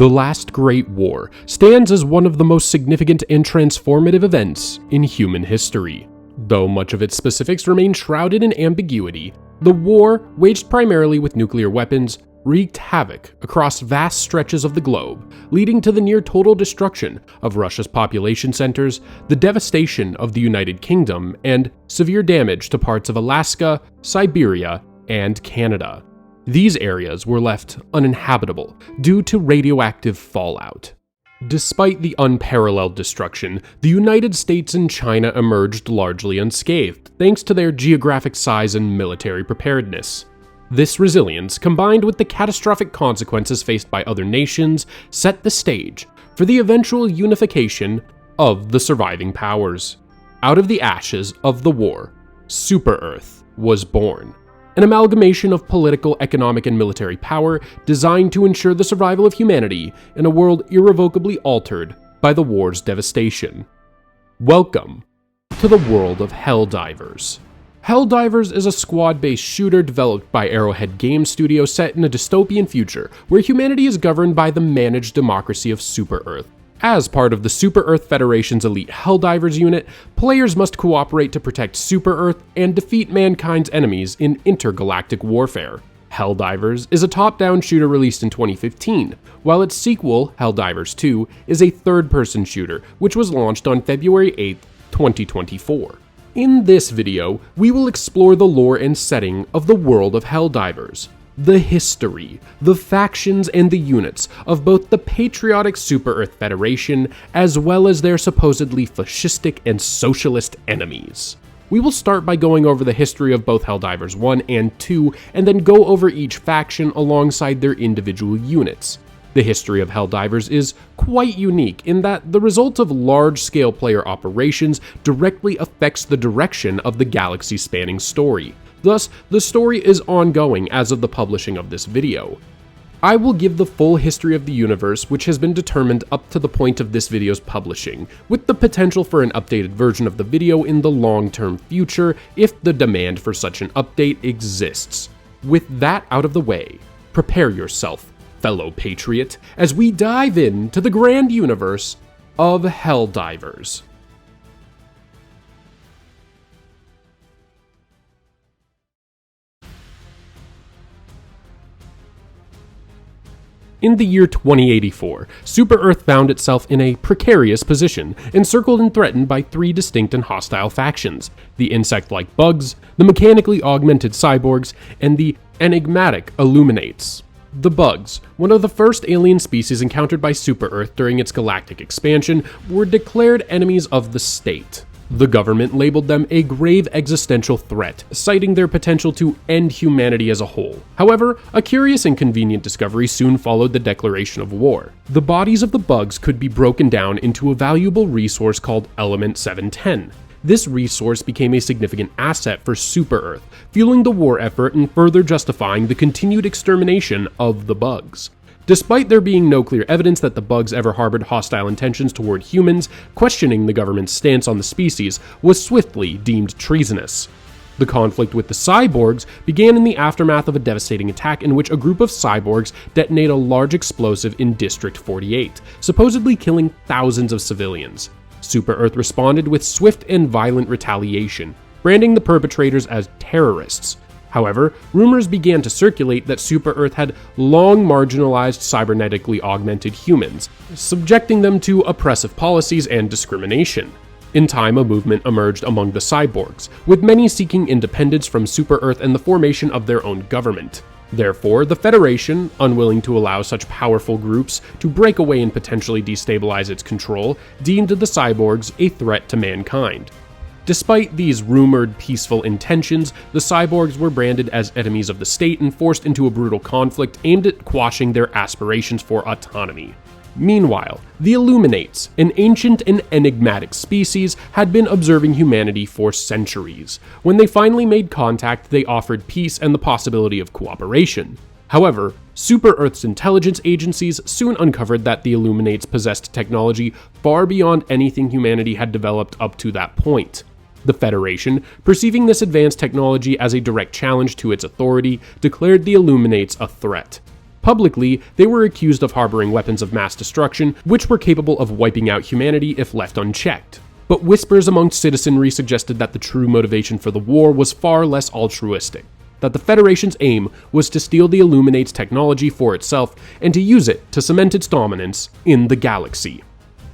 The Last Great War stands as one of the most significant and transformative events in human history. Though much of its specifics remain shrouded in ambiguity, the war, waged primarily with nuclear weapons, wreaked havoc across vast stretches of the globe, leading to the near-total destruction of Russia's population centers, the devastation of the United Kingdom, and severe damage to parts of Alaska, Siberia, and Canada. These areas were left uninhabitable due to radioactive fallout. Despite the unparalleled destruction, the United States and China emerged largely unscathed, thanks to their geographic size and military preparedness. This resilience, combined with the catastrophic consequences faced by other nations, set the stage for the eventual unification of the surviving powers. Out of the ashes of the war, Super Earth was born. An amalgamation of political, economic, and military power designed to ensure the survival of humanity in a world irrevocably altered by the war's devastation. Welcome to the world of Helldivers. Helldivers is a squad-based shooter developed by Arrowhead Game Studio set in a dystopian future where humanity is governed by the managed democracy of Super Earth. As part of the Super Earth Federation's elite Helldivers unit, players must cooperate to protect Super Earth and defeat mankind's enemies in intergalactic warfare. Helldivers is a top-down shooter released in 2015, while its sequel, Helldivers 2, is a third-person shooter, which was launched on February 8, 2024. In this video, we will explore the lore and setting of the world of Helldivers, the history, the factions, and the units of both the patriotic Super Earth Federation as well as their supposedly fascistic and socialist enemies. We will start by going over the history of both Helldivers 1 and 2, and then go over each faction alongside their individual units. The history of Helldivers is quite unique in that the result of large-scale player operations directly affects the direction of the galaxy-spanning story. Thus, the story is ongoing as of the publishing of this video. I will give the full history of the universe, which has been determined up to the point of this video's publishing, with the potential for an updated version of the video in the long-term future if the demand for such an update exists. With that out of the way, prepare yourself, fellow patriot, as we dive into the grand universe of Helldivers. In the year 2084, Super Earth found itself in a precarious position, encircled and threatened by three distinct and hostile factions: the insect-like bugs, the mechanically augmented cyborgs, and the enigmatic Illuminates. The bugs, one of the first alien species encountered by Super Earth during its galactic expansion, were declared enemies of the state. The government labeled them a grave existential threat, citing their potential to end humanity as a whole. However, a curious and convenient discovery soon followed the declaration of war. The bodies of the bugs could be broken down into a valuable resource called Element 710. This resource became a significant asset for Super Earth, fueling the war effort and further justifying the continued extermination of the bugs. Despite there being no clear evidence that the bugs ever harbored hostile intentions toward humans, questioning the government's stance on the species was swiftly deemed treasonous. The conflict with the cyborgs began in the aftermath of a devastating attack in which a group of cyborgs detonate a large explosive in District 48, supposedly killing thousands of civilians. Super Earth responded with swift and violent retaliation, branding the perpetrators as terrorists. However, rumors began to circulate that Super Earth had long marginalized cybernetically augmented humans, subjecting them to oppressive policies and discrimination. In time, a movement emerged among the cyborgs, with many seeking independence from Super Earth and the formation of their own government. Therefore, the Federation, unwilling to allow such powerful groups to break away and potentially destabilize its control, deemed the cyborgs a threat to mankind. Despite these rumored peaceful intentions, the cyborgs were branded as enemies of the state and forced into a brutal conflict aimed at quashing their aspirations for autonomy. Meanwhile, the Illuminates, an ancient and enigmatic species, had been observing humanity for centuries. When they finally made contact, they offered peace and the possibility of cooperation. However, Super Earth's intelligence agencies soon uncovered that the Illuminates possessed technology far beyond anything humanity had developed up to that point. The Federation, perceiving this advanced technology as a direct challenge to its authority, declared the Illuminates a threat. Publicly, they were accused of harboring weapons of mass destruction, which were capable of wiping out humanity if left unchecked. But whispers amongst citizenry suggested that the true motivation for the war was far less altruistic, that the Federation's aim was to steal the Illuminate's technology for itself and to use it to cement its dominance in the galaxy.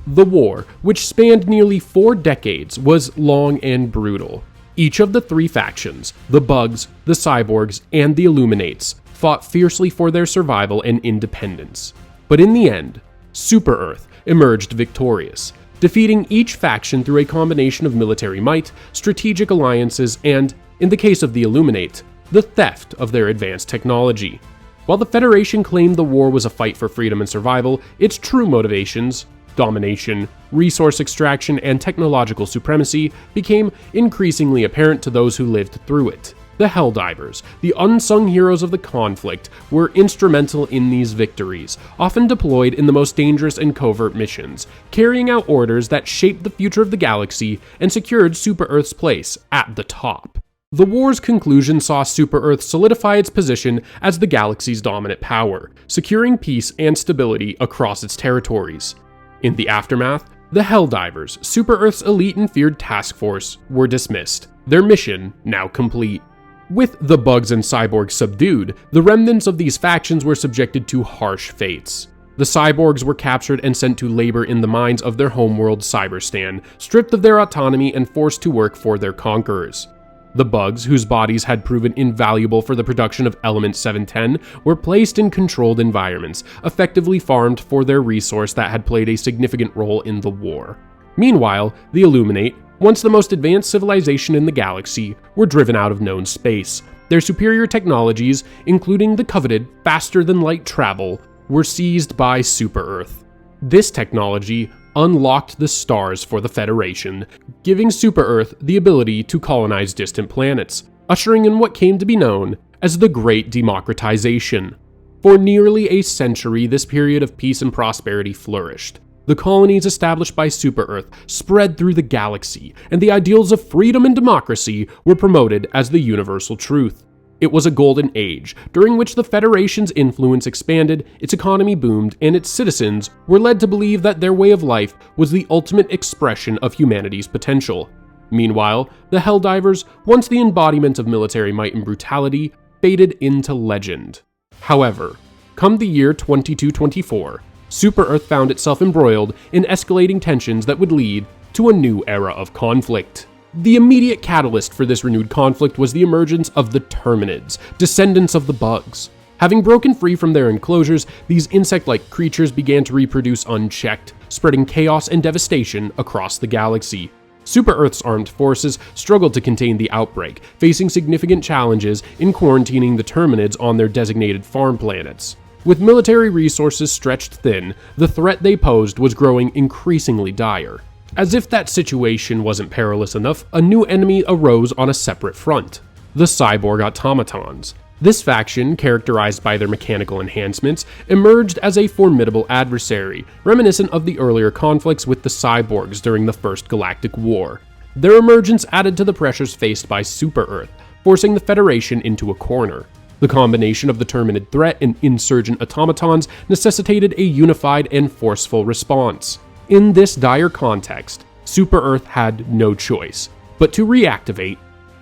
The war, which spanned nearly 4 decades, was long and brutal. Each of the 3 factions, the Bugs, the Cyborgs, and the Illuminates, fought fiercely for their survival and independence. But in the end, Super Earth emerged victorious, defeating each faction through a combination of military might, strategic alliances, and, in the case of the Illuminate, the theft of their advanced technology. While the Federation claimed the war was a fight for freedom and survival, its true motivations, domination, resource extraction, and technological supremacy, became increasingly apparent to those who lived through it. The Helldivers, the unsung heroes of the conflict, were instrumental in these victories, often deployed in the most dangerous and covert missions, carrying out orders that shaped the future of the galaxy and secured Super Earth's place at the top. The war's conclusion saw Super Earth solidify its position as the galaxy's dominant power, securing peace and stability across its territories. In the aftermath, the Helldivers, Super Earth's elite and feared task force, were dismissed, their mission now complete. With the Bugs and Cyborgs subdued, the remnants of these factions were subjected to harsh fates. The Cyborgs were captured and sent to labor in the mines of their homeworld Cyberstan, stripped of their autonomy and forced to work for their conquerors. The Bugs, whose bodies had proven invaluable for the production of Element 710, were placed in controlled environments, effectively farmed for their resource that had played a significant role in the war. Meanwhile, the Illuminate, once the most advanced civilization in the galaxy, were driven out of known space. Their superior technologies, including the coveted faster-than-light travel, were seized by Super Earth. This technology unlocked the stars for the Federation, giving Super Earth the ability to colonize distant planets, ushering in what came to be known as the Great Democratization. For nearly a century, this period of peace and prosperity flourished. The colonies established by Super Earth spread through the galaxy, and the ideals of freedom and democracy were promoted as the universal truth. It was a golden age, during which the Federation's influence expanded, its economy boomed, and its citizens were led to believe that their way of life was the ultimate expression of humanity's potential. Meanwhile, the Helldivers, once the embodiment of military might and brutality, faded into legend. However, come the year 2224, Super Earth found itself embroiled in escalating tensions that would lead to a new era of conflict. The immediate catalyst for this renewed conflict was the emergence of the Terminids, descendants of the Bugs. Having broken free from their enclosures, these insect-like creatures began to reproduce unchecked, spreading chaos and devastation across the galaxy. Super Earth's armed forces struggled to contain the outbreak, facing significant challenges in quarantining the Terminids on their designated farm planets. With military resources stretched thin, the threat they posed was growing increasingly dire. As if that situation wasn't perilous enough, a new enemy arose on a separate front: the Cyborg Automatons. This faction, characterized by their mechanical enhancements, emerged as a formidable adversary, reminiscent of the earlier conflicts with the Cyborgs during the First Galactic War. Their emergence added to the pressures faced by Super Earth, forcing the Federation into a corner. The combination of the Terminid threat and insurgent automatons necessitated a unified and forceful response. In this dire context, Super Earth had no choice but to reactivate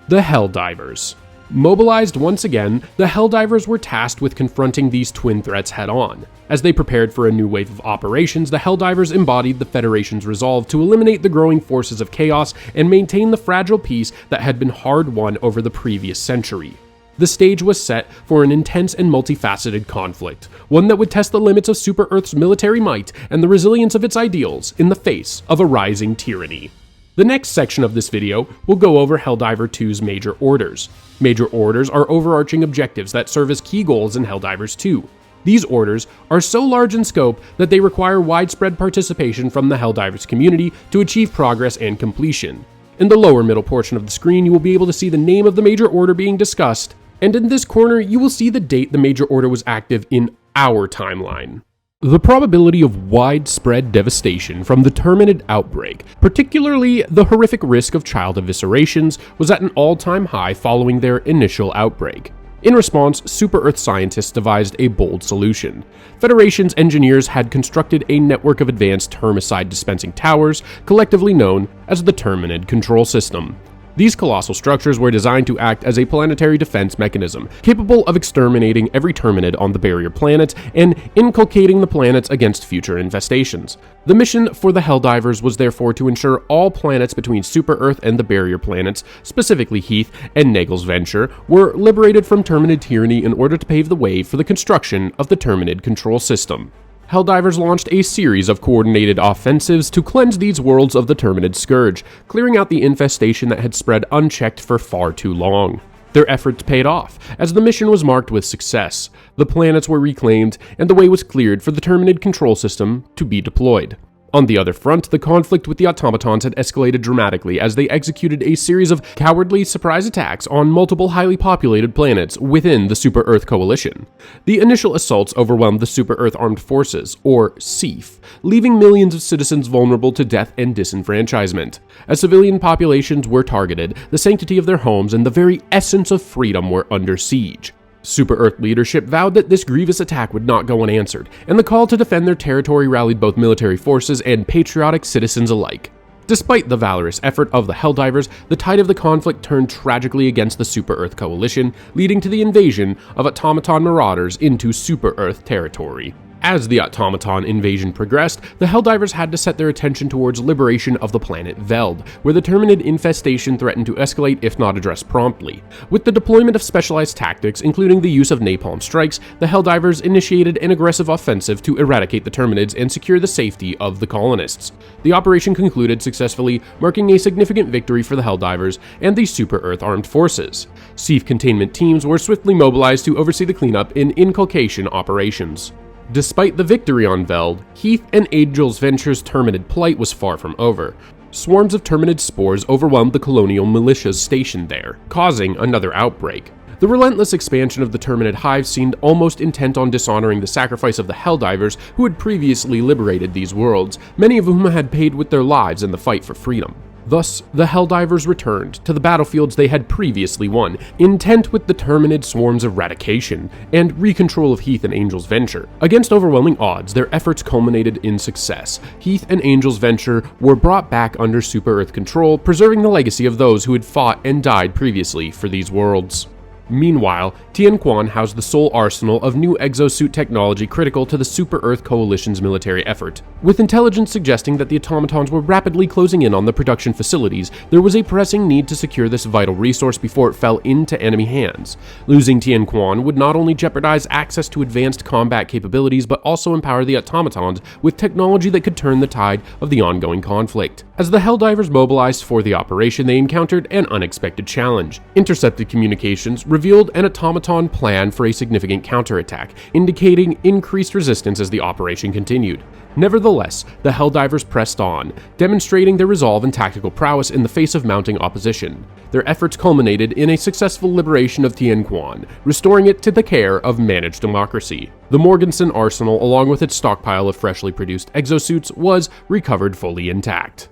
the Helldivers. Mobilized once again, the Helldivers were tasked with confronting these twin threats head-on. As they prepared for a new wave of operations, the Helldivers embodied the Federation's resolve to eliminate the growing forces of chaos and maintain the fragile peace that had been hard-won over the previous century. The stage was set for an intense and multifaceted conflict, one that would test the limits of Super Earth's military might and the resilience of its ideals in the face of a rising tyranny. The next section of this video will go over Helldiver 2's major orders. Major orders are overarching objectives that serve as key goals in Helldivers 2. These orders are so large in scope that they require widespread participation from the Helldivers community to achieve progress and completion. In the lower middle portion of the screen, you will be able to see the name of the major order being discussed, and in this corner, you will see the date the major order was active in our timeline. The probability of widespread devastation from the Terminid outbreak, particularly the horrific risk of child eviscerations, was at an all-time high following their initial outbreak. In response, Super-Earth scientists devised a bold solution. Federation's engineers had constructed a network of advanced termicide dispensing towers, collectively known as the Terminid Control System. These colossal structures were designed to act as a planetary defense mechanism, capable of exterminating every Terminid on the barrier planet and inculcating the planets against future infestations. The mission for the Helldivers was therefore to ensure all planets between Super-Earth and the barrier planets, specifically Heath and Nagel's Venture, were liberated from Terminid tyranny in order to pave the way for the construction of the Terminid Control System. Helldivers launched a series of coordinated offensives to cleanse these worlds of the Terminid scourge, clearing out the infestation that had spread unchecked for far too long. Their efforts paid off, as the mission was marked with success. The planets were reclaimed, and the way was cleared for the Terminid control system to be deployed. On the other front, the conflict with the Automatons had escalated dramatically as they executed a series of cowardly surprise attacks on multiple highly populated planets within the Super-Earth Coalition. The initial assaults overwhelmed the Super-Earth Armed Forces, or SEAF, leaving millions of citizens vulnerable to death and disenfranchisement. As civilian populations were targeted, the sanctity of their homes and the very essence of freedom were under siege. Super-Earth leadership vowed that this grievous attack would not go unanswered, and the call to defend their territory rallied both military forces and patriotic citizens alike. Despite the valorous effort of the Helldivers, the tide of the conflict turned tragically against the Super-Earth Coalition, leading to the invasion of automaton marauders into Super-Earth territory. As the automaton invasion progressed, the Helldivers had to set their attention towards liberation of the planet Veld, where the Terminid infestation threatened to escalate if not addressed promptly. With the deployment of specialized tactics, including the use of napalm strikes, the Helldivers initiated an aggressive offensive to eradicate the Terminids and secure the safety of the colonists. The operation concluded successfully, marking a significant victory for the Helldivers and the Super-Earth Armed Forces. SEAF containment teams were swiftly mobilized to oversee the cleanup in inculcation operations. Despite the victory on Veld, Heath and Angel's Venture's Terminid plight was far from over. Swarms of Terminid spores overwhelmed the colonial militias stationed there, causing another outbreak. The relentless expansion of the Terminid hive seemed almost intent on dishonoring the sacrifice of the Helldivers who had previously liberated these worlds, many of whom had paid with their lives in the fight for freedom. Thus, the Helldivers returned to the battlefields they had previously won, intent with the Terminid swarm's eradication and recontrol of Heath and Angel's Venture. Against overwhelming odds, their efforts culminated in success. Heath and Angel's Venture were brought back under Super-Earth control, preserving the legacy of those who had fought and died previously for these worlds. Meanwhile, Tianquan housed the sole arsenal of new exosuit technology critical to the Super-Earth Coalition's military effort. With intelligence suggesting that the automatons were rapidly closing in on the production facilities, there was a pressing need to secure this vital resource before it fell into enemy hands. Losing Tianquan would not only jeopardize access to advanced combat capabilities, but also empower the automatons with technology that could turn the tide of the ongoing conflict. As the Helldivers mobilized for the operation, they encountered an unexpected challenge. Intercepted communications revealed an automaton plan for a significant counterattack, indicating increased resistance as the operation continued. Nevertheless, the Helldivers pressed on, demonstrating their resolve and tactical prowess in the face of mounting opposition. Their efforts culminated in a successful liberation of Tianquan, restoring it to the care of managed democracy. The Morganson arsenal, along with its stockpile of freshly produced exosuits, was recovered fully intact.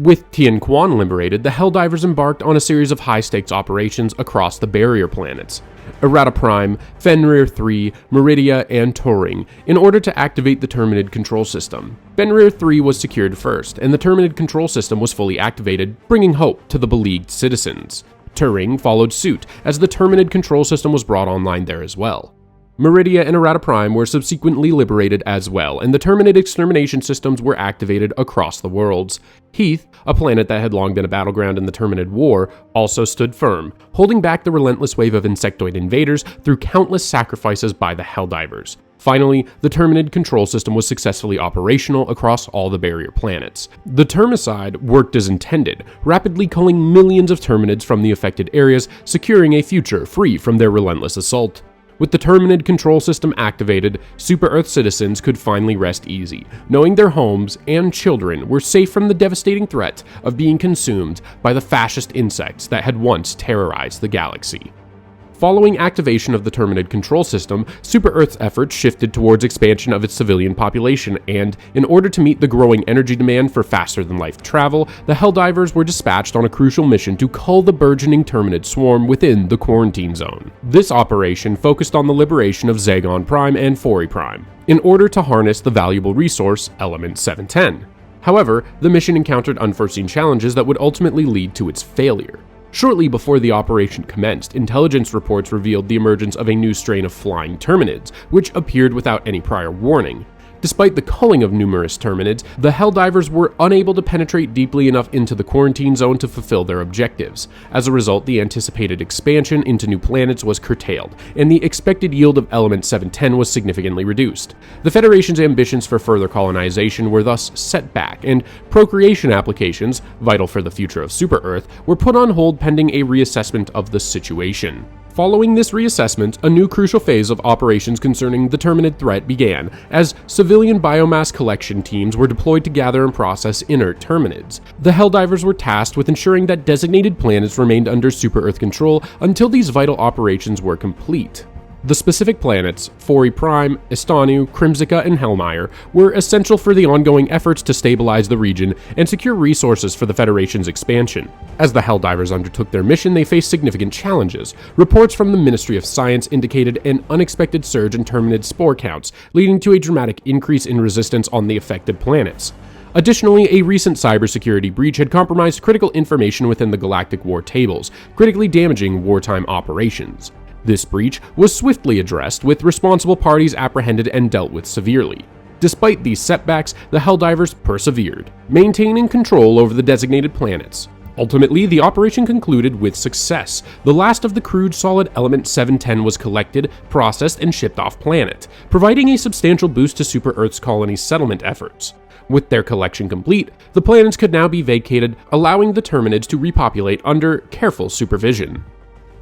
With Tianquan liberated, the Helldivers embarked on a series of high-stakes operations across the barrier planets, Errata Prime, Fenrir 3, Meridia, and Turing, in order to activate the Terminid control system. Fenrir 3 was secured first, and the Terminid control system was fully activated, bringing hope to the beleaguered citizens. Turing followed suit, as the Terminid control system was brought online there as well. Meridia and Errata Prime were subsequently liberated as well, and the Terminid extermination systems were activated across the worlds. Heath, a planet that had long been a battleground in the Terminid War, also stood firm, holding back the relentless wave of insectoid invaders through countless sacrifices by the Helldivers. Finally, the Terminid control system was successfully operational across all the barrier planets. The Termicide worked as intended, rapidly culling millions of Terminids from the affected areas, securing a future free from their relentless assault. With the Terminid control system activated, Super-Earth citizens could finally rest easy, knowing their homes and children were safe from the devastating threat of being consumed by the fascist insects that had once terrorized the galaxy. Following activation of the Terminid control system, Super-Earth's efforts shifted towards expansion of its civilian population, and in order to meet the growing energy demand for faster-than-light travel, the Helldivers were dispatched on a crucial mission to cull the burgeoning Terminid swarm within the quarantine zone. This operation focused on the liberation of Zagon Prime and Fori Prime, in order to harness the valuable resource, Element 710. However, the mission encountered unforeseen challenges that would ultimately lead to its failure. Shortly before the operation commenced, intelligence reports revealed the emergence of a new strain of flying Terminids, which appeared without any prior warning. Despite the culling of numerous Terminids, the Helldivers were unable to penetrate deeply enough into the quarantine zone to fulfill their objectives. As a result, the anticipated expansion into new planets was curtailed, and the expected yield of Element 710 was significantly reduced. The Federation's ambitions for further colonization were thus set back, and procreation applications, vital for the future of Super-Earth, were put on hold pending a reassessment of the situation. Following this reassessment, a new crucial phase of operations concerning the Terminid threat began, as civilian biomass collection teams were deployed to gather and process inert Terminids. The Helldivers were tasked with ensuring that designated planets remained under Super-Earth control until these vital operations were complete. The specific planets, Fori Prime, Istanu, Crimsica, and Hellmire, were essential for the ongoing efforts to stabilize the region and secure resources for the Federation's expansion. As the Helldivers undertook their mission, they faced significant challenges. Reports from the Ministry of Science indicated an unexpected surge in Terminid spore counts, leading to a dramatic increase in resistance on the affected planets. Additionally, a recent cybersecurity breach had compromised critical information within the Galactic War tables, critically damaging wartime operations. This breach was swiftly addressed, with responsible parties apprehended and dealt with severely. Despite these setbacks, the Helldivers persevered, maintaining control over the designated planets. Ultimately, the operation concluded with success. The last of the crude solid Element 710 was collected, processed, and shipped off planet, providing a substantial boost to Super-Earth's colony settlement efforts. With their collection complete, the planets could now be vacated, allowing the Terminids to repopulate under careful supervision.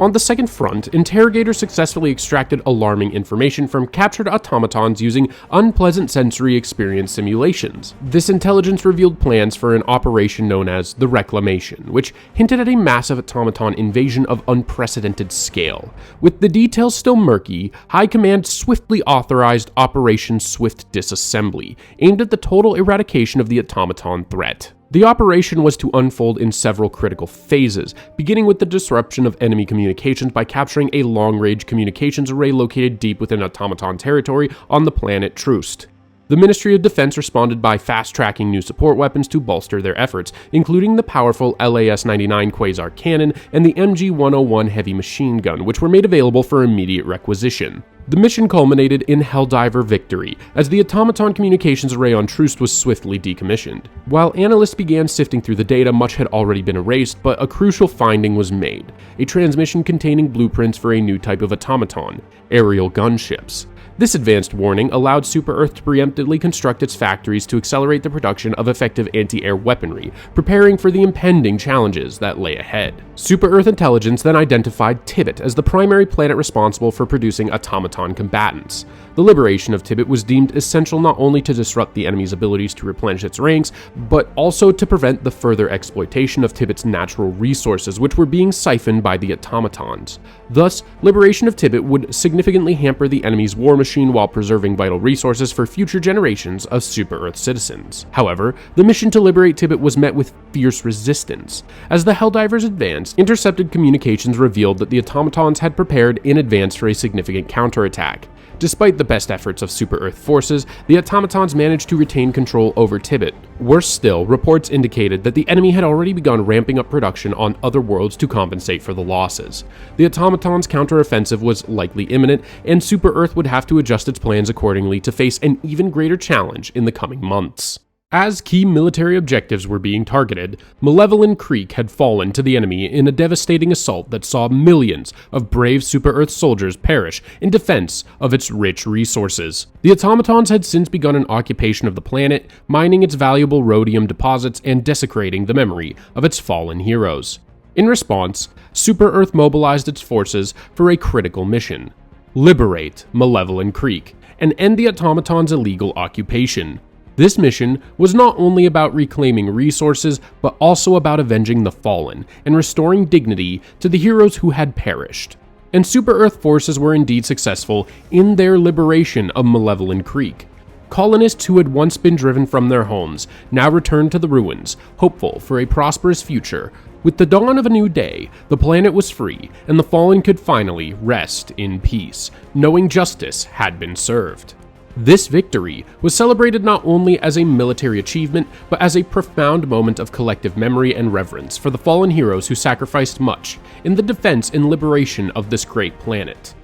On the second front, interrogators successfully extracted alarming information from captured automatons using unpleasant sensory experience simulations. This intelligence revealed plans for an operation known as the Reclamation, which hinted at a massive automaton invasion of unprecedented scale. With the details still murky, High Command swiftly authorized Operation Swift Disassembly, aimed at the total eradication of the automaton threat. The operation was to unfold in several critical phases, beginning with the disruption of enemy communications by capturing a long-range communications array located deep within automaton territory on the planet Troost. The Ministry of Defense responded by fast-tracking new support weapons to bolster their efforts, including the powerful LAS-99 Quasar Cannon and the MG-101 heavy machine gun, which were made available for immediate requisition. The mission culminated in Helldiver victory, as the automaton communications array on Troost was swiftly decommissioned. While analysts began sifting through the data, much had already been erased, but a crucial finding was made: a transmission containing blueprints for a new type of automaton, aerial gunships. This advanced warning allowed Super-Earth to preemptively construct its factories to accelerate the production of effective anti-air weaponry, preparing for the impending challenges that lay ahead. Super-Earth intelligence then identified Tibet as the primary planet responsible for producing automaton combatants. The liberation of Tibet was deemed essential not only to disrupt the enemy's abilities to replenish its ranks, but also to prevent the further exploitation of Tibet's natural resources, which were being siphoned by the automatons. Thus, liberation of Tibet would significantly hamper the enemy's war machine while preserving vital resources for future generations of Super-Earth citizens. However, the mission to liberate Tibet was met with fierce resistance. As the Helldivers advanced, intercepted communications revealed that the automatons had prepared in advance for a significant counterattack. Despite the best efforts of Super-Earth forces, the automatons managed to retain control over Tibet. Worse still, reports indicated that the enemy had already begun ramping up production on other worlds to compensate for the losses. The automatons' counteroffensive was likely imminent, and Super-Earth would have to adjust its plans accordingly to face an even greater challenge in the coming months. As key military objectives were being targeted, Malevolent Creek had fallen to the enemy in a devastating assault that saw millions of brave Super-Earth soldiers perish in defense of its rich resources. The automatons had since begun an occupation of the planet, mining its valuable rhodium deposits and desecrating the memory of its fallen heroes. In response, Super-Earth mobilized its forces for a critical mission: liberate Malevolent Creek and end the automatons' illegal occupation. This mission was not only about reclaiming resources, but also about avenging the fallen and restoring dignity to the heroes who had perished. and Super-Earth forces were indeed successful in their liberation of Malevolent Creek. Colonists who had once been driven from their homes now returned to the ruins, hopeful for a prosperous future. With the dawn of a new day, the planet was free, and the Fallen could finally rest in peace, knowing justice had been served. This victory was celebrated not only as a military achievement, but as a profound moment of collective memory and reverence for the fallen heroes who sacrificed much in the defense and liberation of this great planet.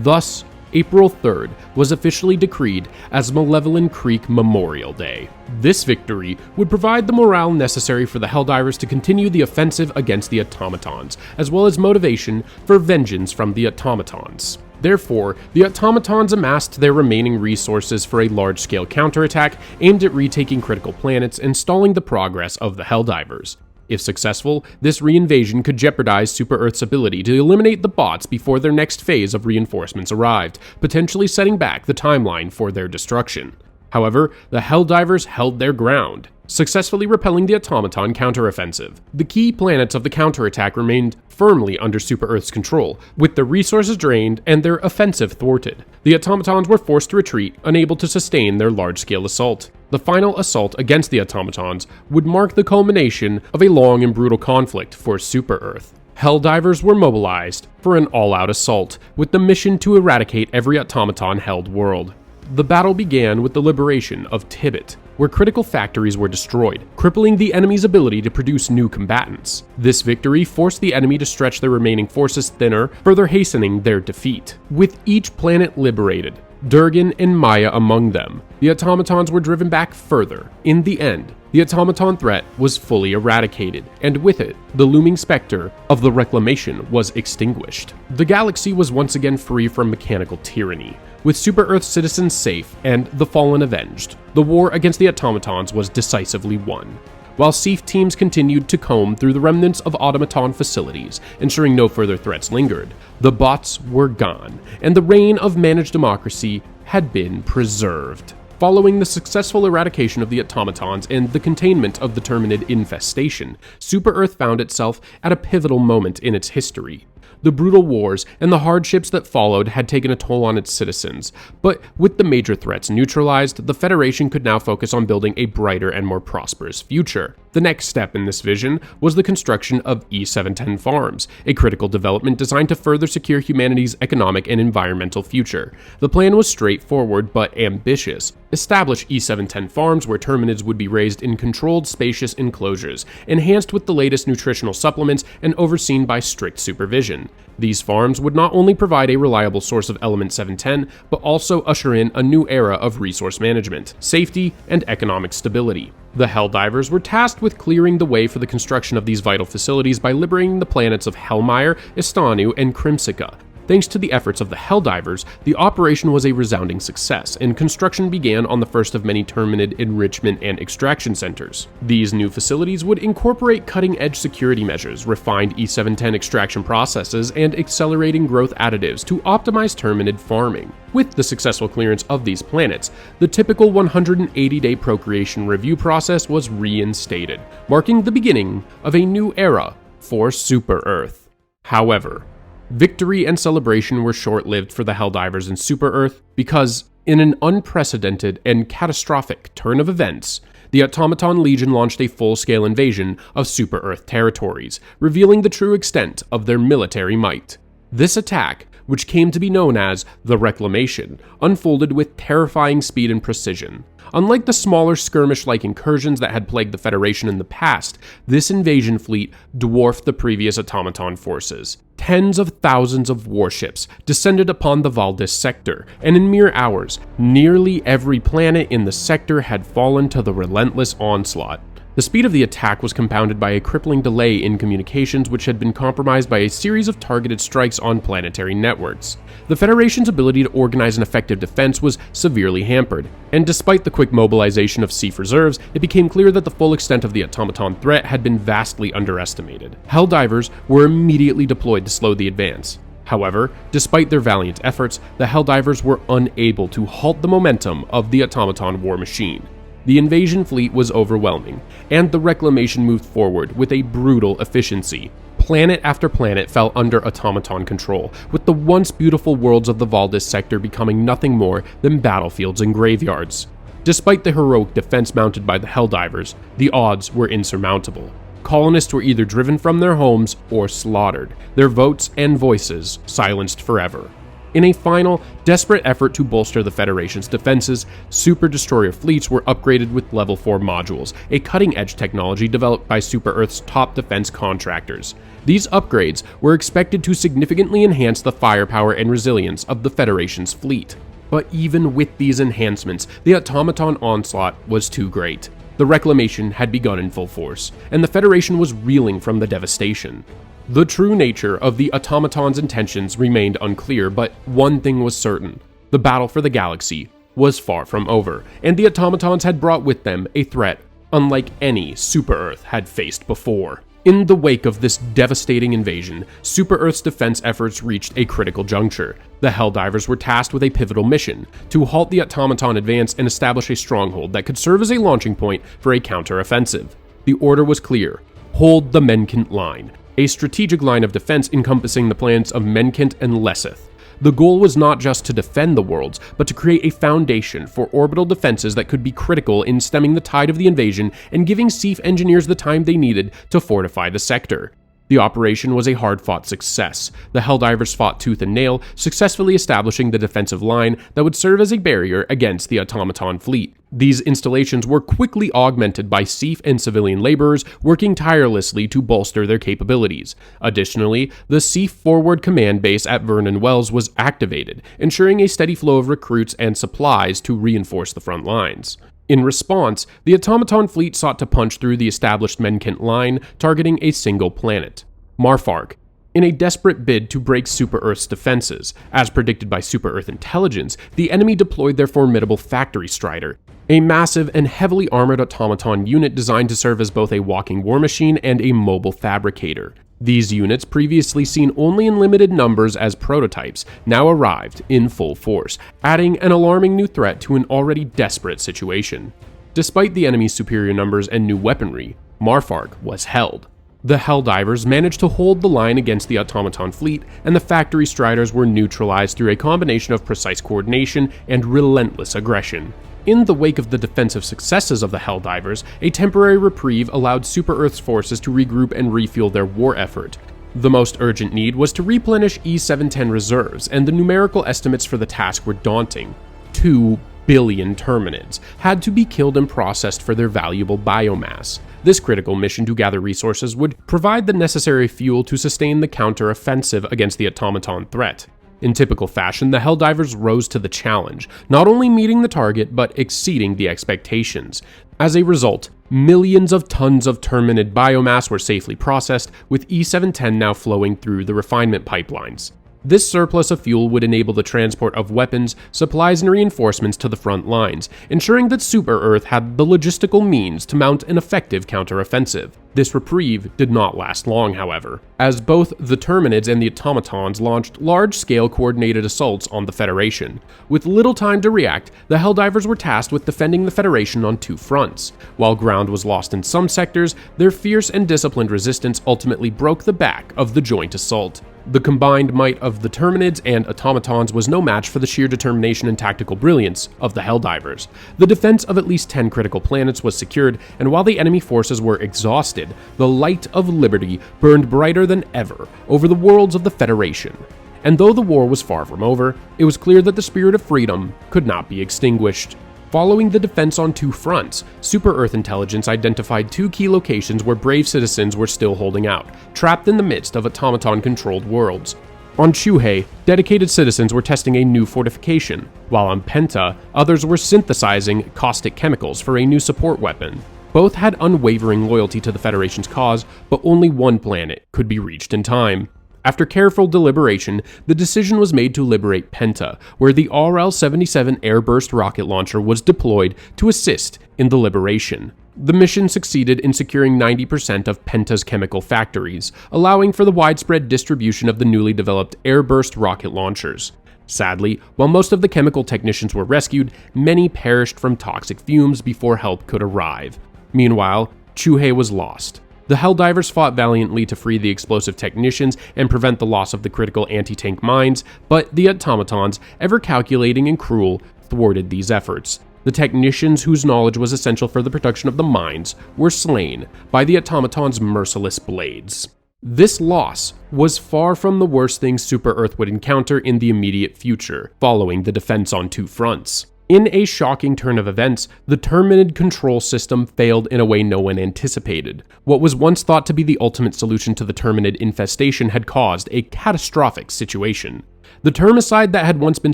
Thus, April 3rd was officially decreed as Malevolent Creek Memorial Day. This victory would provide the morale necessary for the Helldivers to continue the offensive against the Automatons, as well as motivation for vengeance from the Automatons. Therefore, the Automatons amassed their remaining resources for a large-scale counterattack aimed at retaking critical planets and stalling the progress of the Helldivers. If successful, this reinvasion could jeopardize Super-Earth's ability to eliminate the bots before their next phase of reinforcements arrived, potentially setting back the timeline for their destruction. However, the Helldivers held their ground, successfully repelling the Automaton counteroffensive. The key planets of the counterattack remained firmly under Super-Earth's control, with their resources drained and their offensive thwarted. The Automatons were forced to retreat, unable to sustain their large-scale assault. The final assault against the Automatons would mark the culmination of a long and brutal conflict for Super-Earth. Helldivers were mobilized for an all-out assault, with the mission to eradicate every Automaton-held world. The battle began with the liberation of Tibet, where critical factories were destroyed, crippling the enemy's ability to produce new combatants. This victory forced the enemy to stretch their remaining forces thinner, further hastening their defeat. With each planet liberated, Durgan and Maya among them, the Automatons were driven back further. In the end, the Automaton threat was fully eradicated, and with it, the looming specter of the Reclamation was extinguished. The galaxy was once again free from mechanical tyranny, with Super-Earth's citizens safe and the Fallen avenged. The war against the Automatons was decisively won. While SEAF teams continued to comb through the remnants of Automaton facilities, ensuring no further threats lingered, the bots were gone, and the reign of managed democracy had been preserved. Following the successful eradication of the Automatons and the containment of the Terminid infestation, Super-Earth found itself at a pivotal moment in its history. The brutal wars and the hardships that followed had taken a toll on its citizens, but with the major threats neutralized, the Federation could now focus on building a brighter and more prosperous future. The next step in this vision was the construction of E710 farms, a critical development designed to further secure humanity's economic and environmental future. The plan was straightforward but ambitious. Establish E710 farms where Terminids would be raised in controlled, spacious enclosures, enhanced with the latest nutritional supplements and overseen by strict supervision. These farms would not only provide a reliable source of element 710, but also usher in a new era of resource management, safety, and economic stability. The Helldivers were tasked with clearing the way for the construction of these vital facilities by liberating the planets of Hellmire, Istanu, and Crimsica. Thanks to the efforts of the Helldivers, the operation was a resounding success, and construction began on the first of many Terminid enrichment and extraction centers. These new facilities would incorporate cutting-edge security measures, refined E710 extraction processes, and accelerating growth additives to optimize Terminid farming. With the successful clearance of these planets, the typical 180-day procreation review process was reinstated, marking the beginning of a new era for Super-Earth. However, victory and celebration were short-lived for the Helldivers in Super-Earth because, in an unprecedented and catastrophic turn of events, the Automaton Legion launched a full-scale invasion of Super-Earth territories, revealing the true extent of their military might. This attack, which came to be known as the Reclamation, unfolded with terrifying speed and precision. Unlike the smaller skirmish-like incursions that had plagued the Federation in the past, this invasion fleet dwarfed the previous Automaton forces. Tens of thousands of warships descended upon the Valdis sector, and in mere hours, nearly every planet in the sector had fallen to the relentless onslaught. The speed of the attack was compounded by a crippling delay in communications which had been compromised by a series of targeted strikes on planetary networks. The Federation's ability to organize an effective defense was severely hampered, and despite the quick mobilization of SEAF reserves, it became clear that the full extent of the Automaton threat had been vastly underestimated. Helldivers were immediately deployed to slow the advance. However, despite their valiant efforts, the Helldivers were unable to halt the momentum of the Automaton war machine. The invasion fleet was overwhelming, and the Reclamation moved forward with a brutal efficiency, Planet after planet fell under automaton control, with the once beautiful worlds of the Valdis sector becoming nothing more than battlefields and graveyards. Despite the heroic defense mounted by the Helldivers, the odds were insurmountable. Colonists were either driven from their homes or slaughtered, their votes and voices silenced forever. In a final, desperate effort to bolster the Federation's defenses, Super Destroyer fleets were upgraded with Level 4 modules, a cutting-edge technology developed by Super Earth's top defense contractors. These upgrades were expected to significantly enhance the firepower and resilience of the Federation's fleet. But even with these enhancements, the automaton onslaught was too great. The reclamation had begun in full force, and the Federation was reeling from the devastation. The true nature of the automaton's intentions remained unclear, but one thing was certain: the battle for the galaxy was far from over, and the automatons had brought with them a threat unlike any Super Earth had faced before. In the wake of this devastating invasion, Super Earth's defense efforts reached a critical juncture. The Helldivers were tasked with a pivotal mission: to halt the automaton advance and establish a stronghold that could serve as a launching point for a counteroffensive. The order was clear: hold the Menkent line, a strategic line of defense encompassing the planets of Menkent and Lesseth. The goal was not just to defend the worlds, but to create a foundation for orbital defenses that could be critical in stemming the tide of the invasion and giving SEAF engineers the time they needed to fortify the sector. The operation was a hard-fought success. The Helldivers fought tooth and nail, successfully establishing the defensive line that would serve as a barrier against the automaton fleet. These installations were quickly augmented by SEAF and civilian laborers working tirelessly to bolster their capabilities. Additionally, the SEAF Forward Command Base at Vernon Wells was activated, ensuring a steady flow of recruits and supplies to reinforce the front lines. In response, the automaton fleet sought to punch through the established Menkent line, targeting a single planet, Marfark. In a desperate bid to break Super Earth's defenses, as predicted by Super Earth intelligence, the enemy deployed their formidable Factory Strider, a massive and heavily armored automaton unit designed to serve as both a walking war machine and a mobile fabricator. These units, previously seen only in limited numbers as prototypes, now arrived in full force, adding an alarming new threat to an already desperate situation. Despite the enemy's superior numbers and new weaponry, Marfark was held. The Helldivers managed to hold the line against the automaton fleet, and the Factory Striders were neutralized through a combination of precise coordination and relentless aggression. In the wake of the defensive successes of the Helldivers, a temporary reprieve allowed Super Earth's forces to regroup and refuel their war effort. The most urgent need was to replenish E-710 reserves, and the numerical estimates for the task were daunting. 2 billion Terminids had to be killed and processed for their valuable biomass. This critical mission to gather resources would provide the necessary fuel to sustain the counter-offensive against the automaton threat. In typical fashion, the Helldivers rose to the challenge, not only meeting the target, but exceeding the expectations. As a result, millions of tons of Terminid biomass were safely processed, with E-710 now flowing through the refinement pipelines. This surplus of fuel would enable the transport of weapons, supplies, and reinforcements to the front lines, ensuring that Super Earth had the logistical means to mount an effective counteroffensive. This reprieve did not last long, however, as both the Terminids and the automatons launched large-scale coordinated assaults on the Federation. With little time to react, the Helldivers were tasked with defending the Federation on 2 fronts. While ground was lost in some sectors, their fierce and disciplined resistance ultimately broke the back of the joint assault. The combined might of the Terminids and automatons was no match for the sheer determination and tactical brilliance of the Helldivers. The defense of at least 10 critical planets was secured, and while the enemy forces were exhausted, the light of liberty burned brighter than ever over the worlds of the Federation. And though the war was far from over, it was clear that the spirit of freedom could not be extinguished. Following the defense on 2 fronts, Super Earth intelligence identified 2 key locations where brave citizens were still holding out, trapped in the midst of automaton-controlled worlds. On Chuhei, dedicated citizens were testing a new fortification, while on Penta, others were synthesizing caustic chemicals for a new support weapon. Both had unwavering loyalty to the Federation's cause, but only one planet could be reached in time. After careful deliberation, the decision was made to liberate Penta, where the RL-77 airburst rocket launcher was deployed to assist in the liberation. The mission succeeded in securing 90% of Penta's chemical factories, allowing for the widespread distribution of the newly developed airburst rocket launchers. Sadly, while most of the chemical technicians were rescued, many perished from toxic fumes before help could arrive. Meanwhile, Chuhei was lost. The Helldivers fought valiantly to free the explosive technicians and prevent the loss of the critical anti-tank mines, but the Automatons, ever calculating and cruel, thwarted these efforts. The technicians whose knowledge was essential for the production of the mines were slain by the Automatons' merciless blades. This loss was far from the worst thing Super Earth would encounter in the immediate future, following the defense on two fronts. In a shocking turn of events, the Terminid control system failed in a way no one anticipated. What was once thought to be the ultimate solution to the Terminid infestation had caused a catastrophic situation. The termicide that had once been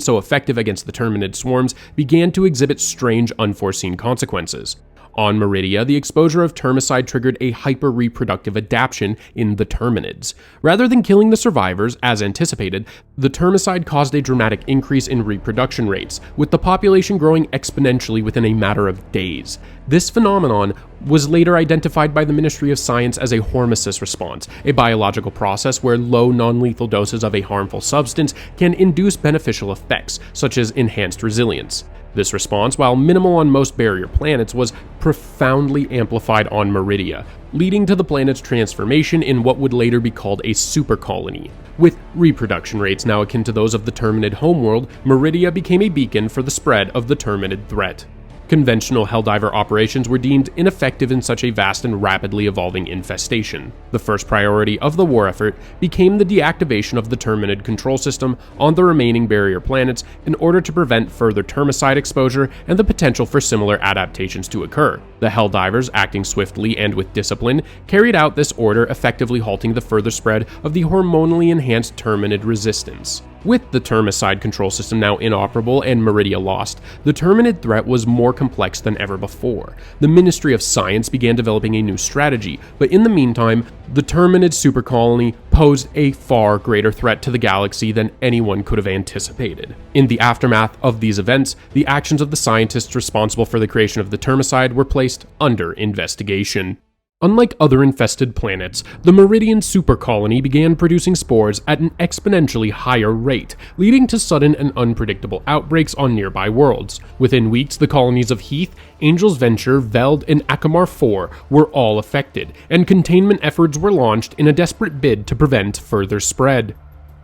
so effective against the Terminid swarms began to exhibit strange, unforeseen consequences. On Meridia, the exposure of termicide triggered a hyper-reproductive adaptation in the Terminids. Rather than killing the survivors, as anticipated, the termicide caused a dramatic increase in reproduction rates, with the population growing exponentially within a matter of days. This phenomenon was later identified by the Ministry of Science as a hormesis response, a biological process where low non-lethal doses of a harmful substance can induce beneficial effects, such as enhanced resilience. This response, while minimal on most barrier planets, was profoundly amplified on Meridia, leading to the planet's transformation in what would later be called a super colony. With reproduction rates now akin to those of the Terminid homeworld, Meridia became a beacon for the spread of the Terminid threat. Conventional Helldiver operations were deemed ineffective in such a vast and rapidly evolving infestation. The first priority of the war effort became the deactivation of the Terminid control system on the remaining barrier planets in order to prevent further termicide exposure and the potential for similar adaptations to occur. The Helldivers, acting swiftly and with discipline, carried out this order, effectively halting the further spread of the hormonally enhanced Terminid resistance. With the termicide control system now inoperable and Meridia lost, the Terminid threat was more complex than ever before. The Ministry of Science began developing a new strategy, but in the meantime, the Terminid supercolony posed a far greater threat to the galaxy than anyone could have anticipated. In the aftermath of these events, the actions of the scientists responsible for the creation of the termicide were placed under investigation. Unlike other infested planets, the Meridian supercolony began producing spores at an exponentially higher rate, leading to sudden and unpredictable outbreaks on nearby worlds. Within weeks, the colonies of Heath, Angel's Venture, Veld, and Akamar 4 were all affected, and containment efforts were launched in a desperate bid to prevent further spread.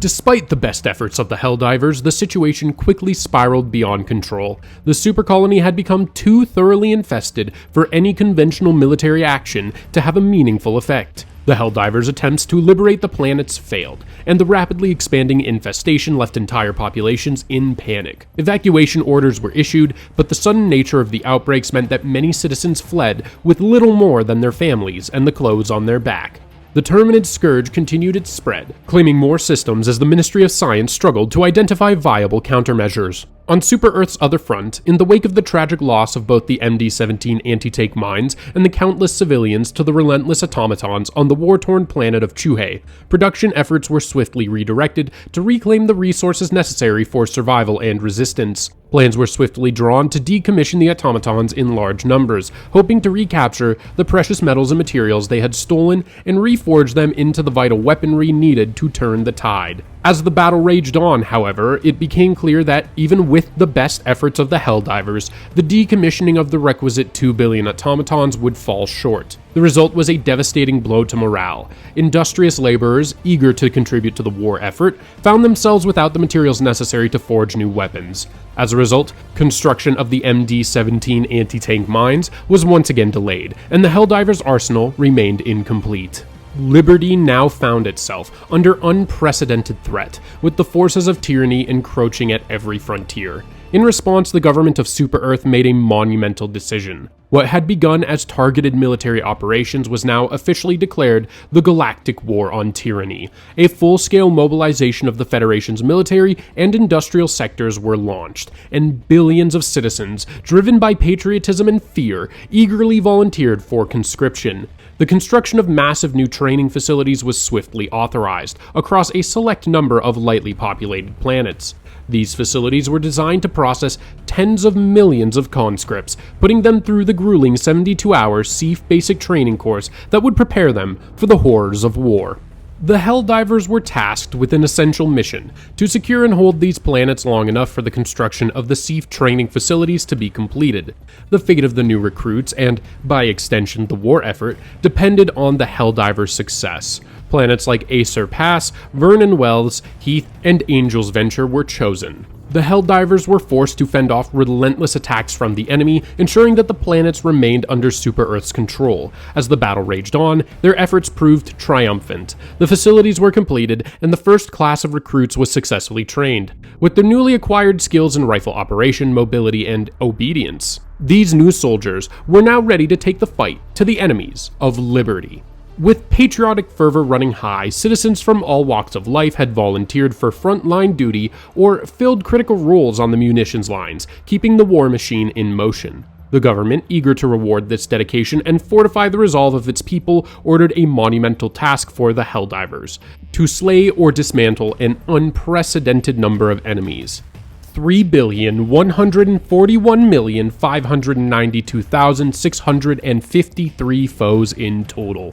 Despite the best efforts of the Helldivers, the situation quickly spiraled beyond control. The supercolony had become too thoroughly infested for any conventional military action to have a meaningful effect. The Helldivers' attempts to liberate the planets failed, and the rapidly expanding infestation left entire populations in panic. Evacuation orders were issued, but the sudden nature of the outbreaks meant that many citizens fled with little more than their families and the clothes on their back. The Terminid scourge continued its spread, claiming more systems as the Ministry of Science struggled to identify viable countermeasures. On Super Earth's other front, in the wake of the tragic loss of both the MD-17 anti-tank mines and the countless civilians to the relentless automatons on the war-torn planet of Chuhei, production efforts were swiftly redirected to reclaim the resources necessary for survival and resistance. Plans were swiftly drawn to decommission the automatons in large numbers, hoping to recapture the precious metals and materials they had stolen and reforge them into the vital weaponry needed to turn the tide. As the battle raged on, however, it became clear that even with the best efforts of the Helldivers, the decommissioning of the requisite 2 billion automatons would fall short. The result was a devastating blow to morale. Industrious laborers, eager to contribute to the war effort, found themselves without the materials necessary to forge new weapons. As a result, construction of the MD-17 anti-tank mines was once again delayed, and the Helldivers' arsenal remained incomplete. Liberty now found itself under unprecedented threat, with the forces of tyranny encroaching at every frontier. In response, the government of Super Earth made a monumental decision. What had begun as targeted military operations was now officially declared the Galactic War on Tyranny. A full-scale mobilization of the Federation's military and industrial sectors were launched, and billions of citizens, driven by patriotism and fear, eagerly volunteered for conscription. The construction of massive new training facilities was swiftly authorized across a select number of lightly populated planets. These facilities were designed to process tens of millions of conscripts, putting them through the grueling 72-hour SEAF basic training course that would prepare them for the horrors of war. The Helldivers were tasked with an essential mission to secure and hold these planets long enough for the construction of the SEAF training facilities to be completed. The fate of the new recruits, and by extension the war effort, depended on the Helldivers' success. Planets like Acer Pass, Vernon Wells, Heath, and Angel's Venture were chosen. The Helldivers were forced to fend off relentless attacks from the enemy, ensuring that the planets remained under Super Earth's control. As the battle raged on, their efforts proved triumphant. The facilities were completed, and the first class of recruits was successfully trained. With their newly acquired skills in rifle operation, mobility, and obedience, these new soldiers were now ready to take the fight to the enemies of liberty. With patriotic fervor running high, citizens from all walks of life had volunteered for frontline duty or filled critical roles on the munitions lines, keeping the war machine in motion. The government, eager to reward this dedication and fortify the resolve of its people, ordered a monumental task for the Helldivers: to slay or dismantle an unprecedented number of enemies. 3,141,592,653 foes in total.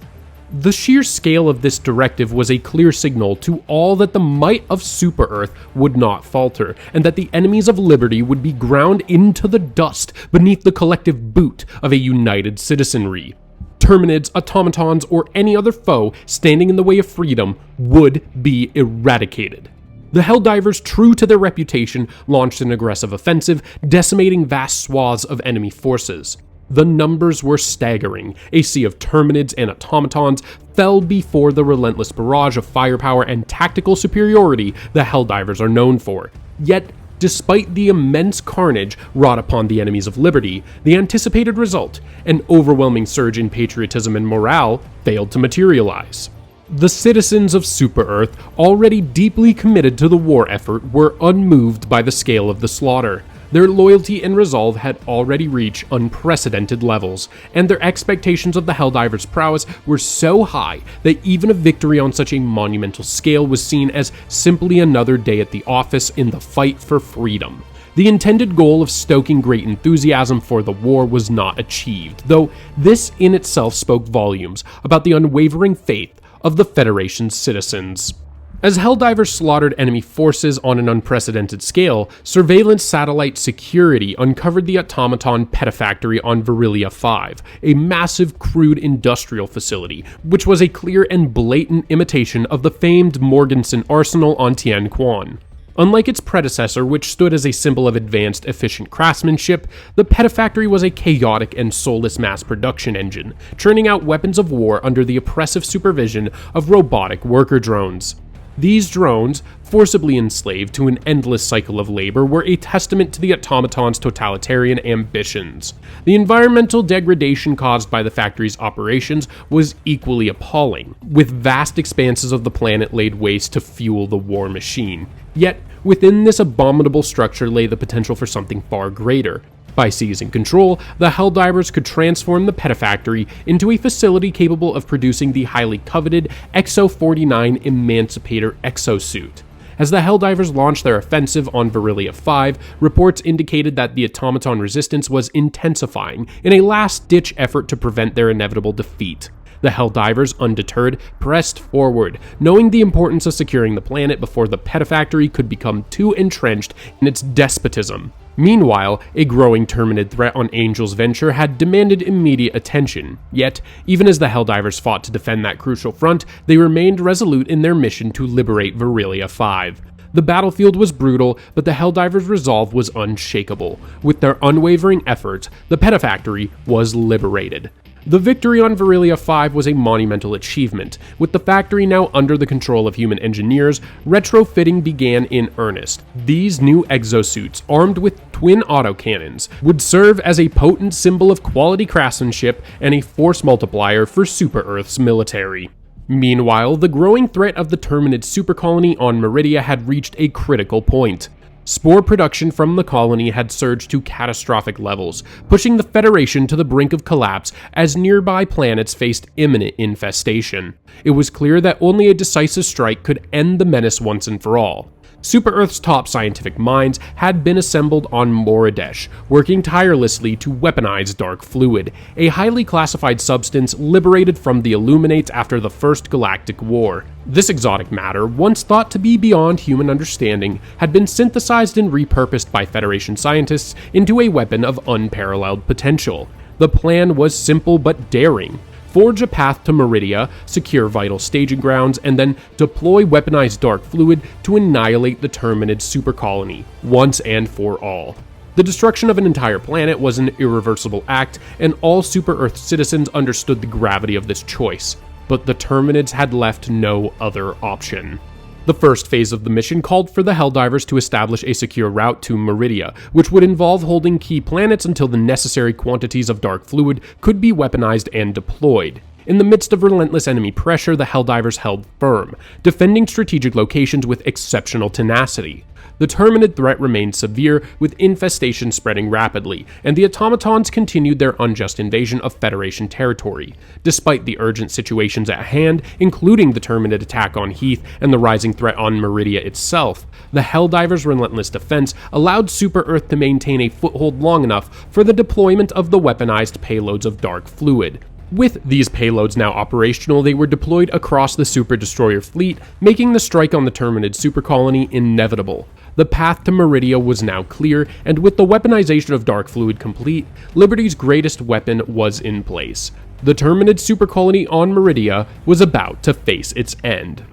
The sheer scale of this directive was a clear signal to all that the might of Super Earth would not falter, and that the enemies of liberty would be ground into the dust beneath the collective boot of a united citizenry. Terminids, automatons, or any other foe standing in the way of freedom would be eradicated. The Helldivers, true to their reputation, launched an aggressive offensive, decimating vast swaths of enemy forces. The numbers were staggering. A sea of Terminids and automatons fell before the relentless barrage of firepower and tactical superiority the Helldivers are known for. Yet, despite the immense carnage wrought upon the enemies of liberty, the anticipated result, an overwhelming surge in patriotism and morale, failed to materialize. The citizens of Super Earth, already deeply committed to the war effort, were unmoved by the scale of the slaughter. Their loyalty and resolve had already reached unprecedented levels, and their expectations of the Helldivers' prowess were so high that even a victory on such a monumental scale was seen as simply another day at the office in the fight for freedom. The intended goal of stoking great enthusiasm for the war was not achieved, though this in itself spoke volumes about the unwavering faith of the Federation's citizens. As Helldivers slaughtered enemy forces on an unprecedented scale, surveillance satellite security uncovered the automaton petafactory on Virilia 5, a massive crude industrial facility, which was a clear and blatant imitation of the famed Morganson arsenal on Tien Quan. Unlike its predecessor, which stood as a symbol of advanced, efficient craftsmanship, the petafactory was a chaotic and soulless mass production engine, churning out weapons of war under the oppressive supervision of robotic worker drones. These drones, forcibly enslaved to an endless cycle of labor, were a testament to the automaton's totalitarian ambitions. The environmental degradation caused by the factory's operations was equally appalling, with vast expanses of the planet laid waste to fuel the war machine. Yet, within this abominable structure lay the potential for something far greater. By seizing control, the Helldivers could transform the petafactory into a facility capable of producing the highly coveted Exo-49 Emancipator exosuit. As the Helldivers launched their offensive on Virilia 5, reports indicated that the automaton resistance was intensifying in a last-ditch effort to prevent their inevitable defeat. The Helldivers, undeterred, pressed forward, knowing the importance of securing the planet before the petafactory could become too entrenched in its despotism. Meanwhile, a growing Terminid threat on Angel's Venture had demanded immediate attention. Yet, even as the Helldivers fought to defend that crucial front, they remained resolute in their mission to liberate Virilia 5. The battlefield was brutal, but the Helldivers' resolve was unshakable. With their unwavering efforts, the petafactory was liberated. The victory on Virilia 5 was a monumental achievement. With the factory now under the control of human engineers, retrofitting began in earnest. These new exosuits, armed with twin autocannons, would serve as a potent symbol of quality craftsmanship and a force multiplier for Super Earth's military. Meanwhile, the growing threat of the Terminid supercolony on Meridia had reached a critical point. Spore production from the colony had surged to catastrophic levels, pushing the Federation to the brink of collapse as nearby planets faced imminent infestation. It was clear that only a decisive strike could end the menace once and for all. Super-Earth's top scientific minds had been assembled on Moridesh, working tirelessly to weaponize dark fluid, a highly classified substance liberated from the Illuminate after the First Galactic War. This exotic matter, once thought to be beyond human understanding, had been synthesized and repurposed by Federation scientists into a weapon of unparalleled potential. The plan was simple but daring. Forge a path to Meridia, secure vital staging grounds, and then deploy weaponized dark fluid to annihilate the Terminid supercolony, once and for all. The destruction of an entire planet was an irreversible act, and all Super-Earth citizens understood the gravity of this choice, but the Terminids had left no other option. The first phase of the mission called for the Helldivers to establish a secure route to Meridia, which would involve holding key planets until the necessary quantities of dark fluid could be weaponized and deployed. In the midst of relentless enemy pressure, the Helldivers held firm, defending strategic locations with exceptional tenacity. The Terminid threat remained severe, with infestation spreading rapidly, and the Automatons continued their unjust invasion of Federation territory. Despite the urgent situations at hand, including the Terminid attack on Heath and the rising threat on Meridia itself, the Helldivers' relentless defense allowed Super-Earth to maintain a foothold long enough for the deployment of the weaponized payloads of dark fluid. With these payloads now operational, they were deployed across the Super Destroyer fleet, making the strike on the Terminid supercolony inevitable. The path to Meridia was now clear, and with the weaponization of dark fluid complete, Liberty's greatest weapon was in place. The Terminid supercolony on Meridia was about to face its end.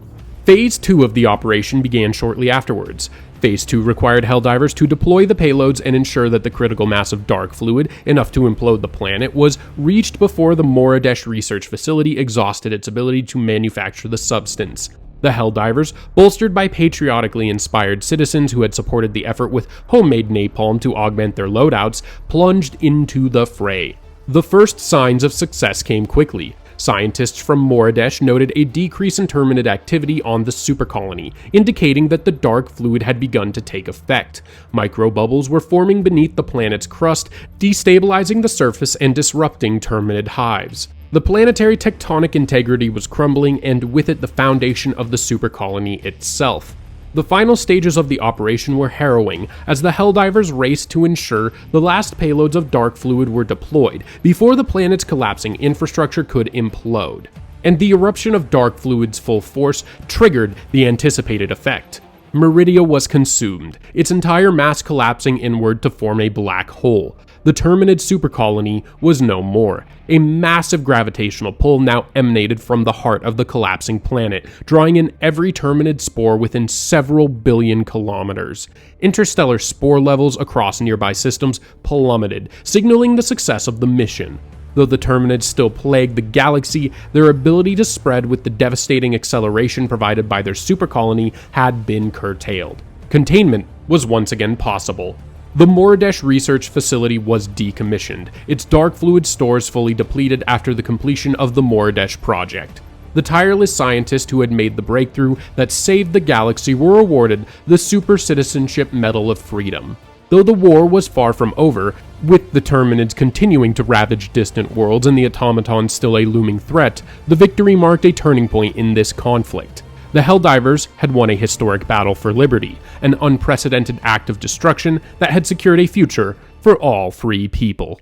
Phase 2 of the operation began shortly afterwards. Phase 2 required Helldivers to deploy the payloads and ensure that the critical mass of dark fluid, enough to implode the planet, was reached before the Moridesh research facility exhausted its ability to manufacture the substance. The Helldivers, bolstered by patriotically inspired citizens who had supported the effort with homemade napalm to augment their loadouts, plunged into the fray. The first signs of success came quickly. Scientists from Moridesh noted a decrease in Terminid activity on the supercolony, indicating that the dark fluid had begun to take effect. Microbubbles were forming beneath the planet's crust, destabilizing the surface and disrupting Terminid hives. The planetary tectonic integrity was crumbling, and with it the foundation of the supercolony itself. The final stages of the operation were harrowing, as the Helldivers raced to ensure the last payloads of dark fluid were deployed before the planet's collapsing infrastructure could implode. And the eruption of dark fluid's full force triggered the anticipated effect. Meridia was consumed, its entire mass collapsing inward to form a black hole. The Terminid supercolony was no more. A massive gravitational pull now emanated from the heart of the collapsing planet, drawing in every Terminid spore within several billion kilometers. Interstellar spore levels across nearby systems plummeted, signaling the success of the mission. Though the Terminids still plagued the galaxy, their ability to spread with the devastating acceleration provided by their supercolony had been curtailed. Containment was once again possible. The Moridesh research facility was decommissioned, its dark fluid stores fully depleted after the completion of the Moridesh project. The tireless scientists who had made the breakthrough that saved the galaxy were awarded the Super Citizenship Medal of Freedom. Though the war was far from over, with the Terminids continuing to ravage distant worlds and the Automatons still a looming threat, the victory marked a turning point in this conflict. The Helldivers had won a historic battle for liberty, an unprecedented act of destruction that had secured a future for all free people.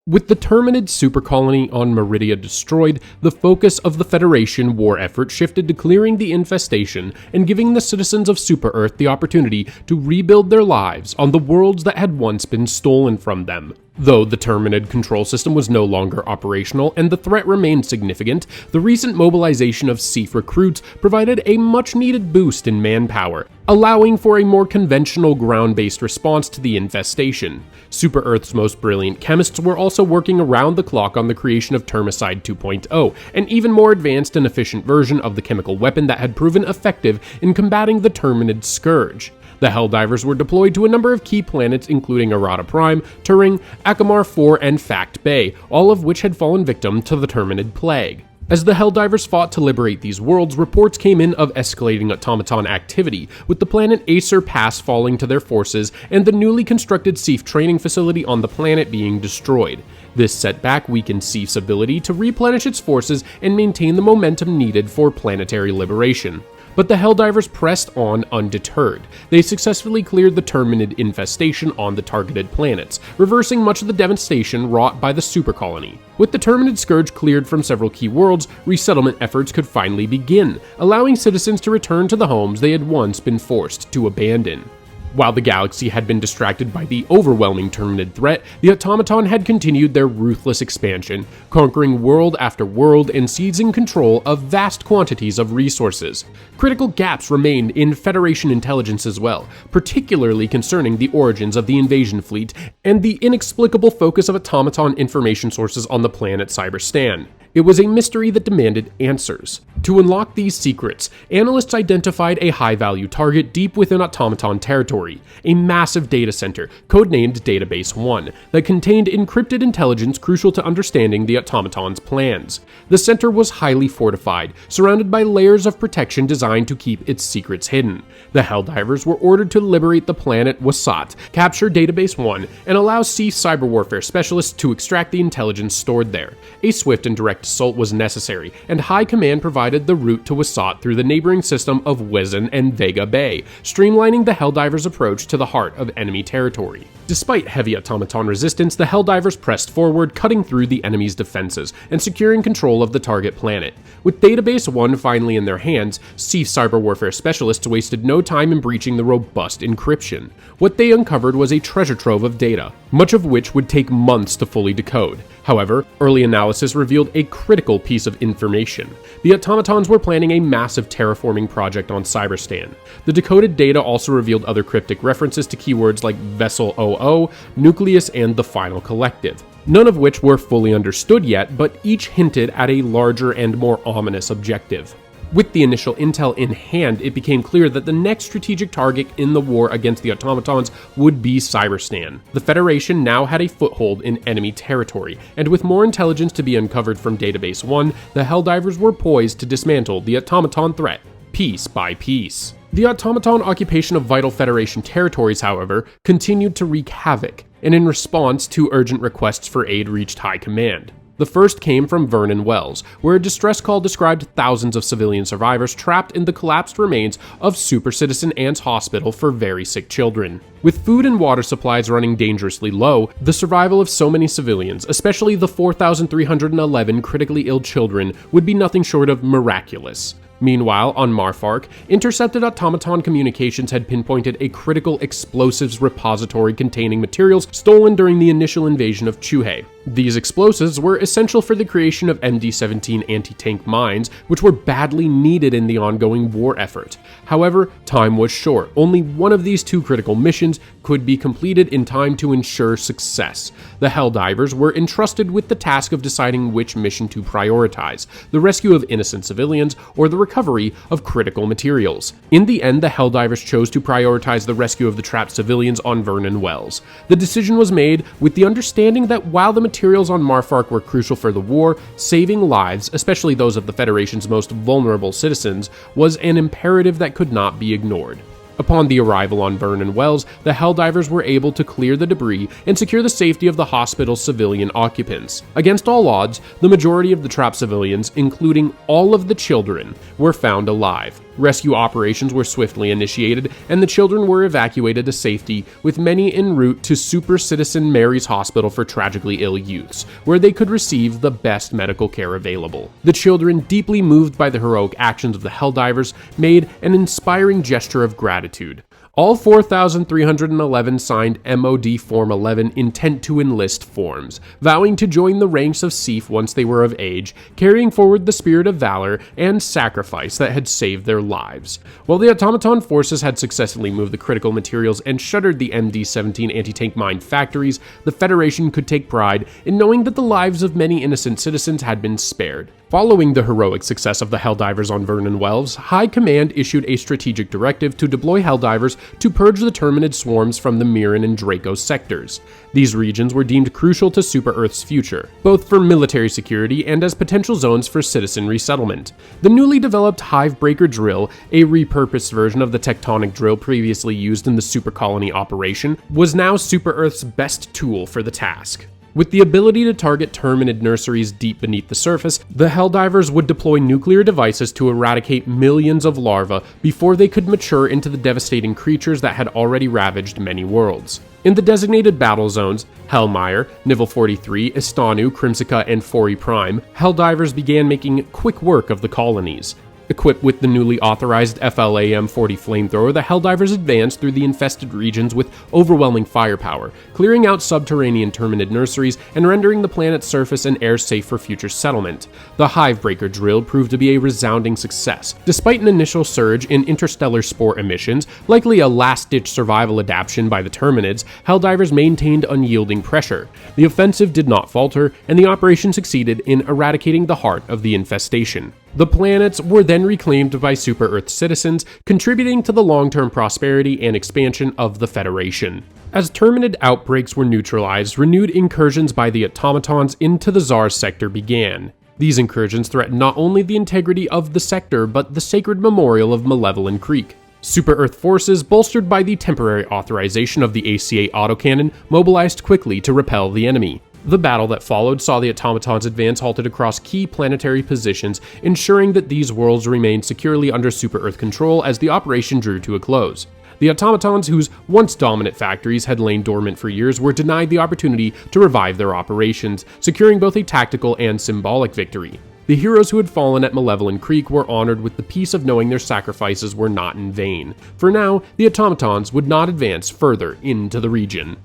With the Terminid supercolony on Meridia destroyed, the focus of the Federation war effort shifted to clearing the infestation and giving the citizens of Super-Earth the opportunity to rebuild their lives on the worlds that had once been stolen from them. Though the Terminid control system was no longer operational and the threat remained significant, the recent mobilization of SEAF recruits provided a much-needed boost in manpower, allowing for a more conventional ground-based response to the infestation. Super-Earth's most brilliant chemists were also working around the clock on the creation of Termicide 2.0, an even more advanced and efficient version of the chemical weapon that had proven effective in combating the Terminid scourge. The Helldivers were deployed to a number of key planets including Arata Prime, Turing, Akamar 4, and Fact Bay, all of which had fallen victim to the Terminid plague. As the Helldivers fought to liberate these worlds, reports came in of escalating automaton activity, with the planet Acer Pass falling to their forces and the newly constructed SEAF training facility on the planet being destroyed. This setback weakened SEAF's ability to replenish its forces and maintain the momentum needed for planetary liberation. But the Helldivers pressed on undeterred. They successfully cleared the Terminid infestation on the targeted planets, reversing much of the devastation wrought by the supercolony. With the Terminid scourge cleared from several key worlds, resettlement efforts could finally begin, allowing citizens to return to the homes they had once been forced to abandon. While the galaxy had been distracted by the overwhelming Terminid threat, the Automaton had continued their ruthless expansion, conquering world after world and seizing control of vast quantities of resources. Critical gaps remained in Federation intelligence as well, particularly concerning the origins of the invasion fleet and the inexplicable focus of Automaton information sources on the planet Cyberstan. It was a mystery that demanded answers. To unlock these secrets, analysts identified a high-value target deep within Automaton territory, a massive data center, codenamed Database 1, that contained encrypted intelligence crucial to understanding the Automaton's plans. The center was highly fortified, surrounded by layers of protection designed to keep its secrets hidden. The Helldivers were ordered to liberate the planet Wasat, capture Database 1, and allow cyber warfare specialists to extract the intelligence stored there. A swift and direct assault was necessary, and High Command provided the route to Wasat through the neighboring system of Wezen and Vega Bay, streamlining the Helldivers' approach to the heart of enemy territory. Despite heavy Automaton resistance, the Helldivers pressed forward, cutting through the enemy's defenses and securing control of the target planet. With Database 1 finally in their hands, cyber warfare specialists wasted no time in breaching the robust encryption. What they uncovered was a treasure trove of data, much of which would take months to fully decode. However, early analysis revealed a critical piece of information. The Automatons were planning a massive terraforming project on Cyberstan. The decoded data also revealed other cryptic references to keywords like Vessel 00, Nucleus, and the Final Collective. None of which were fully understood yet, but each hinted at a larger and more ominous objective. With the initial intel in hand, it became clear that the next strategic target in the war against the Automatons would be Cyberstan. The Federation now had a foothold in enemy territory, and with more intelligence to be uncovered from Database 1, the Helldivers were poised to dismantle the Automaton threat, piece by piece. The Automaton occupation of vital Federation territories, however, continued to wreak havoc, and in response to urgent requests for aid reached High Command. The first came from Vernon Wells, where a distress call described thousands of civilian survivors trapped in the collapsed remains of Super Citizen Ann's Hospital for Very Sick Children. With food and water supplies running dangerously low, the survival of so many civilians, especially the 4,311 critically ill children, would be nothing short of miraculous. Meanwhile, on Marfark, intercepted Automaton communications had pinpointed a critical explosives repository containing materials stolen during the initial invasion of Chuhey. These explosives were essential for the creation of MD-17 anti-tank mines, which were badly needed in the ongoing war effort. However, time was short. Only one of these two critical missions could be completed in time to ensure success. The Helldivers were entrusted with the task of deciding which mission to prioritize: the rescue of innocent civilians or the recovery of critical materials. In the end, the Helldivers chose to prioritize the rescue of the trapped civilians on Vernon Wells. The decision was made with the understanding that while the materials on Marfark were crucial for the war, saving lives, especially those of the Federation's most vulnerable citizens, was an imperative that could not be ignored. Upon the arrival on Vernon Wells, the Helldivers were able to clear the debris and secure the safety of the hospital's civilian occupants. Against all odds, the majority of the trapped civilians, including all of the children, were found alive. Rescue operations were swiftly initiated, and the children were evacuated to safety, with many en route to Super Citizen Mary's Hospital for Tragically Ill Youths, where they could receive the best medical care available. The children, deeply moved by the heroic actions of the Helldivers, made an inspiring gesture of gratitude. All 4,311 signed MOD Form 11 intent to enlist forms, vowing to join the ranks of CEF once they were of age, carrying forward the spirit of valor and sacrifice that had saved their lives. While the Automaton forces had successfully moved the critical materials and shuttered the MD-17 anti-tank mine factories, the Federation could take pride in knowing that the lives of many innocent citizens had been spared. Following the heroic success of the Helldivers on Vernon Wells, High Command issued a strategic directive to deploy Helldivers to purge the Terminid swarms from the Mirren and Draco sectors. These regions were deemed crucial to Super Earth's future, both for military security and as potential zones for citizen resettlement. The newly developed Hivebreaker drill, a repurposed version of the tectonic drill previously used in the Super Colony operation, was now Super Earth's best tool for the task. With the ability to target Terminid nurseries deep beneath the surface, the Helldivers would deploy nuclear devices to eradicate millions of larvae before they could mature into the devastating creatures that had already ravaged many worlds. In the designated battle zones, Hellmire, Nivel 43, Istanu, Crimsica, and Fori Prime, Helldivers began making quick work of the colonies. Equipped with the newly authorized FLAM-40 flamethrower, the Helldivers advanced through the infested regions with overwhelming firepower, clearing out subterranean Terminid nurseries and rendering the planet's surface and air safe for future settlement. The Hivebreaker drill proved to be a resounding success. Despite an initial surge in interstellar spore emissions, likely a last-ditch survival adaptation by the Terminids, Helldivers maintained unyielding pressure. The offensive did not falter, and the operation succeeded in eradicating the heart of the infestation. The planets were then reclaimed by Super-Earth citizens, contributing to the long-term prosperity and expansion of the Federation. As Terminid outbreaks were neutralized, renewed incursions by the Automatons into the Tsar's sector began. These incursions threatened not only the integrity of the sector, but the sacred memorial of Malevolent Creek. Super-Earth forces, bolstered by the temporary authorization of the ACA autocannon, mobilized quickly to repel the enemy. The battle that followed saw the Automatons' advance halted across key planetary positions, ensuring that these worlds remained securely under Super-Earth control as the operation drew to a close. The Automatons, whose once dominant factories had lain dormant for years, were denied the opportunity to revive their operations, securing both a tactical and symbolic victory. The heroes who had fallen at Malevolent Creek were honored with the peace of knowing their sacrifices were not in vain. For now, the Automatons would not advance further into the region.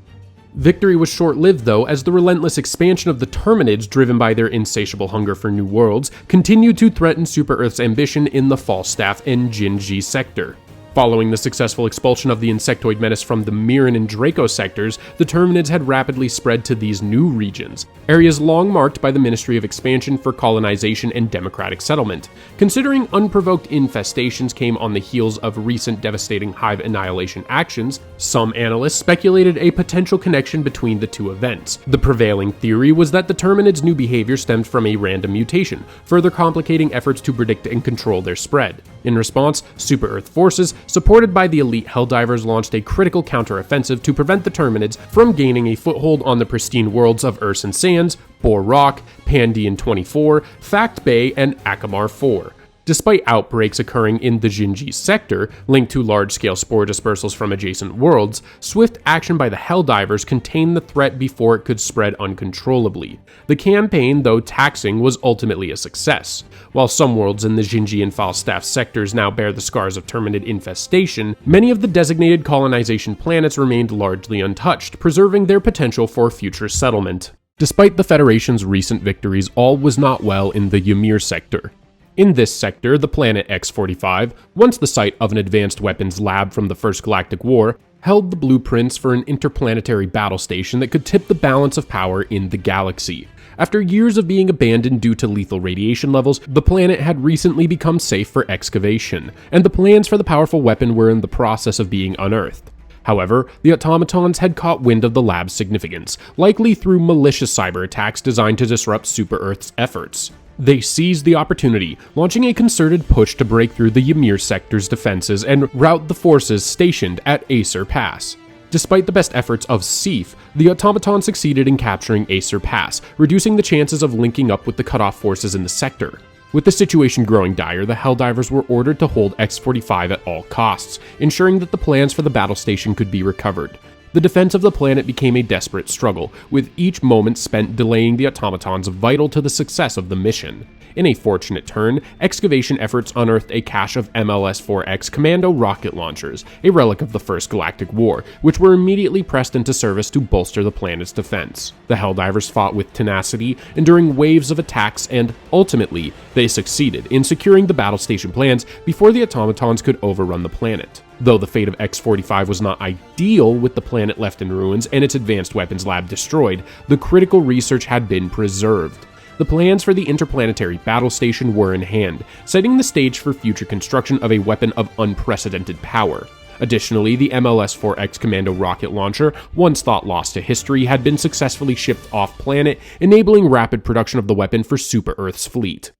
Victory was short-lived though, as the relentless expansion of the Terminids, driven by their insatiable hunger for new worlds, continued to threaten Super-Earth's ambition in the Falstaff and Jinji sector. Following the successful expulsion of the insectoid menace from the Mirren and Draco sectors, the Terminids had rapidly spread to these new regions, areas long marked by the Ministry of Expansion for colonization and democratic settlement. Considering unprovoked infestations came on the heels of recent devastating hive annihilation actions, some analysts speculated a potential connection between the two events. The prevailing theory was that the Terminids' new behavior stemmed from a random mutation, further complicating efforts to predict and control their spread. In response, Super-Earth forces, supported by the elite Helldivers, launched a critical counteroffensive to prevent the Terminids from gaining a foothold on the pristine worlds of Ursan Sands, Boar Rock, Pandian 24, Fact Bay, and Akamar 4. Despite outbreaks occurring in the Jinji sector, linked to large-scale spore dispersals from adjacent worlds, swift action by the Helldivers contained the threat before it could spread uncontrollably. The campaign, though taxing, was ultimately a success. While some worlds in the Jinji and Falstaff sectors now bear the scars of Terminid infestation, many of the designated colonization planets remained largely untouched, preserving their potential for future settlement. Despite the Federation's recent victories, all was not well in the Ymir sector. In this sector, the planet X-45, once the site of an advanced weapons lab from the First Galactic War, held the blueprints for an interplanetary battle station that could tip the balance of power in the galaxy. After years of being abandoned due to lethal radiation levels, the planet had recently become safe for excavation, and the plans for the powerful weapon were in the process of being unearthed. However, the Automatons had caught wind of the lab's significance, likely through malicious cyber attacks designed to disrupt Super-Earth's efforts. They seized the opportunity, launching a concerted push to break through the Ymir sector's defenses and rout the forces stationed at Acer Pass. Despite the best efforts of Seif, the Automatons succeeded in capturing Acer Pass, reducing the chances of linking up with the cut-off forces in the sector. With the situation growing dire, the Helldivers were ordered to hold X-45 at all costs, ensuring that the plans for the battle station could be recovered. The defense of the planet became a desperate struggle, with each moment spent delaying the Automatons vital to the success of the mission. In a fortunate turn, excavation efforts unearthed a cache of MLS-4X commando rocket launchers, a relic of the First Galactic War, which were immediately pressed into service to bolster the planet's defense. The Helldivers fought with tenacity, enduring waves of attacks, and ultimately, they succeeded in securing the battle station plans before the Automatons could overrun the planet. Though the fate of X-45 was not ideal, with the planet left in ruins and its advanced weapons lab destroyed, the critical research had been preserved. The plans for the interplanetary battle station were in hand, setting the stage for future construction of a weapon of unprecedented power. Additionally, the MLS-4X commando rocket launcher, once thought lost to history, had been successfully shipped off-planet, enabling rapid production of the weapon for Super-Earth's fleet.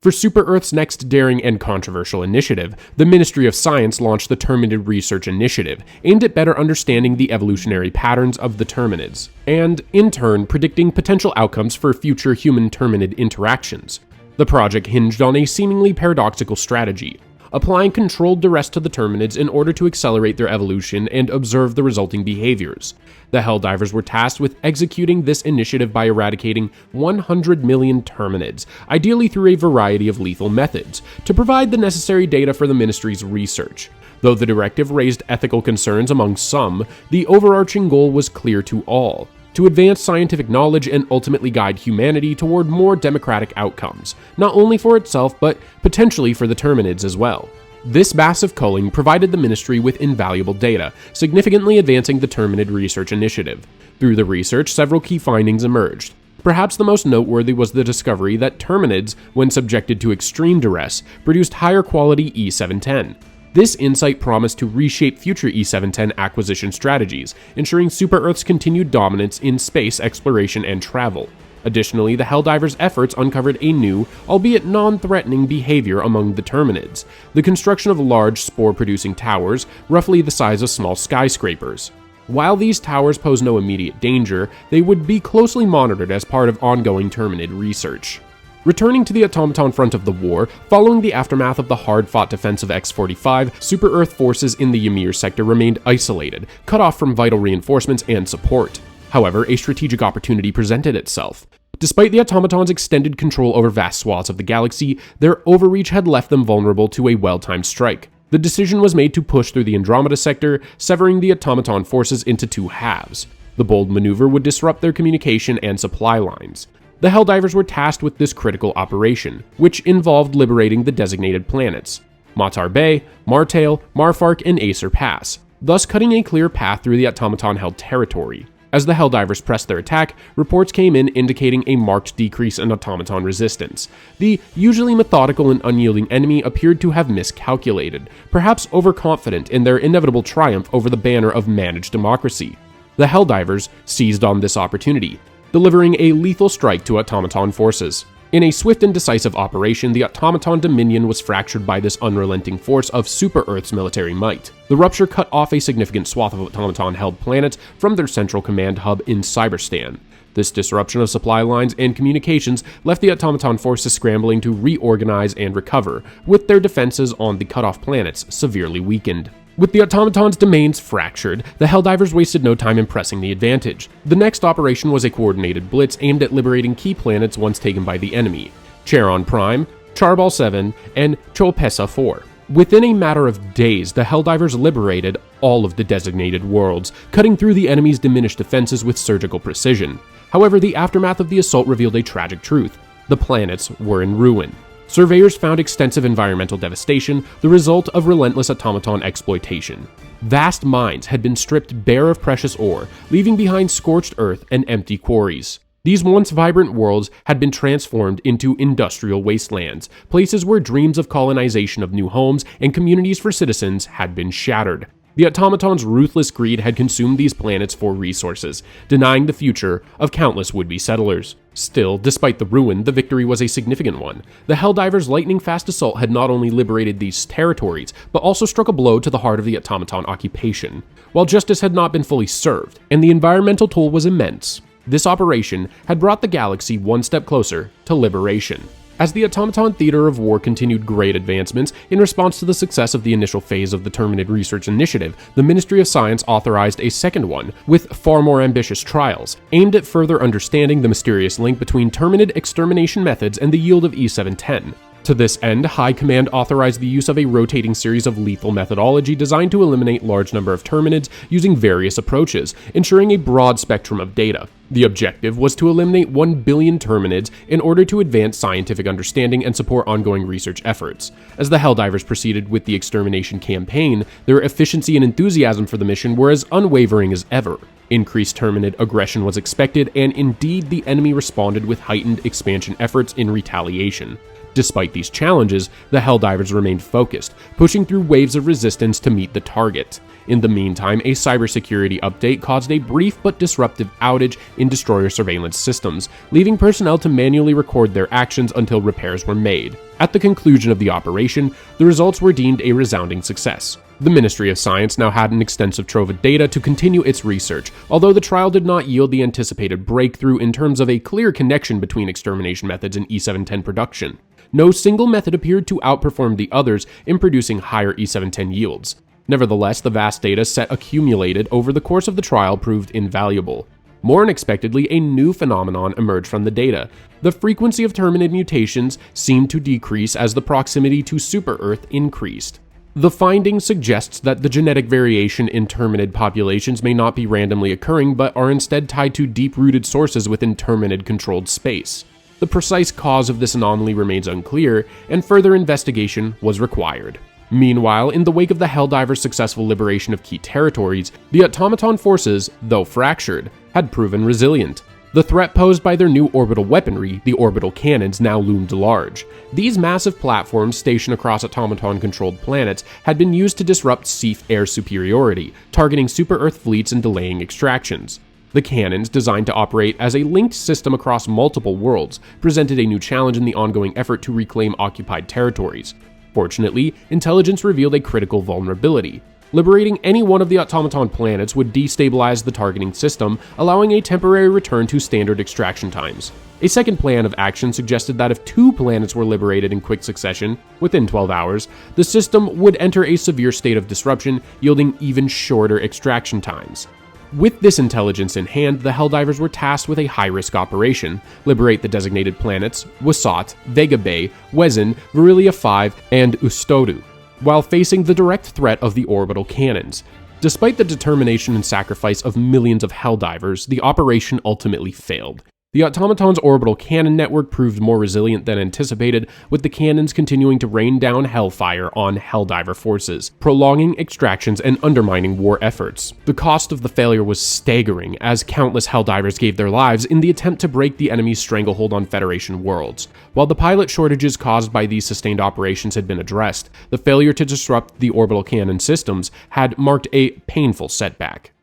For Super-Earth's next daring and controversial initiative, the Ministry of Science launched the Terminid Research Initiative, aimed at better understanding the evolutionary patterns of the Terminids, and, in turn, predicting potential outcomes for future human-Terminid interactions. The project hinged on a seemingly paradoxical strategy, applying controlled duress to the Terminids in order to accelerate their evolution and observe the resulting behaviors. The Helldivers were tasked with executing this initiative by eradicating 100 million Terminids, ideally through a variety of lethal methods, to provide the necessary data for the Ministry's research. Though the directive raised ethical concerns among some, the overarching goal was clear to all: to advance scientific knowledge and ultimately guide humanity toward more democratic outcomes, not only for itself, but potentially for the Terminids as well. This massive culling provided the Ministry with invaluable data, significantly advancing the Terminid Research Initiative. Through the research, several key findings emerged. Perhaps the most noteworthy was the discovery that Terminids, when subjected to extreme duress, produced higher quality E710. This insight promised to reshape future E710 acquisition strategies, ensuring Super-Earth's continued dominance in space exploration and travel. Additionally, the Helldivers' efforts uncovered a new, albeit non-threatening, behavior among the Terminids: the construction of large, spore-producing towers, roughly the size of small skyscrapers. While these towers pose no immediate danger, they would be closely monitored as part of ongoing Terminid research. Returning to the automaton front of the war, following the aftermath of the hard-fought defense of X-45, Super-Earth forces in the Ymir sector remained isolated, cut off from vital reinforcements and support. However, a strategic opportunity presented itself. Despite the automatons' extended control over vast swaths of the galaxy, their overreach had left them vulnerable to a well-timed strike. The decision was made to push through the Andromeda sector, severing the automaton forces into two halves. The bold maneuver would disrupt their communication and supply lines. The Helldivers were tasked with this critical operation, which involved liberating the designated planets: Matar Bay, Martail, Marfark, and Acer Pass, thus cutting a clear path through the automaton-held territory. As the Helldivers pressed their attack, reports came in indicating a marked decrease in automaton resistance. The usually methodical and unyielding enemy appeared to have miscalculated, perhaps overconfident in their inevitable triumph over the banner of managed democracy. The Helldivers seized on this opportunity, delivering a lethal strike to automaton forces. In a swift and decisive operation, the automaton dominion was fractured by this unrelenting force of Super-Earth's military might. The rupture cut off a significant swath of automaton-held planets from their central command hub in Cyberstan. This disruption of supply lines and communications left the automaton forces scrambling to reorganize and recover, with their defenses on the cut-off planets severely weakened. With the automaton's domains fractured, the Helldivers wasted no time in pressing the advantage. The next operation was a coordinated blitz aimed at liberating key planets once taken by the enemy: Charon Prime, Charbal 7, and Cholpessa 4. Within a matter of days, the Helldivers liberated all of the designated worlds, cutting through the enemy's diminished defenses with surgical precision. However, the aftermath of the assault revealed a tragic truth: the planets were in ruin. Surveyors found extensive environmental devastation, the result of relentless automaton exploitation. Vast mines had been stripped bare of precious ore, leaving behind scorched earth and empty quarries. These once vibrant worlds had been transformed into industrial wastelands, places where dreams of colonization of new homes and communities for citizens had been shattered. The automaton's ruthless greed had consumed these planets for resources, denying the future of countless would-be settlers. Still, despite the ruin, the victory was a significant one. The Helldivers' lightning-fast assault had not only liberated these territories, but also struck a blow to the heart of the automaton occupation. While justice had not been fully served, and the environmental toll was immense, this operation had brought the galaxy one step closer to liberation. As the automaton theater of war continued great advancements, in response to the success of the initial phase of the Terminid Research Initiative, the Ministry of Science authorized a second one, with far more ambitious trials, aimed at further understanding the mysterious link between Terminid extermination methods and the yield of E710. To this end, High Command authorized the use of a rotating series of lethal methodology designed to eliminate large number of Terminids using various approaches, ensuring a broad spectrum of data. The objective was to eliminate 1 billion Terminids in order to advance scientific understanding and support ongoing research efforts. As the Helldivers proceeded with the extermination campaign, their efficiency and enthusiasm for the mission were as unwavering as ever. Increased Terminid aggression was expected, and indeed the enemy responded with heightened expansion efforts in retaliation. Despite these challenges, the Helldivers remained focused, pushing through waves of resistance to meet the target. In the meantime, a cybersecurity update caused a brief but disruptive outage in destroyer surveillance systems, leaving personnel to manually record their actions until repairs were made. At the conclusion of the operation, the results were deemed a resounding success. The Ministry of Science now had an extensive trove of data to continue its research, although the trial did not yield the anticipated breakthrough in terms of a clear connection between extermination methods and E710 production. No single method appeared to outperform the others in producing higher E710 yields. Nevertheless, the vast data set accumulated over the course of the trial proved invaluable. More unexpectedly, a new phenomenon emerged from the data. The frequency of Terminid mutations seemed to decrease as the proximity to Super-Earth increased. The finding suggests that the genetic variation in Terminid populations may not be randomly occurring, but are instead tied to deep-rooted sources within Terminid-controlled space. The precise cause of this anomaly remains unclear, and further investigation was required. Meanwhile, in the wake of the Helldivers' successful liberation of key territories, the Automaton forces, though fractured, had proven resilient. The threat posed by their new orbital weaponry, the orbital cannons, now loomed large. These massive platforms stationed across automaton-controlled planets had been used to disrupt SEAF air superiority, targeting super-Earth fleets and delaying extractions. The cannons, designed to operate as a linked system across multiple worlds, presented a new challenge in the ongoing effort to reclaim occupied territories. Fortunately, intelligence revealed a critical vulnerability. Liberating any one of the automaton planets would destabilize the targeting system, allowing a temporary return to standard extraction times. A second plan of action suggested that if 2 planets were liberated in quick succession, within 12 hours, the system would enter a severe state of disruption, yielding even shorter extraction times. With this intelligence in hand, the Helldivers were tasked with a high-risk operation: liberate the designated planets Wasat, Vega Bay, Wezin, Virilia 5, and Ustodu, while facing the direct threat of the orbital cannons. Despite the determination and sacrifice of millions of Helldivers, the operation ultimately failed. The Automaton's orbital cannon network proved more resilient than anticipated, with the cannons continuing to rain down hellfire on Helldiver forces, prolonging extractions and undermining war efforts. The cost of the failure was staggering, as countless Helldivers gave their lives in the attempt to break the enemy's stranglehold on Federation worlds. While the pilot shortages caused by these sustained operations had been addressed, the failure to disrupt the orbital cannon systems had marked a painful setback.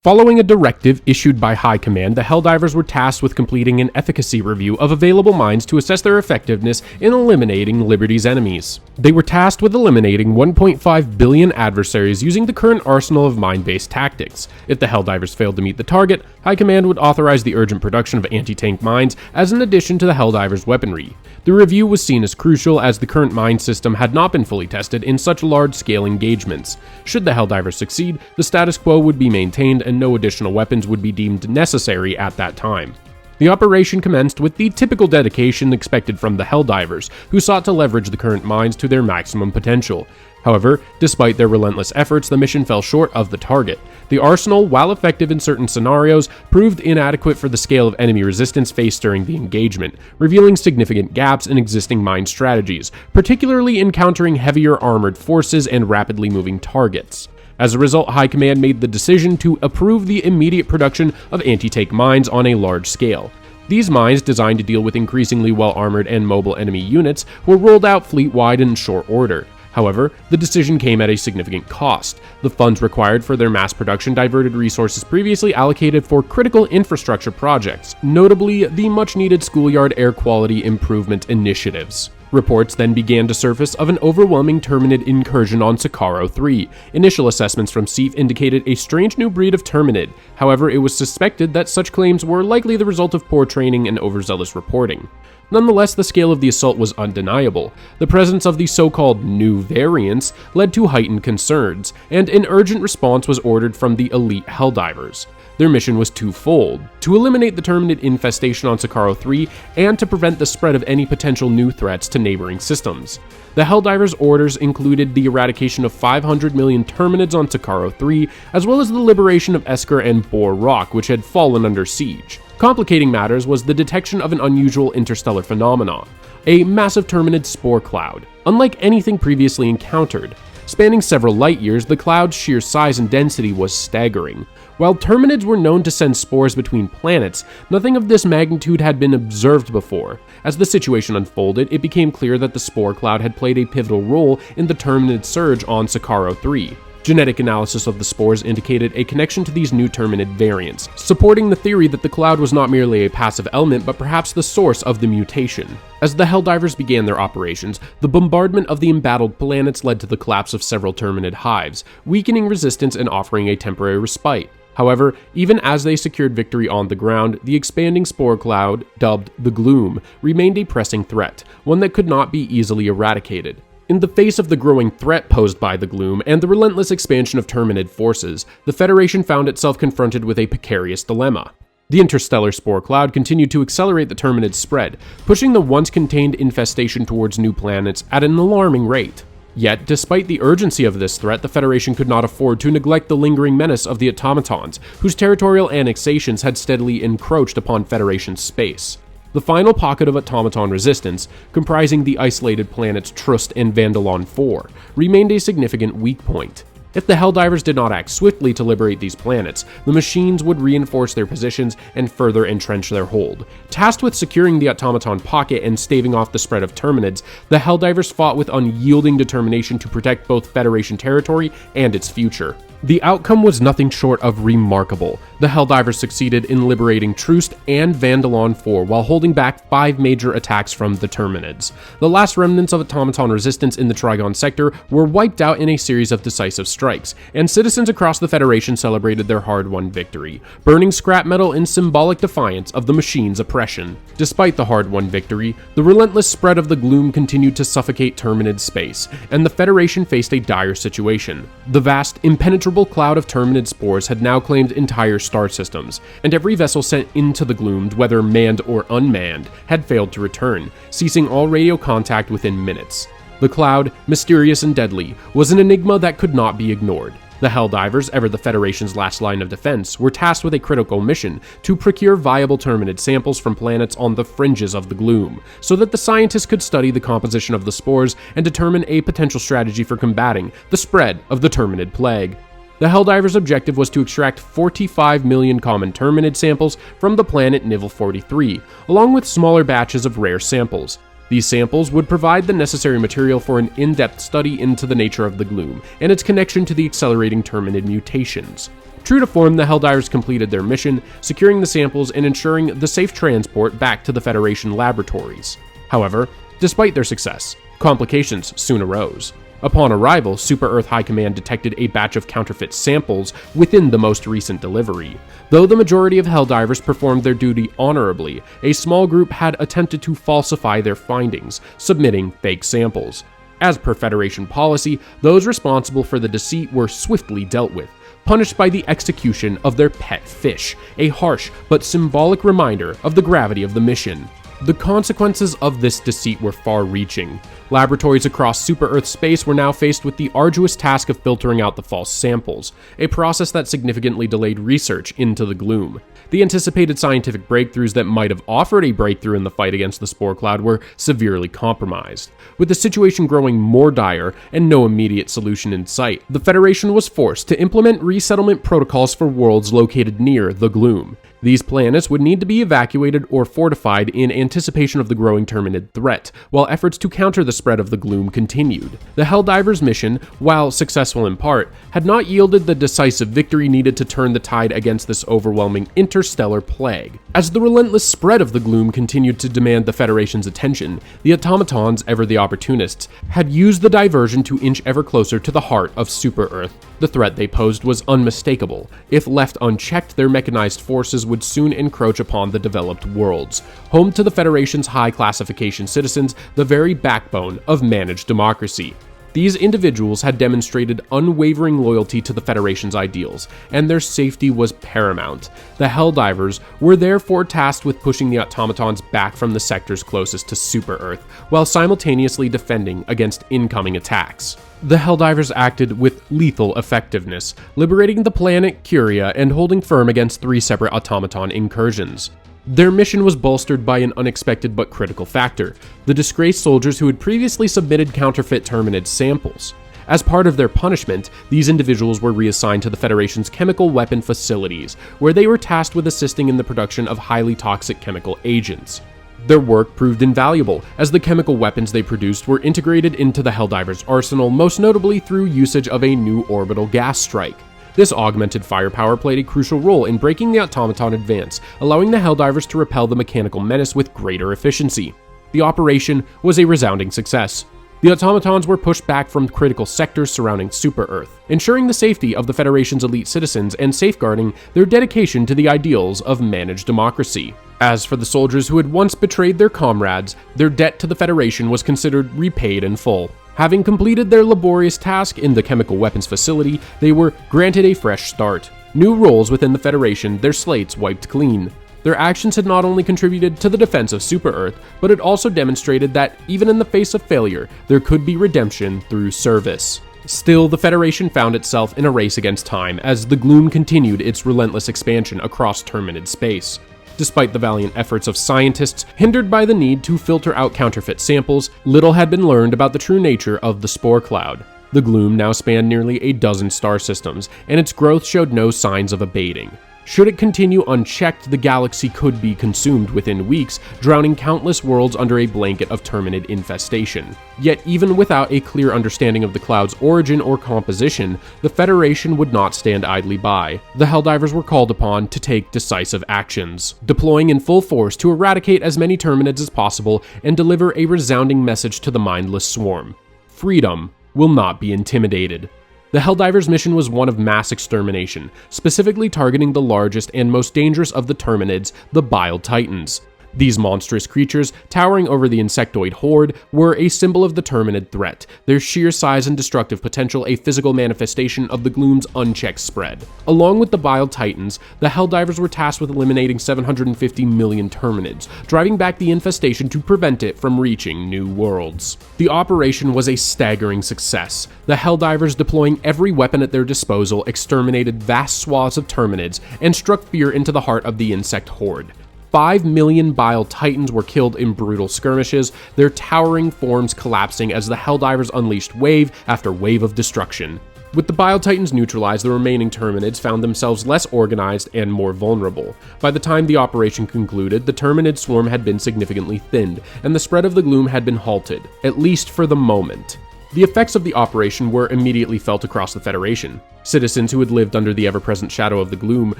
Following a directive issued by High Command, the Helldivers were tasked with completing an efficacy review of available mines to assess their effectiveness in eliminating Liberty's enemies. They were tasked with eliminating 1.5 billion adversaries using the current arsenal of mine-based tactics. If the Helldivers failed to meet the target, High Command would authorize the urgent production of anti-tank mines as an addition to the Helldivers' weaponry. The review was seen as crucial as the current mine system had not been fully tested in such large-scale engagements. Should the Helldivers succeed, the status quo would be maintained and no additional weapons would be deemed necessary at that time. The operation commenced with the typical dedication expected from the Helldivers, who sought to leverage the current mines to their maximum potential. However, despite their relentless efforts, the mission fell short of the target. The arsenal, while effective in certain scenarios, proved inadequate for the scale of enemy resistance faced during the engagement, revealing significant gaps in existing mine strategies, particularly encountering heavier armored forces and rapidly moving targets. As a result, High Command made the decision to approve the immediate production of anti-tank mines on a large scale. These mines, designed to deal with increasingly well-armored and mobile enemy units, were rolled out fleet-wide in short order. However, the decision came at a significant cost. The funds required for their mass production diverted resources previously allocated for critical infrastructure projects, notably the much-needed schoolyard air quality improvement initiatives. Reports then began to surface of an overwhelming Terminid incursion on Sakaro 3. Initial assessments from SEAF indicated a strange new breed of Terminid. However, it was suspected that such claims were likely the result of poor training and overzealous reporting. Nonetheless, the scale of the assault was undeniable. The presence of the so-called new variants led to heightened concerns, and an urgent response was ordered from the elite Helldivers. Their mission was twofold: to eliminate the Terminid infestation on Sakaro 3 and to prevent the spread of any potential new threats to neighboring systems. The Helldivers' orders included the eradication of 500 million Terminids on Sakaro 3, as well as the liberation of Esker and Boar Rock, which had fallen under siege. Complicating matters was the detection of an unusual interstellar phenomenon, a massive Terminid spore cloud. Unlike anything previously encountered, Spanning several light years, the cloud's sheer size and density was staggering. While Terminids were known to send spores between planets, nothing of this magnitude had been observed before. As the situation unfolded, it became clear that the spore cloud had played a pivotal role in the Terminid surge on Sakaro 3. Genetic analysis of the spores indicated a connection to these new Terminid variants, supporting the theory that the cloud was not merely a passive element but perhaps the source of the mutation. As the Helldivers began their operations, the bombardment of the embattled planets led to the collapse of several Terminid hives, weakening resistance and offering a temporary respite. However, even as they secured victory on the ground, the expanding spore cloud, dubbed the Gloom, remained a pressing threat, one that could not be easily eradicated. In the face of the growing threat posed by the Gloom and the relentless expansion of Terminid forces, the Federation found itself confronted with a precarious dilemma. The interstellar spore cloud continued to accelerate the Terminid spread, pushing the once-contained infestation towards new planets at an alarming rate. Yet, despite the urgency of this threat, the Federation could not afford to neglect the lingering menace of the Automatons, whose territorial annexations had steadily encroached upon Federation space. The final pocket of automaton resistance, comprising the isolated planets Trust and Vandalon 4, remained a significant weak point. If the Helldivers did not act swiftly to liberate these planets, the machines would reinforce their positions and further entrench their hold. Tasked with securing the automaton pocket and staving off the spread of Terminids, the Helldivers fought with unyielding determination to protect both Federation territory and its future. The outcome was nothing short of remarkable. The Helldivers succeeded in liberating Trust and Vandalon 4 while holding back 5 major attacks from the Terminids. The last remnants of automaton resistance in the Trigon sector were wiped out in a series of decisive strikes, and citizens across the Federation celebrated their hard-won victory, burning scrap metal in symbolic defiance of the machine's oppression. Despite the hard-won victory, the relentless spread of the Gloom continued to suffocate Terminid space, and the Federation faced a dire situation. The vast, impenetrable cloud of Terminid spores had now claimed entire star systems, and every vessel sent into the Gloom, whether manned or unmanned, had failed to return, ceasing all radio contact within minutes. The cloud, mysterious and deadly, was an enigma that could not be ignored. The Helldivers, ever the Federation's last line of defense, were tasked with a critical mission to procure viable Terminid samples from planets on the fringes of the Gloom, so that the scientists could study the composition of the spores and determine a potential strategy for combating the spread of the Terminid plague. The Helldivers' objective was to extract 45 million common Terminid samples from the planet Nivell 43, along with smaller batches of rare samples. These samples would provide the necessary material for an in-depth study into the nature of the Gloom and its connection to the accelerating Terminid mutations. True to form, the Helldivers completed their mission, securing the samples and ensuring the safe transport back to the Federation laboratories. However, despite their success, complications soon arose. Upon arrival, Super Earth High Command detected a batch of counterfeit samples within the most recent delivery. Though the majority of Helldivers performed their duty honorably, a small group had attempted to falsify their findings, submitting fake samples. As per Federation policy, those responsible for the deceit were swiftly dealt with, punished by the execution of their pet fish, a harsh but symbolic reminder of the gravity of the mission. The consequences of this deceit were far-reaching. Laboratories across Super-Earth space were now faced with the arduous task of filtering out the false samples, a process that significantly delayed research into the Gloom. The anticipated scientific breakthroughs that might have offered a breakthrough in the fight against the Spore Cloud were severely compromised. With the situation growing more dire and no immediate solution in sight, the Federation was forced to implement resettlement protocols for worlds located near the Gloom. These planets would need to be evacuated or fortified in anticipation of the growing Terminid threat, while efforts to counter the spread of the Gloom continued. The Helldivers' mission, while successful in part, had not yielded the decisive victory needed to turn the tide against this overwhelming interstellar plague. As the relentless spread of the Gloom continued to demand the Federation's attention, the Automatons, ever the opportunists, had used the diversion to inch ever closer to the heart of Super-Earth. The threat they posed was unmistakable. If left unchecked, their mechanized forces would soon encroach upon the developed worlds, home to the Federation's high-classification citizens, the very backbone of managed democracy. These individuals had demonstrated unwavering loyalty to the Federation's ideals, and their safety was paramount. The Helldivers were therefore tasked with pushing the Automatons back from the sectors closest to Super-Earth, while simultaneously defending against incoming attacks. The Helldivers acted with lethal effectiveness, liberating the planet Curia and holding firm against 3 separate automaton incursions. Their mission was bolstered by an unexpected but critical factor: the disgraced soldiers who had previously submitted counterfeit Terminid samples. As part of their punishment, these individuals were reassigned to the Federation's chemical weapon facilities, where they were tasked with assisting in the production of highly toxic chemical agents. Their work proved invaluable, as the chemical weapons they produced were integrated into the Helldivers' arsenal, most notably through usage of a new orbital gas strike. This augmented firepower played a crucial role in breaking the automaton advance, allowing the Helldivers to repel the mechanical menace with greater efficiency. The operation was a resounding success. The automatons were pushed back from critical sectors surrounding Super-Earth, ensuring the safety of the Federation's elite citizens and safeguarding their dedication to the ideals of managed democracy. As for the soldiers who had once betrayed their comrades, their debt to the Federation was considered repaid in full. Having completed their laborious task in the chemical weapons facility, they were granted a fresh start. New roles within the Federation, their slates wiped clean. Their actions had not only contributed to the defense of Super-Earth, but it also demonstrated that, even in the face of failure, there could be redemption through service. Still, the Federation found itself in a race against time as the Gloom continued its relentless expansion across Terminid space. Despite the valiant efforts of scientists, hindered by the need to filter out counterfeit samples, little had been learned about the true nature of the spore cloud. The Gloom now spanned nearly a dozen star systems, and its growth showed no signs of abating. Should it continue unchecked, the galaxy could be consumed within weeks, drowning countless worlds under a blanket of Terminid infestation. Yet even without a clear understanding of the cloud's origin or composition, the Federation would not stand idly by. The Helldivers were called upon to take decisive actions, deploying in full force to eradicate as many Terminids as possible and deliver a resounding message to the mindless swarm. Freedom will not be intimidated. The Helldivers' mission was one of mass extermination, specifically targeting the largest and most dangerous of the Terminids, the Bile Titans. These monstrous creatures, towering over the insectoid horde, were a symbol of the Terminid threat, their sheer size and destructive potential a physical manifestation of the Gloom's unchecked spread. Along with the Bile Titans, the Helldivers were tasked with eliminating 750 million Terminids, driving back the infestation to prevent it from reaching new worlds. The operation was a staggering success. The Helldivers, deploying every weapon at their disposal, exterminated vast swaths of Terminids and struck fear into the heart of the insect horde. 5 million Bile Titans were killed in brutal skirmishes, their towering forms collapsing as the Helldivers unleashed wave after wave of destruction. With the Bile Titans neutralized, the remaining Terminids found themselves less organized and more vulnerable. By the time the operation concluded, the Terminid swarm had been significantly thinned, and the spread of the Gloom had been halted, at least for the moment. The effects of the operation were immediately felt across the Federation. Citizens who had lived under the ever-present shadow of the Gloom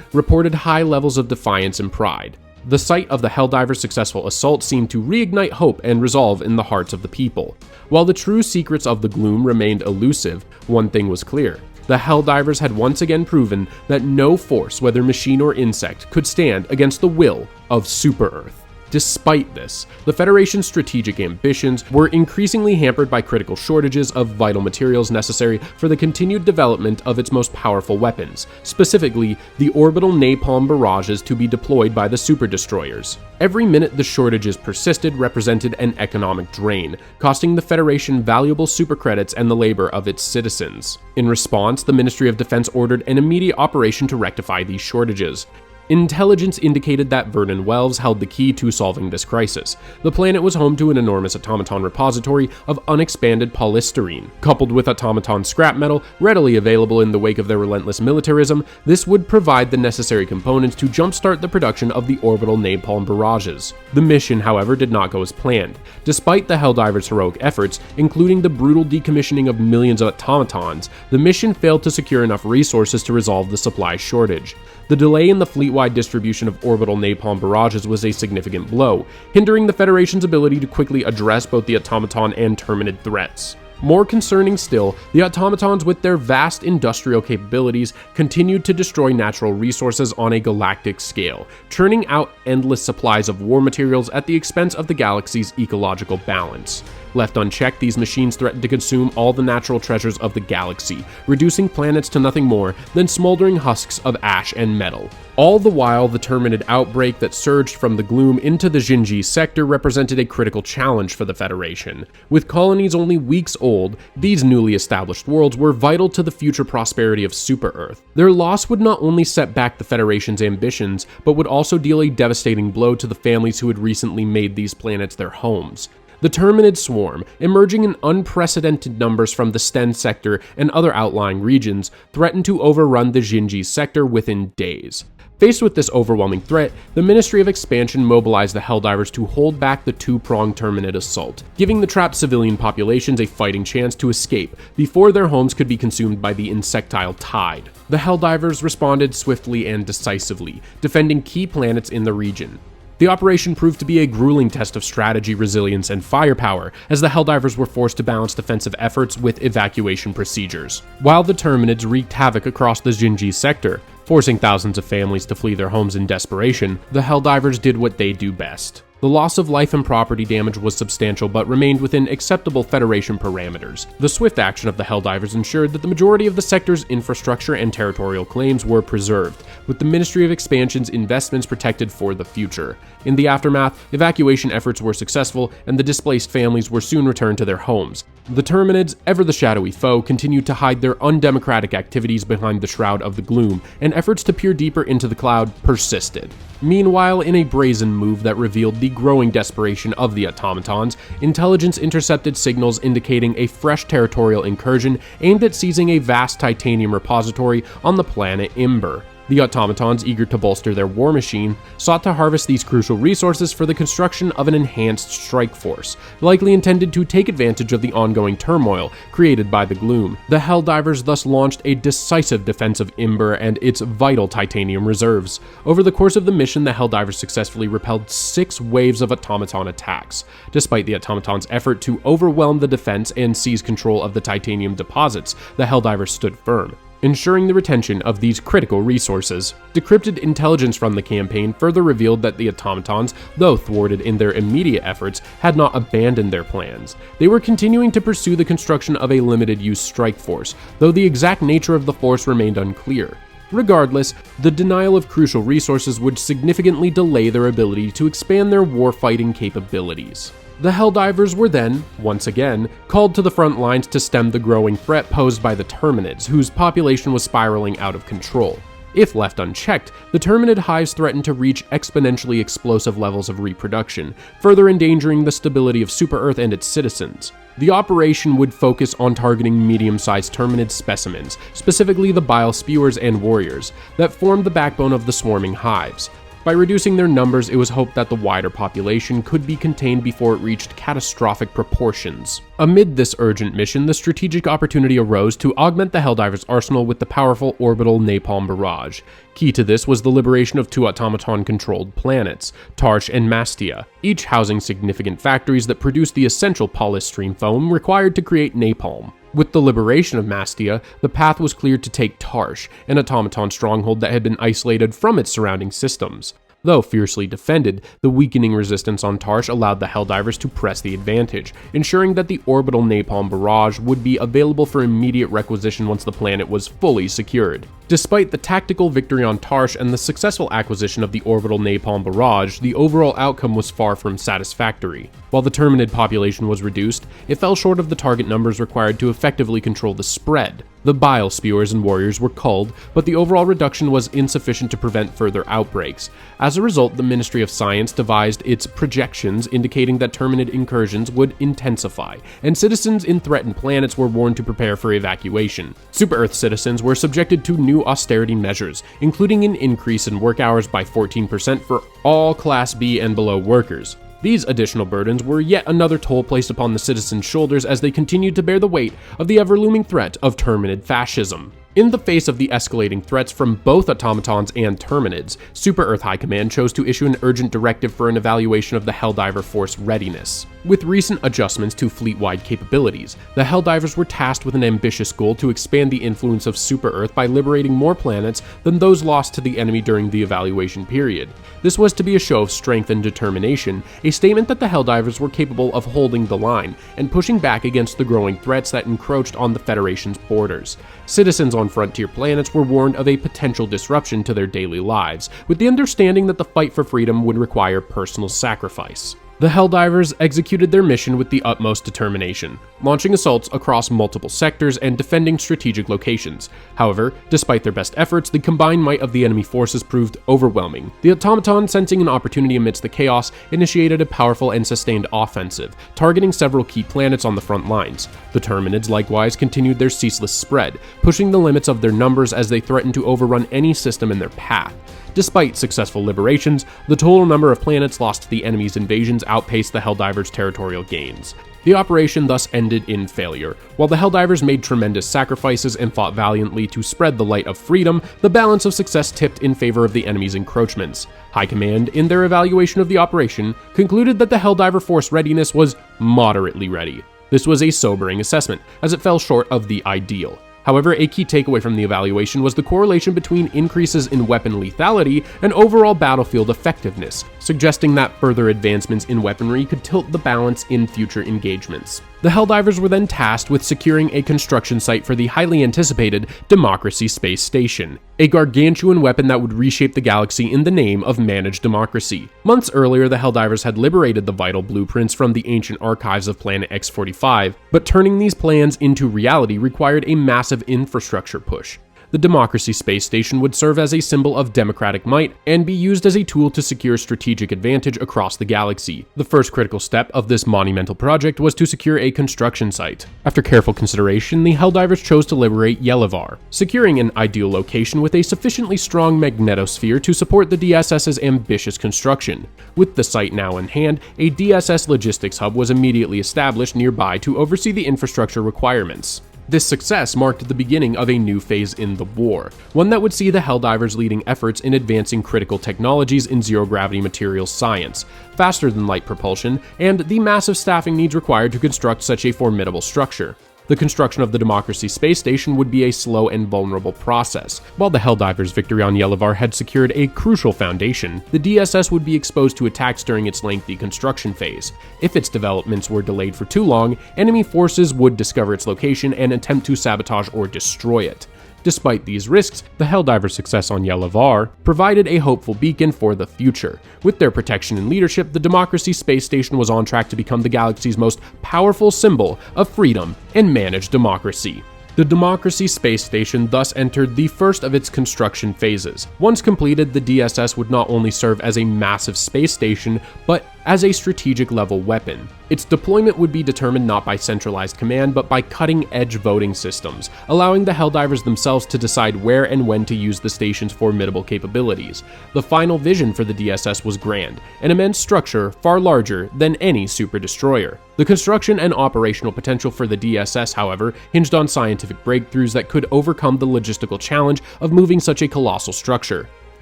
reported high levels of defiance and pride. The sight of the Helldivers' successful assault seemed to reignite hope and resolve in the hearts of the people. While the true secrets of the Gloom remained elusive, one thing was clear. The Helldivers had once again proven that no force, whether machine or insect, could stand against the will of Super-Earth. Despite this, the Federation's strategic ambitions were increasingly hampered by critical shortages of vital materials necessary for the continued development of its most powerful weapons, specifically the orbital napalm barrages to be deployed by the super destroyers. Every minute the shortages persisted represented an economic drain, costing the Federation valuable super credits and the labor of its citizens. In response, the Ministry of Defense ordered an immediate operation to rectify these shortages. Intelligence indicated that Vernon Wells held the key to solving this crisis. The planet was home to an enormous automaton repository of unexpanded polystyrene. Coupled with automaton scrap metal, readily available in the wake of their relentless militarism, this would provide the necessary components to jumpstart the production of the orbital napalm barrages. The mission, however, did not go as planned. Despite the Helldivers' heroic efforts, including the brutal decommissioning of millions of automatons, the mission failed to secure enough resources to resolve the supply shortage. The delay in the fleet-wide distribution of orbital napalm barrages was a significant blow, hindering the Federation's ability to quickly address both the automaton and Terminid threats. More concerning still, the automatons, with their vast industrial capabilities, continued to destroy natural resources on a galactic scale, churning out endless supplies of war materials at the expense of the galaxy's ecological balance. Left unchecked, these machines threatened to consume all the natural treasures of the galaxy, reducing planets to nothing more than smoldering husks of ash and metal. All the while, the Terminid outbreak that surged from the Gloom into the Jinji sector represented a critical challenge for the Federation. With colonies only weeks old, these newly established worlds were vital to the future prosperity of Super-Earth. Their loss would not only set back the Federation's ambitions, but would also deal a devastating blow to the families who had recently made these planets their homes. the Terminid swarm, emerging in unprecedented numbers from the Sten sector and other outlying regions, threatened to overrun the Xinji sector within days. Faced with this overwhelming threat, the Ministry of Expansion mobilized the Helldivers to hold back the two-pronged Terminid assault, giving the trapped civilian populations a fighting chance to escape before their homes could be consumed by the insectile tide. The Helldivers responded swiftly and decisively, defending key planets in the region. The operation proved to be a grueling test of strategy, resilience, and firepower, as the Helldivers were forced to balance defensive efforts with evacuation procedures. While the Terminids wreaked havoc across the Xinji sector, forcing thousands of families to flee their homes in desperation, the Helldivers did what they do best. The loss of life and property damage was substantial but remained within acceptable Federation parameters. The swift action of the Helldivers ensured that the majority of the sector's infrastructure and territorial claims were preserved, with the Ministry of Expansion's investments protected for the future. In the aftermath, evacuation efforts were successful, and the displaced families were soon returned to their homes. The Terminids, ever the shadowy foe, continued to hide their undemocratic activities behind the Shroud of the Gloom, and efforts to peer deeper into the cloud persisted. Meanwhile, in a brazen move that revealed the growing desperation of the Automatons, intelligence intercepted signals indicating a fresh territorial incursion aimed at seizing a vast titanium repository on the planet Imber. The Automatons, eager to bolster their war machine, sought to harvest these crucial resources for the construction of an enhanced strike force, likely intended to take advantage of the ongoing turmoil created by the Gloom. The Helldivers thus launched a decisive defense of Imber and its vital titanium reserves. Over the course of the mission, the Helldivers successfully repelled 6 waves of automaton attacks. Despite the Automatons' effort to overwhelm the defense and seize control of the titanium deposits, the Helldivers stood firm, ensuring the retention of these critical resources. Decrypted intelligence from the campaign further revealed that the Automatons, though thwarted in their immediate efforts, had not abandoned their plans. They were continuing to pursue the construction of a limited-use strike force, though the exact nature of the force remained unclear. Regardless, the denial of crucial resources would significantly delay their ability to expand their warfighting capabilities. The Helldivers were then, once again, called to the front lines to stem the growing threat posed by the Terminids, whose population was spiraling out of control. If left unchecked, the Terminid hives threatened to reach exponentially explosive levels of reproduction, further endangering the stability of Super-Earth and its citizens. The operation would focus on targeting medium-sized Terminid specimens, specifically the bile spewers and warriors, that formed the backbone of the swarming hives. By reducing their numbers, it was hoped that the wider population could be contained before it reached catastrophic proportions. Amid this urgent mission, the strategic opportunity arose to augment the Helldivers' arsenal with the powerful orbital napalm barrage. Key to this was the liberation of 2 automaton-controlled planets, Tarsh and Mastia, each housing significant factories that produced the essential polystyrene foam required to create napalm. With the liberation of Mastia, the path was cleared to take Tarsh, an automaton stronghold that had been isolated from its surrounding systems. Though fiercely defended, the weakening resistance on Tarsh allowed the Helldivers to press the advantage, ensuring that the orbital napalm barrage would be available for immediate requisition once the planet was fully secured. Despite the tactical victory on Tarsh and the successful acquisition of the orbital napalm barrage, the overall outcome was far from satisfactory. While the Terminid population was reduced, it fell short of the target numbers required to effectively control the spread. The bile spewers and warriors were culled, but the overall reduction was insufficient to prevent further outbreaks. As a result, the Ministry of Science devised its projections indicating that Terminid incursions would intensify, and citizens in threatened planets were warned to prepare for evacuation. Super-Earth citizens were subjected to new austerity measures, including an increase in work hours by 14% for all Class B and below workers. These additional burdens were yet another toll placed upon the citizens' shoulders as they continued to bear the weight of the ever-looming threat of Terminid fascism. In the face of the escalating threats from both automatons and Terminids, Super-Earth High Command chose to issue an urgent directive for an evaluation of the Helldiver force readiness. With recent adjustments to fleet-wide capabilities, the Helldivers were tasked with an ambitious goal to expand the influence of Super-Earth by liberating more planets than those lost to the enemy during the evaluation period. This was to be a show of strength and determination, a statement that the Helldivers were capable of holding the line and pushing back against the growing threats that encroached on the Federation's borders. Citizens on frontier planets were warned of a potential disruption to their daily lives, with the understanding that the fight for freedom would require personal sacrifice. The Helldivers executed their mission with the utmost determination. launching assaults across multiple sectors and defending strategic locations. However, despite their best efforts, the combined might of the enemy forces proved overwhelming. The Automatons, sensing an opportunity amidst the chaos, initiated a powerful and sustained offensive, targeting several key planets on the front lines. The Terminids likewise continued their ceaseless spread, pushing the limits of their numbers as they threatened to overrun any system in their path. Despite successful liberations, the total number of planets lost to the enemy's invasions outpaced the Helldivers' territorial gains. The operation thus ended in failure. While the Helldivers made tremendous sacrifices and fought valiantly to spread the light of freedom, the balance of success tipped in favor of the enemy's encroachments. High Command, in their evaluation of the operation, concluded that the Helldiver force readiness was moderately ready. This was a sobering assessment, as it fell short of the ideal. However, a key takeaway from the evaluation was the correlation between increases in weapon lethality and overall battlefield effectiveness, suggesting that further advancements in weaponry could tilt the balance in future engagements. The Helldivers were then tasked with securing a construction site for the highly anticipated Democracy Space Station, a gargantuan weapon that would reshape the galaxy in the name of managed democracy. Months earlier, the Helldivers had liberated the vital blueprints from the ancient archives of Planet X-45, but turning these plans into reality required a massive infrastructure push. The Democracy Space Station would serve as a symbol of democratic might and be used as a tool to secure strategic advantage across the galaxy. The first critical step of this monumental project was to secure a construction site. After careful consideration, the Helldivers chose to liberate Yelavar, securing an ideal location with a sufficiently strong magnetosphere to support the DSS's ambitious construction. With the site now in hand, a DSS logistics hub was immediately established nearby to oversee the infrastructure requirements. This success marked the beginning of a new phase in the war, one that would see the Helldivers leading efforts in advancing critical technologies in zero-gravity materials science, faster-than-light propulsion, and the massive staffing needs required to construct such a formidable structure. The construction of the Democracy Space Station would be a slow and vulnerable process. While the Helldivers' victory on Yelavar had secured a crucial foundation, the DSS would be exposed to attacks during its lengthy construction phase. If its developments were delayed for too long, enemy forces would discover its location and attempt to sabotage or destroy it. Despite these risks, the Helldivers' success on Yelavar provided a hopeful beacon for the future. With their protection and leadership, the Democracy Space Station was on track to become the galaxy's most powerful symbol of freedom and managed democracy. The Democracy Space Station thus entered the first of its construction phases. Once completed, the DSS would not only serve as a massive space station, but as a strategic-level weapon. Its deployment would be determined not by centralized command, but by cutting-edge voting systems, allowing the Helldivers themselves to decide where and when to use the station's formidable capabilities. The final vision for the DSS was grand, an immense structure far larger than any super-destroyer. The construction and operational potential for the DSS, however, hinged on scientific breakthroughs that could overcome the logistical challenge of moving such a colossal structure.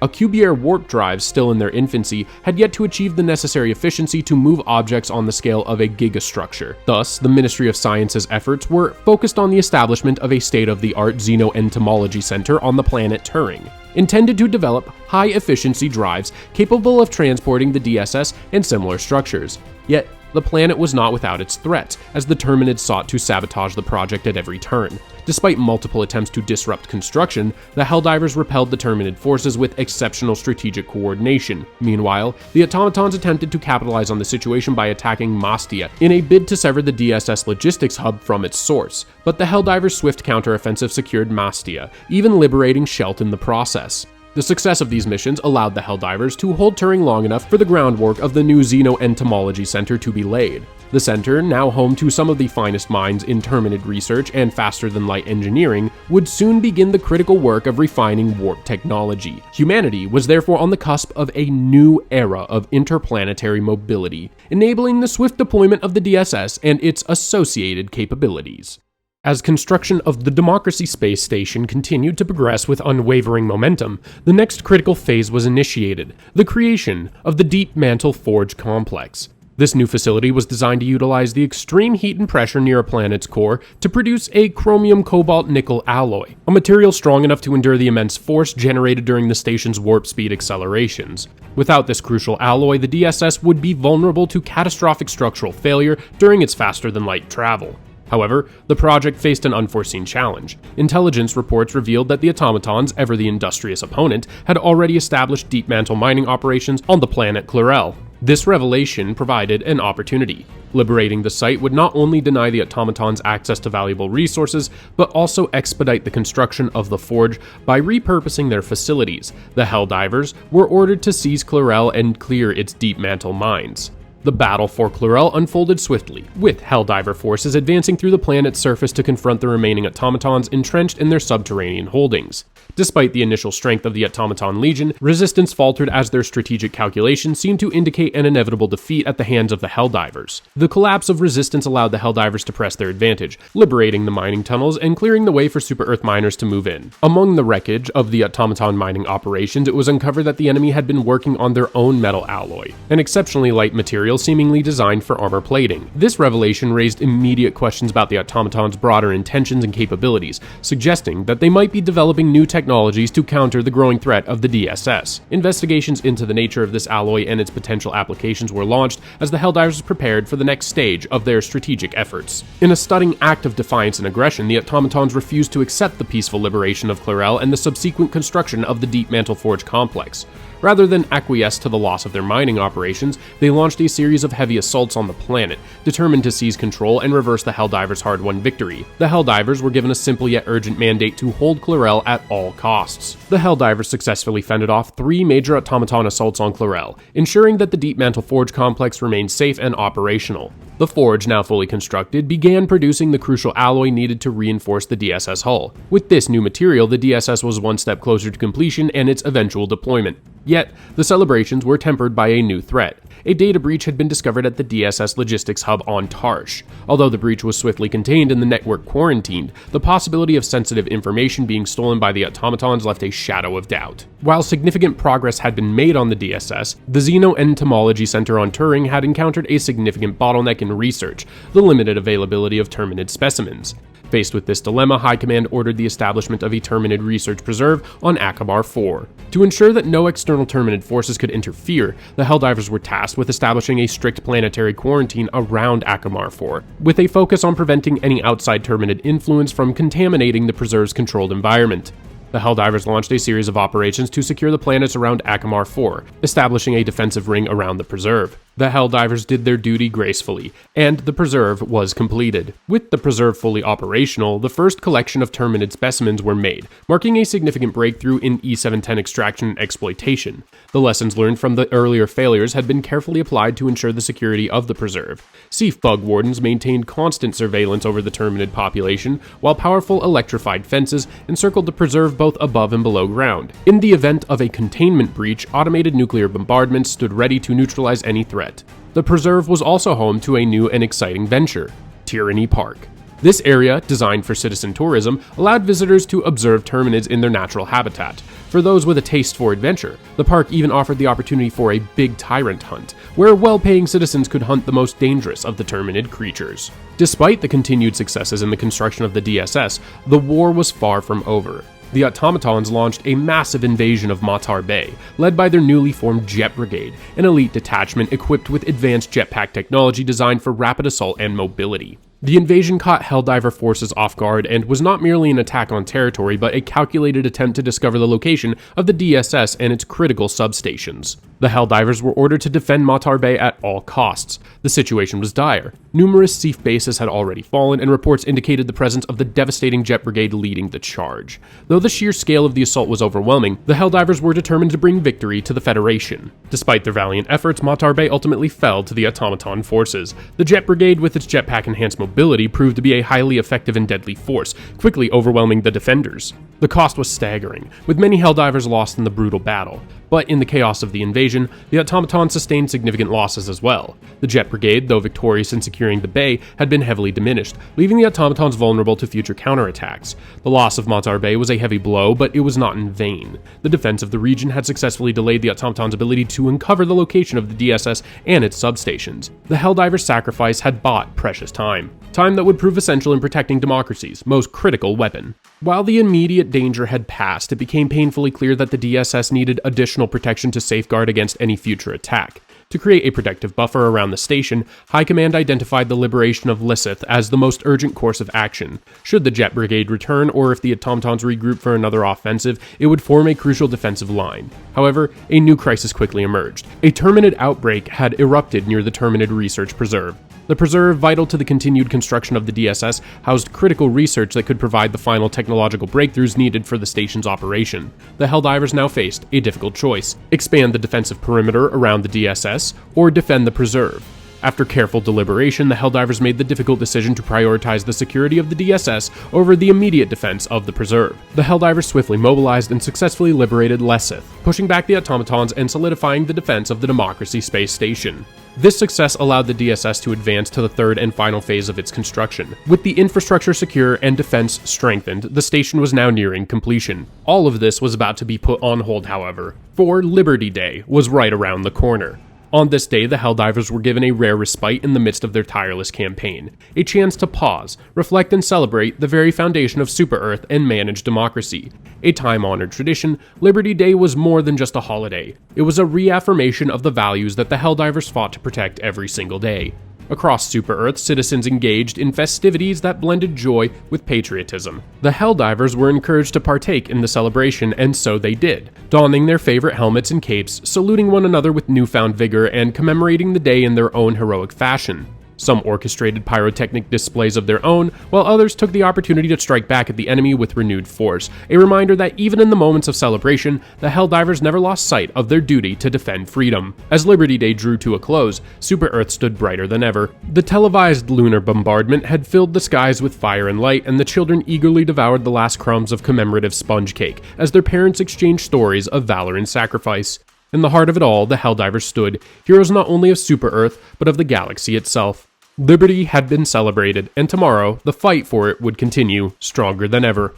Alcubierre warp drives, still in their infancy, had yet to achieve the necessary efficiency to move objects on the scale of a gigastructure. Thus, the Ministry of Science's efforts were focused on the establishment of a state-of-the-art xenoentomology center on the planet Turing, intended to develop high-efficiency drives capable of transporting the DSS and similar structures. Yet, the planet was not without its threats, as the Terminids sought to sabotage the project at every turn. Despite multiple attempts to disrupt construction, the Helldivers repelled the Terminid forces with exceptional strategic coordination. Meanwhile, the Automatons attempted to capitalize on the situation by attacking Mastia in a bid to sever the DSS logistics hub from its source, but the Helldivers' swift counteroffensive secured Mastia, even liberating Shelt in the process. The success of these missions allowed the Helldivers to hold Turing long enough for the groundwork of the new Xenoentomology Center to be laid. The center, now home to some of the finest minds in Terminid research and faster-than-light engineering, would soon begin the critical work of refining warp technology. Humanity was therefore on the cusp of a new era of interplanetary mobility, enabling the swift deployment of the DSS and its associated capabilities. As construction of the Democracy Space Station continued to progress with unwavering momentum, the next critical phase was initiated, the creation of the Deep Mantle Forge Complex. This new facility was designed to utilize the extreme heat and pressure near a planet's core to produce a chromium-cobalt-nickel alloy, a material strong enough to endure the immense force generated during the station's warp speed accelerations. Without this crucial alloy, the DSS would be vulnerable to catastrophic structural failure during its faster-than-light travel. However, the project faced an unforeseen challenge. Intelligence reports revealed that the Automatons, ever the industrious opponent, had already established deep mantle mining operations on the planet Chlorel. This revelation provided an opportunity. Liberating the site would not only deny the automatons access to valuable resources, but also expedite the construction of the forge by repurposing their facilities. The Helldivers were ordered to seize Chlorel and clear its deep mantle mines. The battle for Chlorel unfolded swiftly, with Helldiver forces advancing through the planet's surface to confront the remaining automatons entrenched in their subterranean holdings. Despite the initial strength of the Automaton Legion, resistance faltered as their strategic calculations seemed to indicate an inevitable defeat at the hands of the Helldivers. The collapse of resistance allowed the Helldivers to press their advantage, liberating the mining tunnels and clearing the way for super-Earth miners to move in. Among the wreckage of the Automaton mining operations, it was uncovered that the enemy had been working on their own metal alloy, an exceptionally light material seemingly designed for armor plating. This revelation raised immediate questions about the automatons' broader intentions and capabilities, suggesting that they might be developing new technologies to counter the growing threat of the DSS. Investigations into the nature of this alloy and its potential applications were launched as the Helldivers prepared for the next stage of their strategic efforts. In a stunning act of defiance and aggression, the automatons refused to accept the peaceful liberation of Chlorel and the subsequent construction of the Deep Mantle Forge complex. Rather than acquiesce to the loss of their mining operations, they launched a series of heavy assaults on the planet, determined to seize control and reverse the Helldivers' hard-won victory. The Helldivers were given a simple yet urgent mandate to hold Chlorel at all costs. The Helldivers successfully fended off 3 major automaton assaults on Chlorel, ensuring that the Deep Mantle Forge complex remained safe and operational. The forge, now fully constructed, began producing the crucial alloy needed to reinforce the DSS hull. With this new material, the DSS was one step closer to completion and its eventual deployment. Yet, the celebrations were tempered by a new threat. A data breach had been discovered at the DSS logistics hub on Tarsh. Although the breach was swiftly contained and the network quarantined, the possibility of sensitive information being stolen by the automatons left a shadow of doubt. While significant progress had been made on the DSS, the Xenoentomology Center on Turing had encountered a significant bottleneck in research: the limited availability of Terminid specimens. Faced with this dilemma, High Command ordered the establishment of a Terminid research preserve on Akamar 4. To ensure that no external Terminid forces could interfere, the Helldivers were tasked with establishing a strict planetary quarantine around Akamar 4, with a focus on preventing any outside Terminid influence from contaminating the preserve's controlled environment. The Helldivers launched a series of operations to secure the planets around Akamar 4, establishing a defensive ring around the preserve. The Helldivers did their duty gracefully, and the preserve was completed. With the preserve fully operational, the first collection of Terminid specimens were made, marking a significant breakthrough in E710 extraction and exploitation. The lessons learned from the earlier failures had been carefully applied to ensure the security of the preserve. Seif bug wardens maintained constant surveillance over the Terminid population, while powerful electrified fences encircled the preserve both above and below ground. In the event of a containment breach, automated nuclear bombardments stood ready to neutralize any threat. The preserve was also home to a new and exciting venture: Tyranny Park. This area, designed for citizen tourism, allowed visitors to observe Terminids in their natural habitat. For those with a taste for adventure, the park even offered the opportunity for a big tyrant hunt, where well-paying citizens could hunt the most dangerous of the Terminid creatures. Despite the continued successes in the construction of the DSS, the war was far from over. The automatons launched a massive invasion of Matar Bay, led by their newly formed Jet Brigade, an elite detachment equipped with advanced jetpack technology designed for rapid assault and mobility. The invasion caught Helldiver forces off guard and was not merely an attack on territory, but a calculated attempt to discover the location of the DSS and its critical substations. The Helldivers were ordered to defend Matar Bay at all costs. The situation was dire. Numerous Seif bases had already fallen, and reports indicated the presence of the devastating Jet Brigade leading the charge. Though the sheer scale of the assault was overwhelming, the Helldivers were determined to bring victory to the Federation. Despite their valiant efforts, Matar Bay ultimately fell to the automaton forces. The Jet Brigade, with its jetpack-enhanced mobility, proved to be a highly effective and deadly force, quickly overwhelming the defenders. The cost was staggering, with many Helldivers lost in the brutal battle. But in the chaos of the invasion, the automatons sustained significant losses as well. The Jet Brigade, though victorious in securing the bay, had been heavily diminished, leaving the automatons vulnerable to future counterattacks. The loss of Matar Bay was a heavy blow, but it was not in vain. The defense of the region had successfully delayed the automatons' ability to uncover the location of the DSS and its substations. The Helldivers' sacrifice had bought precious time that would prove essential in protecting democracy's most critical weapon. While the immediate danger had passed, it became painfully clear that the DSS needed additional protection to safeguard against any future attack. To create a protective buffer around the station, High Command identified the liberation of Lissith as the most urgent course of action. Should the Jet Brigade return, or if the Automatons regroup for another offensive, it would form a crucial defensive line. However, a new crisis quickly emerged. A Terminid outbreak had erupted near the Terminid Research Preserve. The preserve, vital to the continued construction of the DSS, housed critical research that could provide the final technological breakthroughs needed for the station's operation. The Helldivers now faced a difficult choice: expand the defensive perimeter around the DSS, or defend the preserve. After careful deliberation, the Helldivers made the difficult decision to prioritize the security of the DSS over the immediate defense of the preserve. The Helldivers swiftly mobilized and successfully liberated Lissith, pushing back the Automatons and solidifying the defense of the Democracy space station. This success allowed the DSS to advance to the third and final phase of its construction. With the infrastructure secure and defense strengthened, the station was now nearing completion. All of this was about to be put on hold, however, for Liberty Day was right around the corner. On this day, the Helldivers were given a rare respite in the midst of their tireless campaign, a chance to pause, reflect and celebrate the very foundation of Super-Earth and managed democracy. A time-honored tradition, Liberty Day was more than just a holiday. It was a reaffirmation of the values that the Helldivers fought to protect every single day. Across Super-Earth, citizens engaged in festivities that blended joy with patriotism. The Helldivers were encouraged to partake in the celebration, and so they did, donning their favorite helmets and capes, saluting one another with newfound vigor, and commemorating the day in their own heroic fashion. Some orchestrated pyrotechnic displays of their own, while others took the opportunity to strike back at the enemy with renewed force, a reminder that even in the moments of celebration, the Helldivers never lost sight of their duty to defend freedom. As Liberty Day drew to a close, Super-Earth stood brighter than ever. The televised lunar bombardment had filled the skies with fire and light, and the children eagerly devoured the last crumbs of commemorative sponge cake as their parents exchanged stories of valor and sacrifice. In the heart of it all, the Helldivers stood, heroes not only of Super-Earth, but of the galaxy itself. Liberty had been celebrated, and tomorrow, the fight for it would continue, stronger than ever.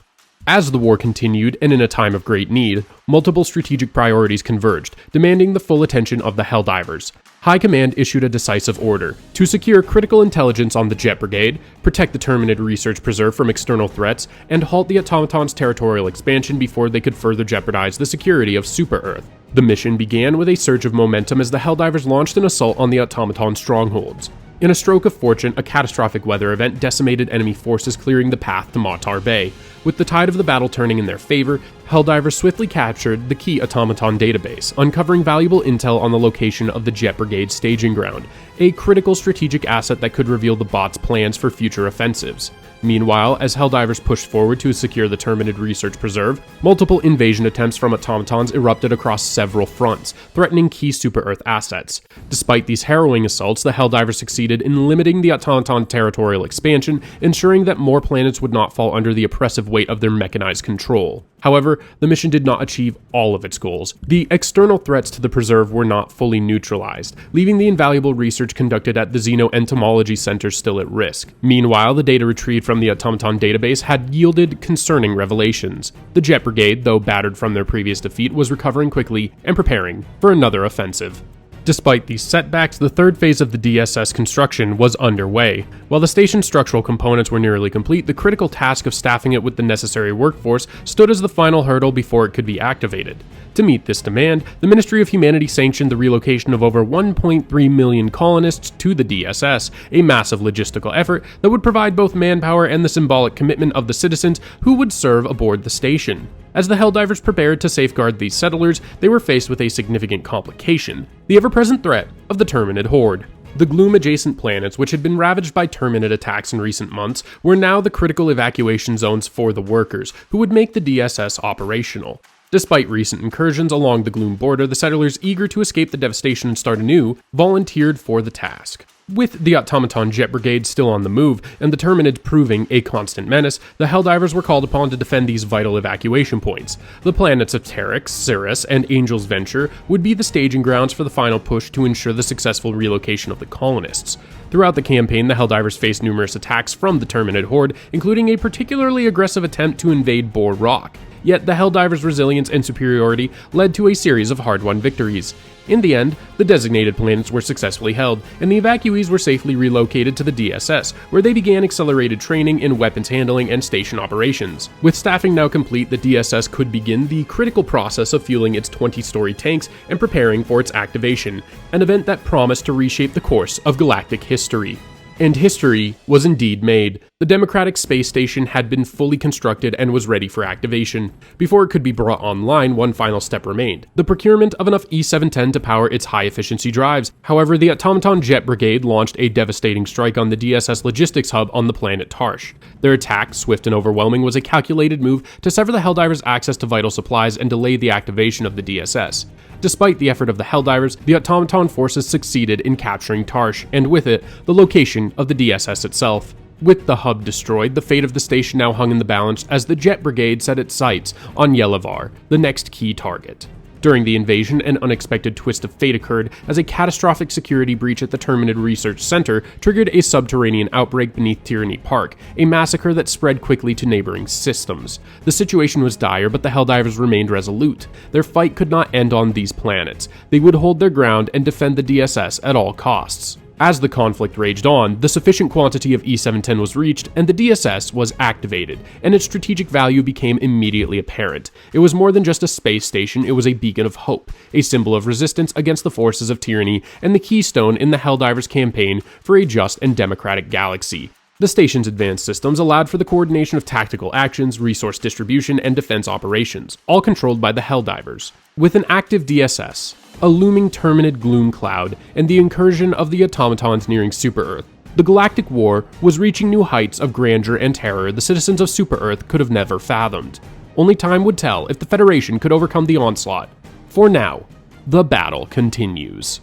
As the war continued, and in a time of great need, multiple strategic priorities converged, demanding the full attention of the Helldivers. High Command issued a decisive order to secure critical intelligence on the Jet Brigade, protect the Terminid Research Preserve from external threats, and halt the Automatons' territorial expansion before they could further jeopardize the security of Super-Earth. The mission began with a surge of momentum as the Helldivers launched an assault on the Automaton strongholds. In a stroke of fortune, a catastrophic weather event decimated enemy forces, clearing the path to Matar Bay. With the tide of the battle turning in their favor, Helldivers swiftly captured the key Automaton database, uncovering valuable intel on the location of the Jet Brigade staging ground, a critical strategic asset that could reveal the bot's plans for future offensives. Meanwhile, as Helldivers pushed forward to secure the Terminid Research Preserve, multiple invasion attempts from Automatons erupted across several fronts, threatening key Super-Earth assets. Despite these harrowing assaults, the Helldivers succeeded in limiting the Automaton territorial expansion, ensuring that more planets would not fall under the oppressive weight of their mechanized control. However, the mission did not achieve all of its goals. The external threats to the preserve were not fully neutralized, leaving the invaluable research conducted at the Xeno-Entomology Center still at risk. Meanwhile, the data retrieved from the Automaton database had yielded concerning revelations. The Jet Brigade, though battered from their previous defeat, was recovering quickly and preparing for another offensive. Despite these setbacks, the third phase of the DSS construction was underway. While the station's structural components were nearly complete, the critical task of staffing it with the necessary workforce stood as the final hurdle before it could be activated. To meet this demand, the Ministry of Humanity sanctioned the relocation of over 1.3 million colonists to the DSS, a massive logistical effort that would provide both manpower and the symbolic commitment of the citizens who would serve aboard the station. As the Helldivers prepared to safeguard these settlers, they were faced with a significant complication: the ever-present threat of the Terminid Horde. The gloom-adjacent planets, which had been ravaged by Terminid attacks in recent months, were now the critical evacuation zones for the workers, who would make the DSS operational. Despite recent incursions along the Gloom border, the settlers, eager to escape the devastation and start anew, volunteered for the task. With the Automaton Jet Brigade still on the move, and the Terminids proving a constant menace, the Helldivers were called upon to defend these vital evacuation points. The planets of Terex, Cirrus, and Angel's Venture would be the staging grounds for the final push to ensure the successful relocation of the colonists. Throughout the campaign, the Helldivers faced numerous attacks from the Terminid Horde, including a particularly aggressive attempt to invade Boar Rock. Yet the Helldivers' resilience and superiority led to a series of hard-won victories. In the end, the designated planets were successfully held, and the evacuees were safely relocated to the DSS, where they began accelerated training in weapons handling and station operations. With staffing now complete, the DSS could begin the critical process of fueling its 20-story tanks and preparing for its activation, an event that promised to reshape the course of galactic history. And history was indeed made. The Democratic Space Station had been fully constructed and was ready for activation. Before it could be brought online, one final step remained: the procurement of enough E-710 to power its high-efficiency drives. However, the Automaton Jet Brigade launched a devastating strike on the DSS logistics hub on the planet Tarsh. Their attack, swift and overwhelming, was a calculated move to sever the Helldivers' access to vital supplies and delay the activation of the DSS. Despite the effort of the Helldivers, the Automaton forces succeeded in capturing Tarsh, and with it, the location of the DSS itself. With the hub destroyed, the fate of the station now hung in the balance as the Jet Brigade set its sights on Yelavar, the next key target. During the invasion, an unexpected twist of fate occurred as a catastrophic security breach at the Terminid Research Center triggered a subterranean outbreak beneath Tyranny Park, a massacre that spread quickly to neighboring systems. The situation was dire, but the Helldivers remained resolute. Their fight could not end on these planets. They would hold their ground and defend the DSS at all costs. As the conflict raged on, the sufficient quantity of E-710 was reached, and the DSS was activated, and its strategic value became immediately apparent. It was more than just a space station, it was a beacon of hope, a symbol of resistance against the forces of tyranny, and the keystone in the Helldivers' campaign for a just and democratic galaxy. The station's advanced systems allowed for the coordination of tactical actions, resource distribution, and defense operations, all controlled by the Helldivers. With an active DSS, a looming Terminid gloom cloud, and the incursion of the Automatons nearing Super-Earth, the galactic war was reaching new heights of grandeur and terror the citizens of Super-Earth could have never fathomed. Only time would tell if the Federation could overcome the onslaught. For now, the battle continues.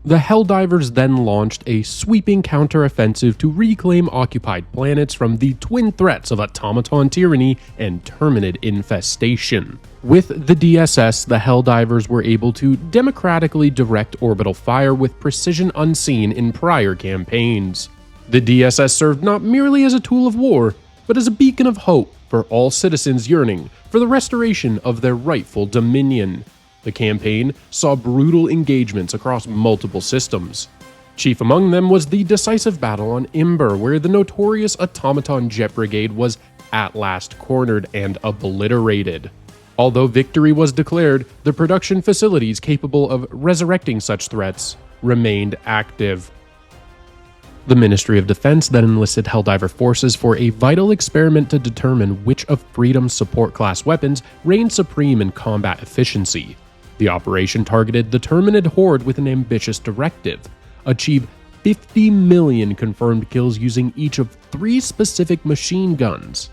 The Helldivers then launched a sweeping counteroffensive to reclaim occupied planets from the twin threats of automaton tyranny and Terminid infestation. With the DSS, the Helldivers were able to democratically direct orbital fire with precision unseen in prior campaigns. The DSS served not merely as a tool of war, but as a beacon of hope for all citizens yearning for the restoration of their rightful dominion. The campaign saw brutal engagements across multiple systems. Chief among them was the decisive battle on Imber, where the notorious Automaton Jet Brigade was at last cornered and obliterated. Although victory was declared, the production facilities capable of resurrecting such threats remained active. The Ministry of Defense then enlisted Helldiver forces for a vital experiment to determine which of Freedom's support class weapons reigned supreme in combat efficiency. The operation targeted the Terminid Horde with an ambitious directive: achieve 50 million confirmed kills using each of 3 specific machine guns.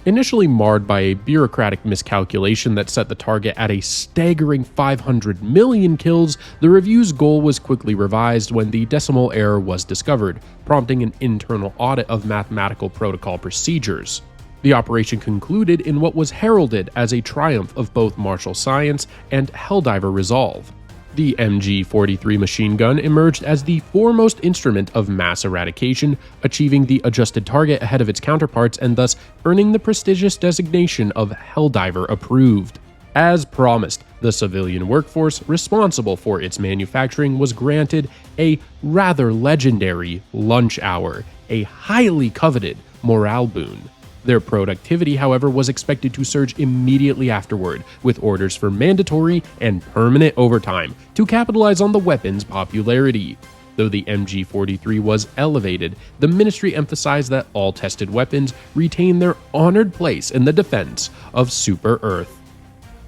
Initially marred by a bureaucratic miscalculation that set the target at a staggering 500 million kills, the review's goal was quickly revised when the decimal error was discovered, prompting an internal audit of mathematical protocol procedures. The operation concluded in what was heralded as a triumph of both martial science and Helldiver resolve. The MG-43 machine gun emerged as the foremost instrument of mass eradication, achieving the adjusted target ahead of its counterparts and thus earning the prestigious designation of Helldiver Approved. As promised, the civilian workforce responsible for its manufacturing was granted a rather legendary lunch hour, a highly coveted morale boon. Their productivity, however, was expected to surge immediately afterward, with orders for mandatory and permanent overtime to capitalize on the weapon's popularity. Though the MG-43 was elevated, the Ministry emphasized that all tested weapons retain their honored place in the defense of Super-Earth.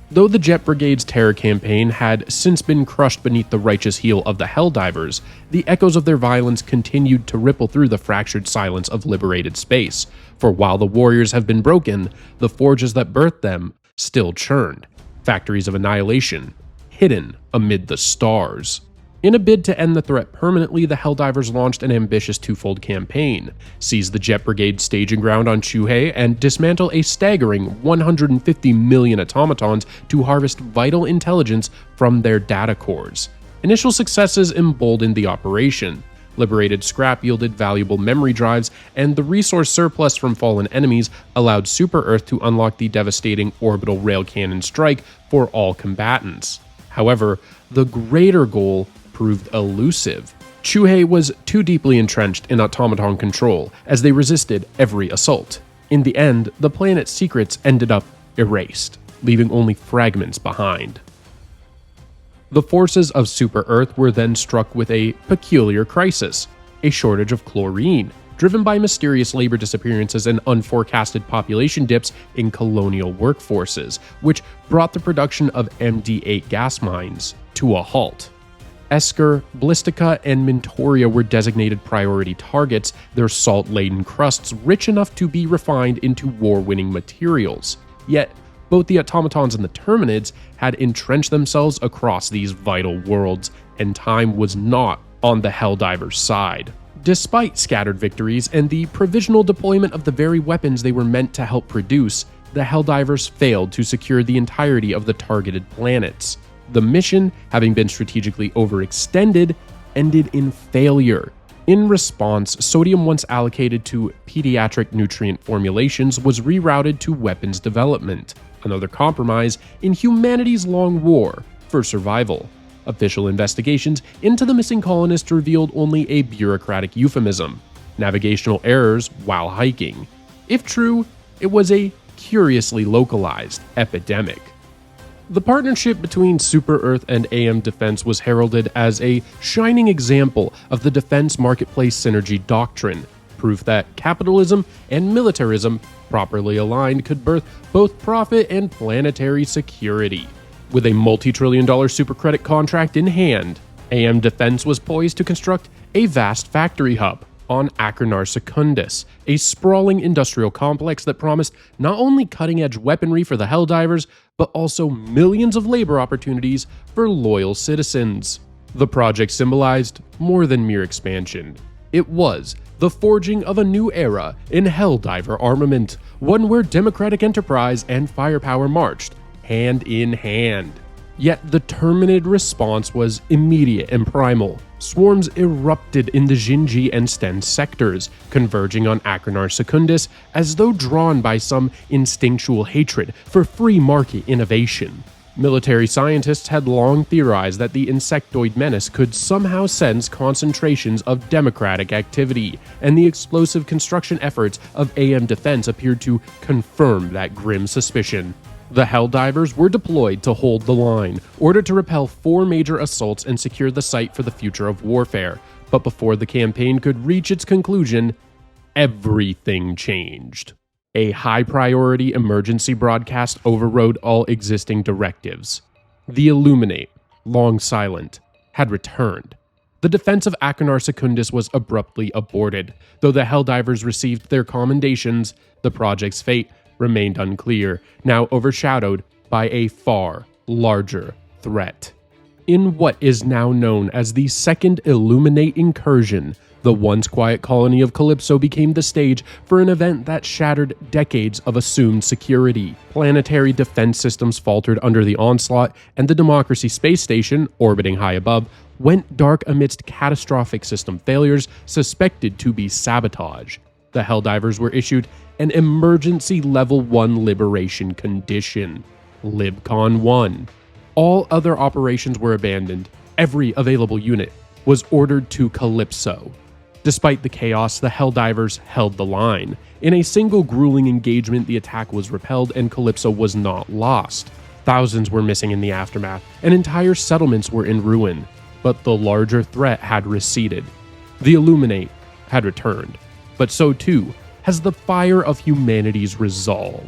Though the Jet Brigade's terror campaign had since been crushed beneath the righteous heel of the Helldivers, the echoes of their violence continued to ripple through the fractured silence of liberated space. For while the warriors have been broken, the forges that birthed them still churned. Factories of annihilation, hidden amid the stars. In a bid to end the threat permanently, the Helldivers launched an ambitious twofold campaign: seize the Jet Brigade staging ground on Chuhei and dismantle a staggering 150 million automatons to harvest vital intelligence from their data cores. Initial successes emboldened the operation. Liberated scrap yielded valuable memory drives, and the resource surplus from fallen enemies allowed Super Earth to unlock the devastating orbital rail cannon strike for all combatants. However, the greater goal proved elusive. Chuhei was too deeply entrenched in automaton control, as they resisted every assault. In the end, the planet's secrets ended up erased, leaving only fragments behind. The forces of Super Earth were then struck with a peculiar crisis, a shortage of chlorine, driven by mysterious labor disappearances and unforecasted population dips in colonial workforces, which brought the production of MD8 gas mines to a halt. Esker, Blistica, and Mintoria were designated priority targets, their salt-laden crusts rich enough to be refined into war-winning materials. Yet, both the Automatons and the Terminids had entrenched themselves across these vital worlds, and time was not on the Helldivers' side. Despite scattered victories and the provisional deployment of the very weapons they were meant to help produce, the Helldivers failed to secure the entirety of the targeted planets. The mission, having been strategically overextended, ended in failure. In response, sodium once allocated to pediatric nutrient formulations was rerouted to weapons development, another compromise in humanity's long war for survival. Official investigations into the missing colonists revealed only a bureaucratic euphemism, navigational errors while hiking. If true, it was a curiously localized epidemic. The partnership between Super Earth and AM Defense was heralded as a shining example of the defense marketplace synergy doctrine, proof that capitalism and militarism, properly aligned, could birth both profit and planetary security. With a multi-trillion-dollar supercredit contract in hand, AM Defense was poised to construct a vast factory hub on Achernar Secundus, a sprawling industrial complex that promised not only cutting-edge weaponry for the Helldivers, but also millions of labor opportunities for loyal citizens. The project symbolized more than mere expansion. It was the forging of a new era in Helldiver armament, one where democratic enterprise and firepower marched hand in hand. Yet the Terminid response was immediate and primal. Swarms erupted in the Jinji and Sten sectors, converging on Achernar Secundus as though drawn by some instinctual hatred for free market innovation. Military scientists had long theorized that the insectoid menace could somehow sense concentrations of democratic activity, and the explosive construction efforts of AM Defense appeared to confirm that grim suspicion. The Helldivers were deployed to hold the line, ordered to repel 4 major assaults and secure the site for the future of warfare. But before the campaign could reach its conclusion, everything changed. A high-priority emergency broadcast overrode all existing directives. The Illuminate, long silent, had returned. The defense of Achernar Secundus was abruptly aborted. Though the Helldivers received their commendations, the project's fate remained unclear, now overshadowed by a far larger threat. In what is now known as the Second Illuminate Incursion, the once quiet colony of Calypso became the stage for an event that shattered decades of assumed security. Planetary defense systems faltered under the onslaught, and the Democracy space station, orbiting high above, went dark amidst catastrophic system failures suspected to be sabotage. The Helldivers were issued an emergency level 1 liberation condition, LibCon 1. All other operations were abandoned. Every available unit was ordered to Calypso. Despite the chaos, the Helldivers held the line. In a single grueling engagement, the attack was repelled and Calypso was not lost. Thousands were missing in the aftermath, and entire settlements were in ruin. But the larger threat had receded. The Illuminate had returned, but so too has the fire of humanity's resolve.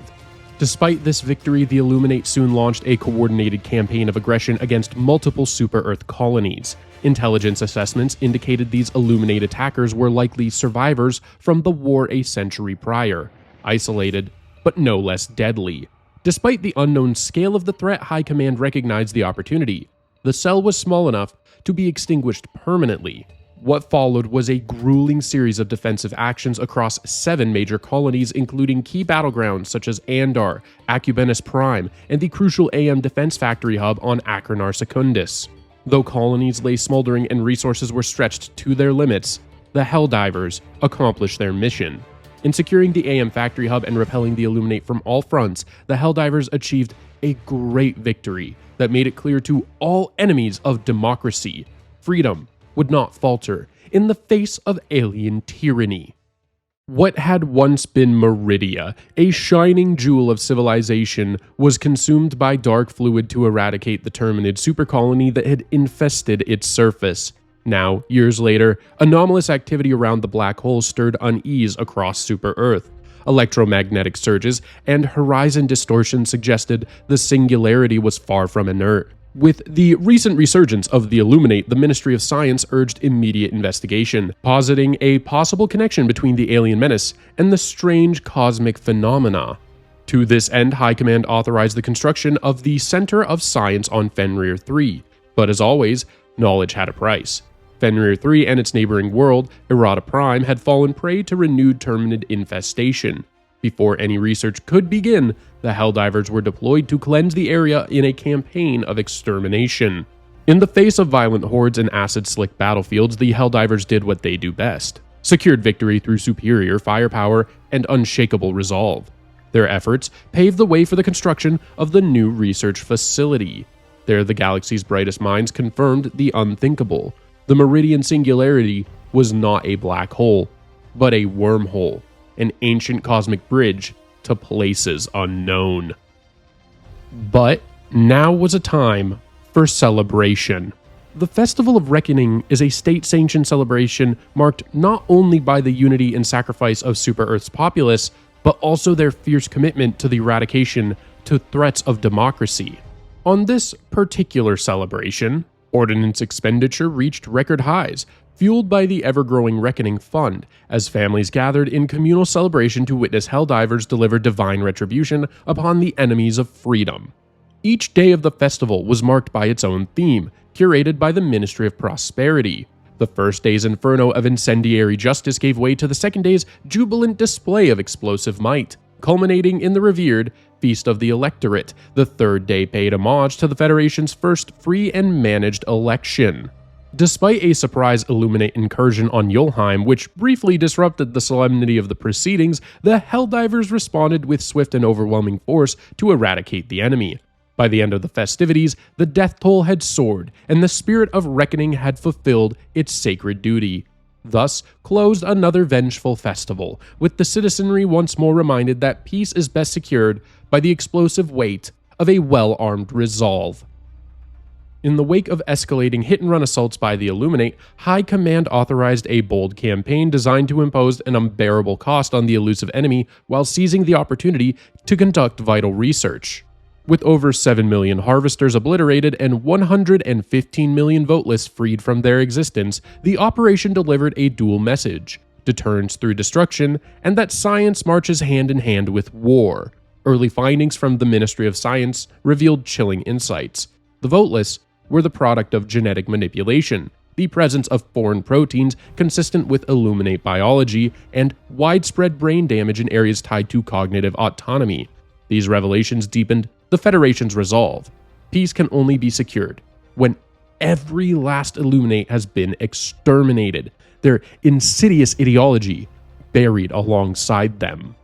Despite this victory, the Illuminate soon launched a coordinated campaign of aggression against multiple Super-Earth colonies. Intelligence assessments indicated these Illuminate attackers were likely survivors from the war a century prior, isolated, but no less deadly. Despite the unknown scale of the threat, High Command recognized the opportunity. The cell was small enough to be extinguished permanently. What followed was a grueling series of defensive actions across 7 major colonies, including key battlegrounds such as Andar, Acubenus Prime, and the crucial AM Defense Factory Hub on Achernar Secundus. Though colonies lay smoldering and resources were stretched to their limits, the Helldivers accomplished their mission. In securing the AM factory hub and repelling the Illuminate from all fronts, the Helldivers achieved a great victory that made it clear to all enemies of democracy, freedom would not falter in the face of alien tyranny. What had once been Meridia, a shining jewel of civilization, was consumed by dark fluid to eradicate the Terminid supercolony that had infested its surface. Now, years later, anomalous activity around the black hole stirred unease across Super-Earth. Electromagnetic surges and horizon distortion suggested the singularity was far from inert. With the recent resurgence of the Illuminate, the Ministry of Science urged immediate investigation, positing a possible connection between the alien menace and the strange cosmic phenomena. To this end, High Command authorized the construction of the Center of Science on Fenrir 3. But as always, knowledge had a price. Fenrir 3 and its neighboring world, Errata Prime, had fallen prey to renewed Terminid infestation. Before any research could begin, the Helldivers were deployed to cleanse the area in a campaign of extermination. In the face of violent hordes and acid-slick battlefields, the Helldivers did what they do best: secured victory through superior firepower and unshakable resolve. Their efforts paved the way for the construction of the new research facility. There, the galaxy's brightest minds confirmed the unthinkable. The Meridian Singularity was not a black hole, but a wormhole, an ancient cosmic bridge to places unknown. But now was a time for celebration. The Festival of Reckoning is a state-sanctioned celebration marked not only by the unity and sacrifice of Super-Earth's populace, but also their fierce commitment to the eradication to threats of democracy. On this particular celebration, ordnance expenditure reached record highs, fueled by the ever-growing Reckoning Fund, as families gathered in communal celebration to witness Helldivers deliver divine retribution upon the enemies of freedom. Each day of the festival was marked by its own theme, curated by the Ministry of Prosperity. The first day's inferno of incendiary justice gave way to the second day's jubilant display of explosive might, culminating in the revered Feast of the Electorate. The third day paid homage to the Federation's first free and managed election. Despite a surprise Illuminate incursion on Yulheim, which briefly disrupted the solemnity of the proceedings, the Helldivers responded with swift and overwhelming force to eradicate the enemy. By the end of the festivities, the death toll had soared, and the spirit of reckoning had fulfilled its sacred duty. Thus closed another vengeful festival, with the citizenry once more reminded that peace is best secured by the explosive weight of a well-armed resolve. In the wake of escalating hit-and-run assaults by the Illuminate, High Command authorized a bold campaign designed to impose an unbearable cost on the elusive enemy while seizing the opportunity to conduct vital research. With over 7 million harvesters obliterated and 115 million voteless freed from their existence, the operation delivered a dual message: deterrence through destruction, and that science marches hand in hand with war. Early findings from the Ministry of Science revealed chilling insights. The voteless were the product of genetic manipulation, the presence of foreign proteins consistent with Illuminate biology, and widespread brain damage in areas tied to cognitive autonomy. These revelations deepened the Federation's resolve. Peace can only be secured when every last Illuminate has been exterminated, their insidious ideology buried alongside them.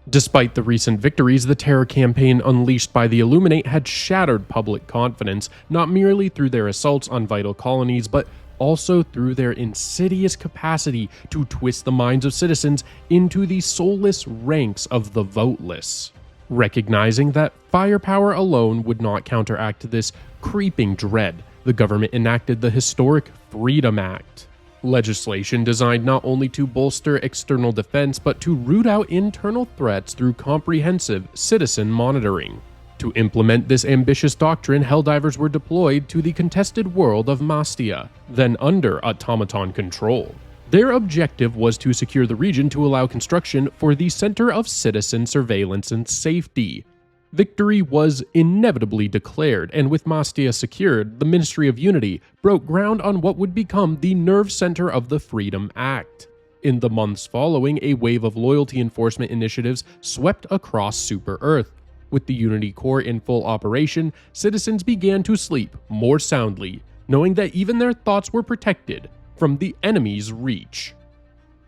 Despite the recent victories, the terror campaign unleashed by the Illuminate had shattered public confidence, not merely through their assaults on vital colonies, but also through their insidious capacity to twist the minds of citizens into the soulless ranks of the voteless. Recognizing that firepower alone would not counteract this creeping dread, the government enacted the historic Freedom Act. Legislation designed not only to bolster external defense, but to root out internal threats through comprehensive citizen monitoring. To implement this ambitious doctrine, Helldivers were deployed to the contested world of Mastia, then under Automaton control. Their objective was to secure the region to allow construction for the Center of Citizen Surveillance and Safety. Victory was inevitably declared, and with Mastia secured, the Ministry of Unity broke ground on what would become the nerve center of the Freedom Act. In the months following, a wave of loyalty enforcement initiatives swept across Super-Earth. With the Unity Core in full operation, citizens began to sleep more soundly. knowing that even their thoughts were protected from the enemy's reach.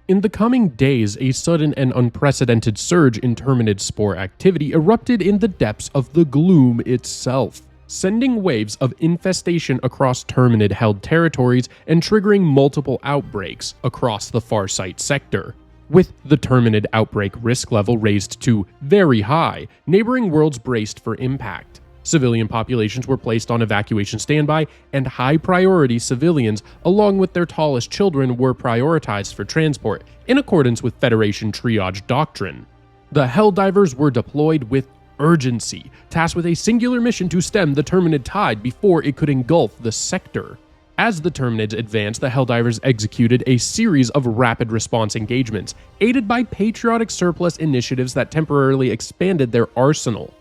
In the coming days, a sudden and unprecedented surge in Terminid spore activity erupted in the depths of the gloom itself, sending waves of infestation across Terminid-held territories and triggering multiple outbreaks across the Farsight sector. With the Terminid outbreak risk level raised to very high, neighboring worlds braced for impact. Civilian populations were placed on evacuation standby, and high-priority civilians, along with their tallest children, were prioritized for transport, in accordance with Federation triage doctrine. The Helldivers were deployed with urgency, tasked with a singular mission to stem the Terminid tide before it could engulf the sector. As the Terminids advanced, the Helldivers executed a series of rapid response engagements, aided by patriotic surplus initiatives that temporarily expanded their arsenal.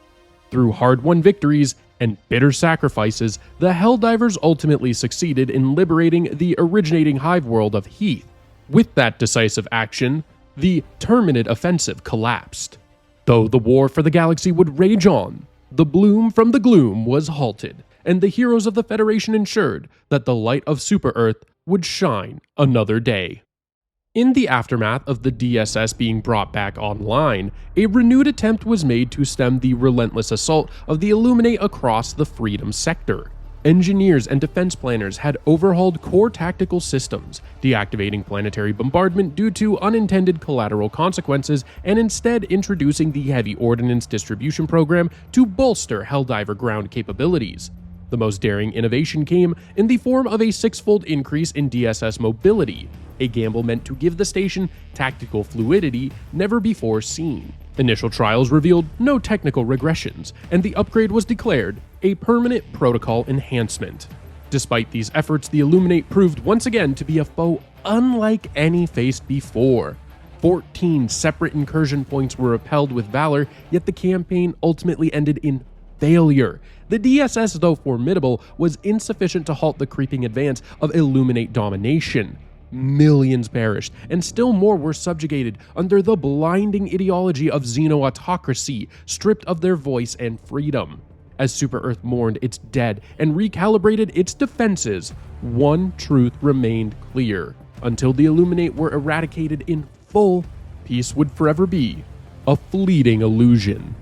Through hard-won victories and bitter sacrifices, the Helldivers ultimately succeeded in liberating the originating hive world of Heath. With that decisive action, the Terminid offensive collapsed. Though the war for the galaxy would rage on, the bloom from the gloom was halted, and the heroes of the Federation ensured that the light of Super-Earth would shine another day. In the aftermath of the DSS being brought back online, a renewed attempt was made to stem the relentless assault of the Illuminate across the Freedom sector. Engineers and defense planners had overhauled core tactical systems, deactivating planetary bombardment due to unintended collateral consequences, and instead introducing the heavy ordnance distribution program to bolster Helldiver ground capabilities. The most daring innovation came in the form of a six-fold increase in DSS mobility, a gamble meant to give the station tactical fluidity never before seen. Initial trials revealed no technical regressions, and the upgrade was declared a permanent protocol enhancement. Despite these efforts, the Illuminate proved once again to be a foe unlike any faced before. 14 separate incursion points were repelled with valor, yet the campaign ultimately ended in failure. The DSS, though formidable, was insufficient to halt the creeping advance of Illuminate domination. Millions perished, and still more were subjugated under the blinding ideology of xeno-autocracy, stripped of their voice and freedom. As Super-Earth mourned its dead and recalibrated its defenses, one truth remained clear. Until the Illuminate were eradicated in full, peace would forever be a fleeting illusion.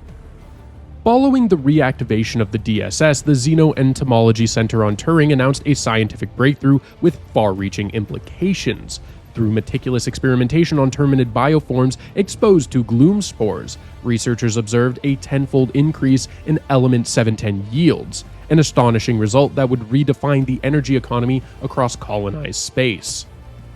Following the reactivation of the DSS, the Xeno-Entomology Center on Turing announced a scientific breakthrough with far-reaching implications. Through meticulous experimentation on Terminid bioforms exposed to gloom spores, researchers observed a tenfold increase in element 710 yields, an astonishing result that would redefine the energy economy across colonized space.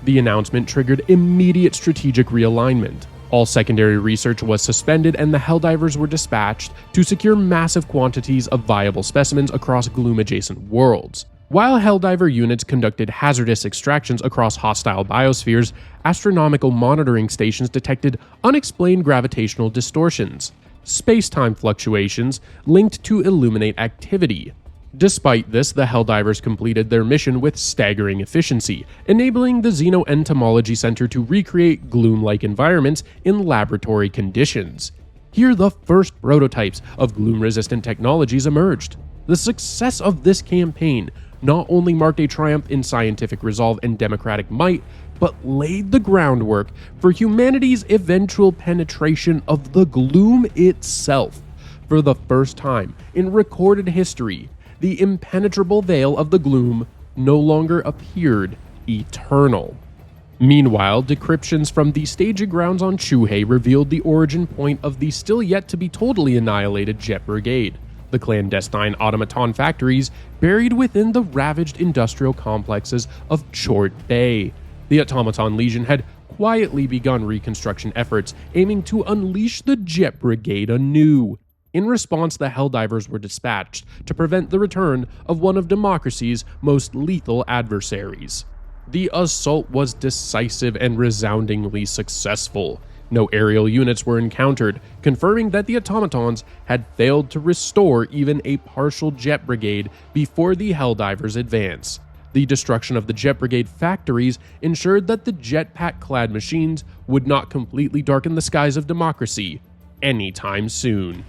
The announcement triggered immediate strategic realignment. All secondary research was suspended, and the Helldivers were dispatched to secure massive quantities of viable specimens across gloom-adjacent worlds. While Helldiver units conducted hazardous extractions across hostile biospheres, astronomical monitoring stations detected unexplained gravitational distortions, space-time fluctuations linked to Illuminate activity. Despite this, the Helldivers completed their mission with staggering efficiency, enabling the Xeno-Entomology Center to recreate gloom-like environments in laboratory conditions. Here, the first prototypes of gloom-resistant technologies emerged. The success of this campaign not only marked a triumph in scientific resolve and democratic might, but laid the groundwork for humanity's eventual penetration of the gloom itself. For the first time in recorded history, the impenetrable veil of the gloom no longer appeared eternal. Meanwhile, decryptions from the staging grounds on Chuhei revealed the origin point of the still yet to be totally annihilated Jet Brigade, the clandestine automaton factories buried within the ravaged industrial complexes of Chort Bay. The Automaton Legion had quietly begun reconstruction efforts aiming to unleash the Jet Brigade anew. In response, the Helldivers were dispatched to prevent the return of one of democracy's most lethal adversaries. The assault was decisive and resoundingly successful. No aerial units were encountered, confirming that the Automatons had failed to restore even a partial Jet Brigade before the Helldivers' advance. The destruction of the Jet Brigade factories ensured that the jetpack-clad machines would not completely darken the skies of democracy anytime soon.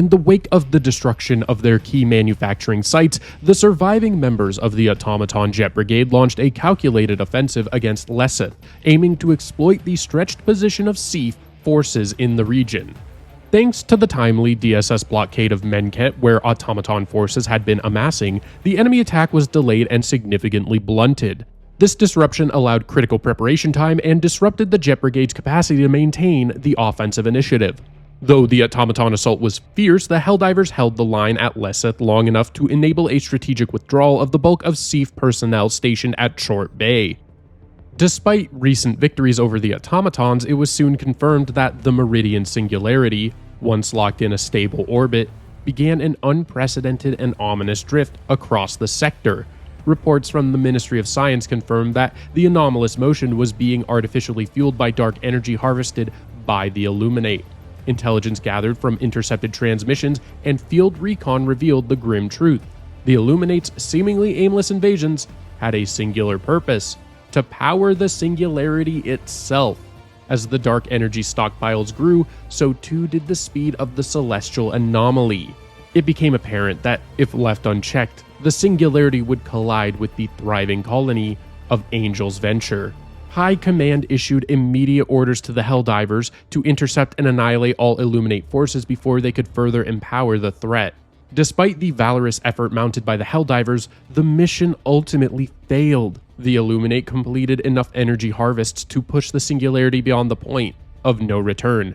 In the wake of the destruction of their key manufacturing sites, the surviving members of the Automaton Jet Brigade launched a calculated offensive against Lesseth, aiming to exploit the stretched position of sea forces in the region. Thanks to the timely DSS blockade of Menket, where automaton forces had been amassing, the enemy attack was delayed and significantly blunted. This disruption allowed critical preparation time and disrupted the Jet Brigade's capacity to maintain the offensive initiative. Though the automaton assault was fierce, the Helldivers held the line at Lesseth long enough to enable a strategic withdrawal of the bulk of SEAF personnel stationed at Short Bay. Despite recent victories over the automatons, it was soon confirmed that the Meridian Singularity, once locked in a stable orbit, began an unprecedented and ominous drift across the sector. Reports from the Ministry of Science confirmed that the anomalous motion was being artificially fueled by dark energy harvested by the Illuminate. Intelligence gathered from intercepted transmissions and field recon revealed the grim truth. The Illuminate's seemingly aimless invasions had a singular purpose: to power the Singularity itself. As the dark energy stockpiles grew, so too did the speed of the celestial anomaly. It became apparent that, if left unchecked, the Singularity would collide with the thriving colony of Angel's Venture. High Command issued immediate orders to the Helldivers to intercept and annihilate all Illuminate forces before they could further empower the threat. Despite the valorous effort mounted by the Helldivers, the mission ultimately failed. The Illuminate completed enough energy harvests to push the Singularity beyond the point of no return.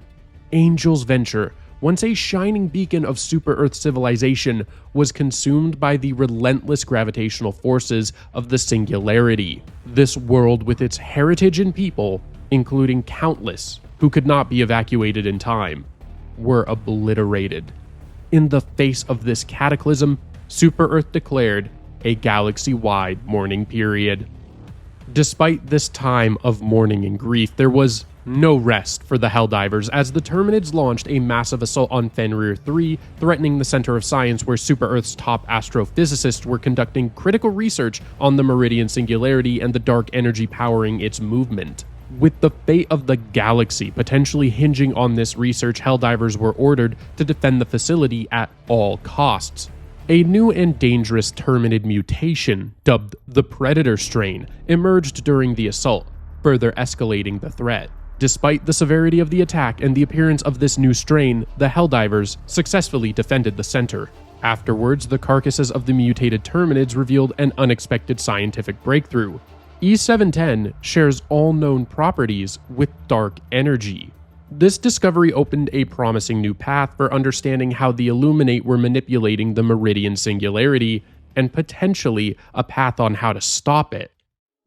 Angel's Venture, once a shining beacon of super-Earth civilization, was consumed by the relentless gravitational forces of the Singularity. This world, with its heritage and people, including countless who could not be evacuated in time, were obliterated. In the face of this cataclysm, Super-Earth declared a galaxy-wide mourning period. Despite this time of mourning and grief, there was no rest for the Helldivers as the Terminids launched a massive assault on Fenrir 3, threatening the center of science where Super-Earth's top astrophysicists were conducting critical research on the Meridian Singularity and the dark energy powering its movement. With the fate of the galaxy potentially hinging on this research, Helldivers were ordered to defend the facility at all costs. A new and dangerous Terminid mutation, dubbed the Predator strain, emerged during the assault, further escalating the threat. Despite the severity of the attack and the appearance of this new strain, the Helldivers successfully defended the center. Afterwards, the carcasses of the mutated Terminids revealed an unexpected scientific breakthrough. E710 shares all known properties with dark energy. This discovery opened a promising new path for understanding how the Illuminate were manipulating the Meridian Singularity, and potentially a path on how to stop it.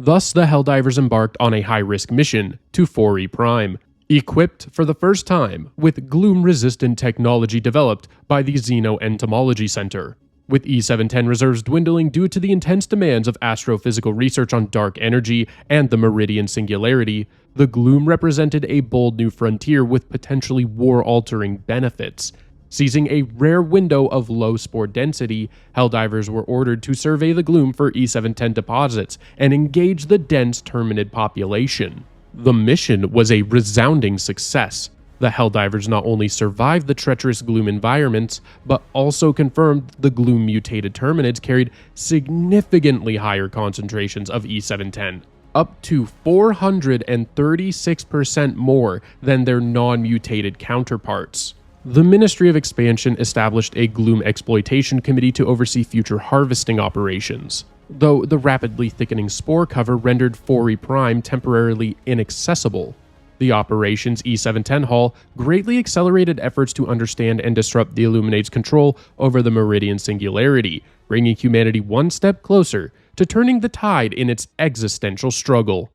Thus, the Helldivers embarked on a high-risk mission to 4E Prime, equipped for the first time with gloom-resistant technology developed by the Xeno-Entomology Center. With E710 reserves dwindling due to the intense demands of astrophysical research on dark energy and the Meridian Singularity, the Gloom represented a bold new frontier with potentially war-altering benefits. Seizing a rare window of low spore density, Helldivers were ordered to survey the Gloom for E710 deposits and engage the dense Terminid population. The mission was a resounding success. The Helldivers not only survived the treacherous Gloom environments, but also confirmed the Gloom-mutated Terminids carried significantly higher concentrations of E710, up to 436% more than their non-mutated counterparts. The Ministry of Expansion established a Gloom Exploitation Committee to oversee future harvesting operations, though the rapidly thickening spore cover rendered 4E Prime temporarily inaccessible. The Operations E710 Hall greatly accelerated efforts to understand and disrupt the Illuminate's control over the Meridian Singularity, bringing humanity one step closer to turning the tide in its existential struggle.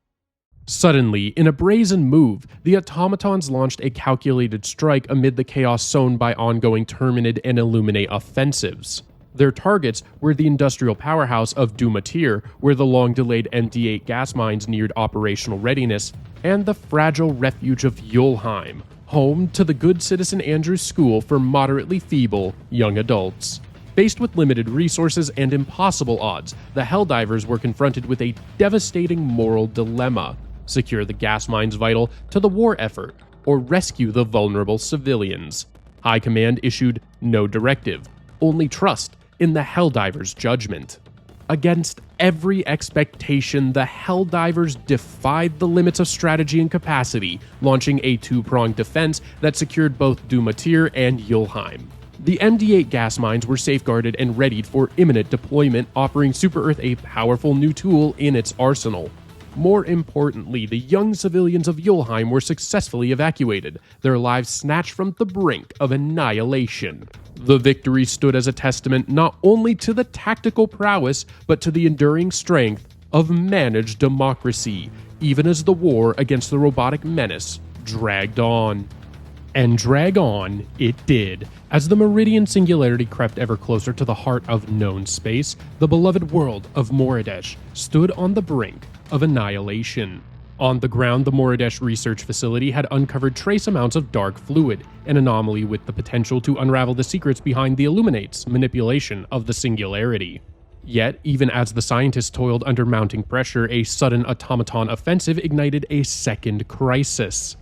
Suddenly, in a brazen move, the Automatons launched a calculated strike amid the chaos sown by ongoing Terminid and Illuminate offensives. Their targets were the industrial powerhouse of Dumatir, where the long-delayed MD8 gas mines neared operational readiness, and the fragile refuge of Yulheim, home to the Good Citizen Andrews School for moderately feeble young adults. Faced with limited resources and impossible odds, the Helldivers were confronted with a devastating moral dilemma: secure the gas mines vital to the war effort, or rescue the vulnerable civilians. High Command issued no directive, only trust in the Helldivers' judgment. Against every expectation, the Helldivers defied the limits of strategy and capacity, launching a two-pronged defense that secured both Dumatir and Yulheim. The MD-8 gas mines were safeguarded and readied for imminent deployment, offering Super Earth a powerful new tool in its arsenal. More importantly, the young civilians of Yulheim were successfully evacuated, their lives snatched from the brink of annihilation. The victory stood as a testament not only to the tactical prowess, but to the enduring strength of managed democracy, even as the war against the robotic menace dragged on. And drag on it did. As the Meridian Singularity crept ever closer to the heart of known space, the beloved world of Moridesh stood on the brink of annihilation. On the ground, the Moridesh research facility had uncovered trace amounts of dark fluid, an anomaly with the potential to unravel the secrets behind the Illuminate's manipulation of the Singularity. Yet, even as the scientists toiled under mounting pressure, a sudden automaton offensive ignited a second crisis.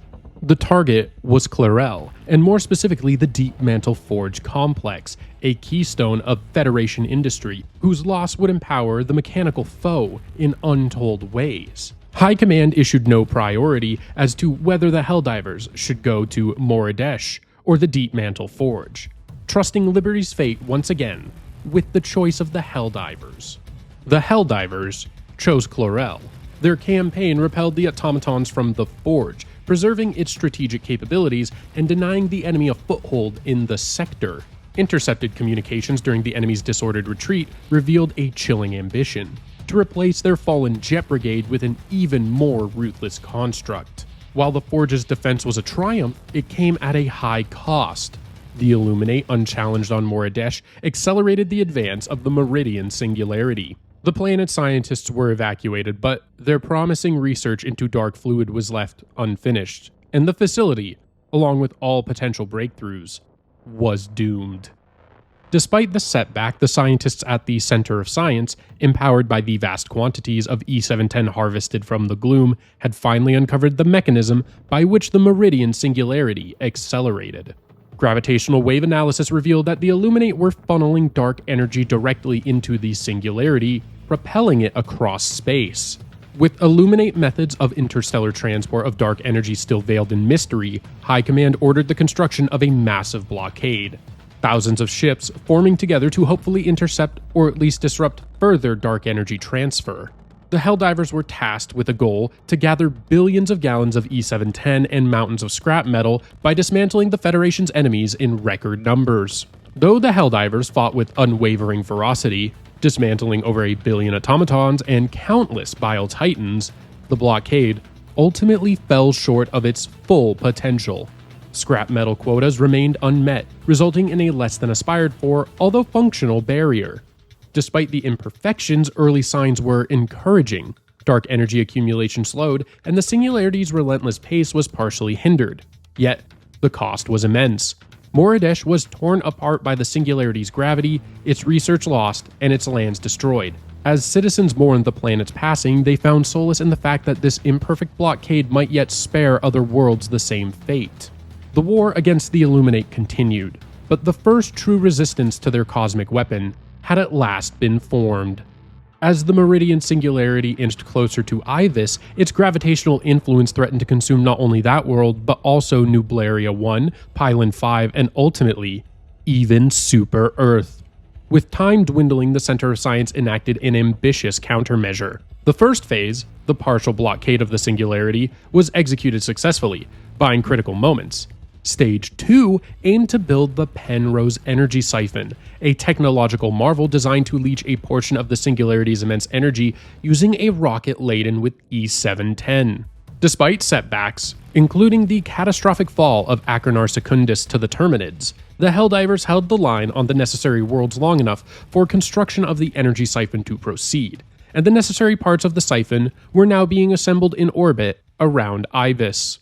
The target was Clarel, and more specifically the Deep Mantle Forge Complex, a keystone of Federation industry, whose loss would empower the mechanical foe in untold ways. High Command issued no priority as to whether the Helldivers should go to Moridesh or the Deep Mantle Forge, trusting Liberty's fate once again with the choice of the Helldivers. The Helldivers chose Clarel. Their campaign repelled the automatons from the Forge, preserving its strategic capabilities and denying the enemy a foothold in the sector. Intercepted communications during the enemy's disordered retreat revealed a chilling ambition: to replace their fallen Jet Brigade with an even more ruthless construct. While the Forge's defense was a triumph, it came at a high cost. The Illuminate, unchallenged on Moridesh, accelerated the advance of the Meridian Singularity. The planet's scientists were evacuated, but their promising research into dark fluid was left unfinished, and the facility, along with all potential breakthroughs, was doomed. Despite the setback, the scientists at the Center of Science, empowered by the vast quantities of E710 harvested from the gloom, had finally uncovered the mechanism by which the Meridian Singularity accelerated. Gravitational wave analysis revealed that the Illuminate were funneling dark energy directly into the Singularity, propelling it across space. With Illuminate methods of interstellar transport of dark energy still veiled in mystery, High Command ordered the construction of a massive blockade. Thousands of ships forming together to hopefully intercept or at least disrupt further dark energy transfer. The Helldivers were tasked with a goal to gather billions of gallons of E710 and mountains of scrap metal by dismantling the Federation's enemies in record numbers. Though the Helldivers fought with unwavering ferocity, dismantling over 1 billion automatons and countless Bile-Titans, the blockade ultimately fell short of its full potential. Scrap metal quotas remained unmet, resulting in a less than aspired for, although functional, barrier. Despite the imperfections, early signs were encouraging. Dark energy accumulation slowed, and the Singularity's relentless pace was partially hindered. Yet, the cost was immense. Moridesh was torn apart by the Singularity's gravity, its research lost, and its lands destroyed. As citizens mourned the planet's passing, they found solace in the fact that this imperfect blockade might yet spare other worlds the same fate. The war against the Illuminate continued, but the first true resistance to their cosmic weapon had at last been formed. As the Meridian Singularity inched closer to Ibis, its gravitational influence threatened to consume not only that world, but also Nublaria 1, Pylon 5, and ultimately, even Super Earth. With time dwindling, the Center of Science enacted an ambitious countermeasure. The first phase, the partial blockade of the Singularity, was executed successfully, buying critical moments. Stage 2 aimed to build the Penrose Energy Siphon, a technological marvel designed to leach a portion of the Singularity's immense energy using a rocket laden with E710. Despite setbacks, including the catastrophic fall of Achernar Secundus to the Terminids, the Helldivers held the line on the necessary worlds long enough for construction of the energy siphon to proceed, and the necessary parts of the siphon were now being assembled in orbit around Ibis.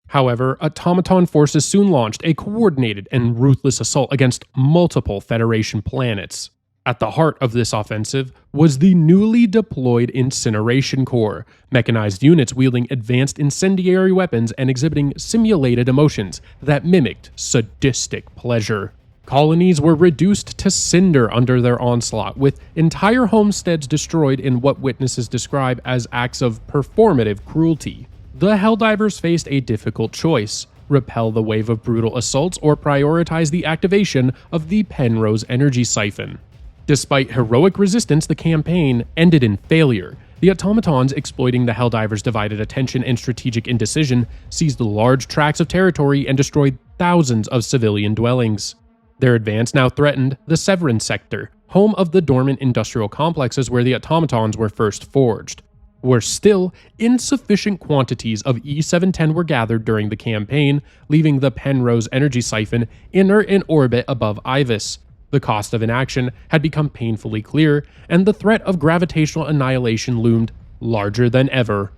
However, automaton forces soon launched a coordinated and ruthless assault against multiple Federation planets. At the heart of this offensive was the newly deployed Incineration Corps, mechanized units wielding advanced incendiary weapons and exhibiting simulated emotions that mimicked sadistic pleasure. Colonies were reduced to cinder under their onslaught, with entire homesteads destroyed in what witnesses describe as acts of performative cruelty. The Helldivers faced a difficult choice: repel the wave of brutal assaults or prioritize the activation of the Penrose energy siphon. Despite heroic resistance, the campaign ended in failure. The Automatons, exploiting the Helldivers' divided attention and strategic indecision, seized large tracts of territory and destroyed thousands of civilian dwellings. Their advance now threatened the Severin sector, home of the dormant industrial complexes where the Automatons were first forged. Worse still, insufficient quantities of E710 were gathered during the campaign, leaving the Penrose energy siphon inert in orbit above Ivis. The cost of inaction had become painfully clear, and the threat of gravitational annihilation loomed larger than ever.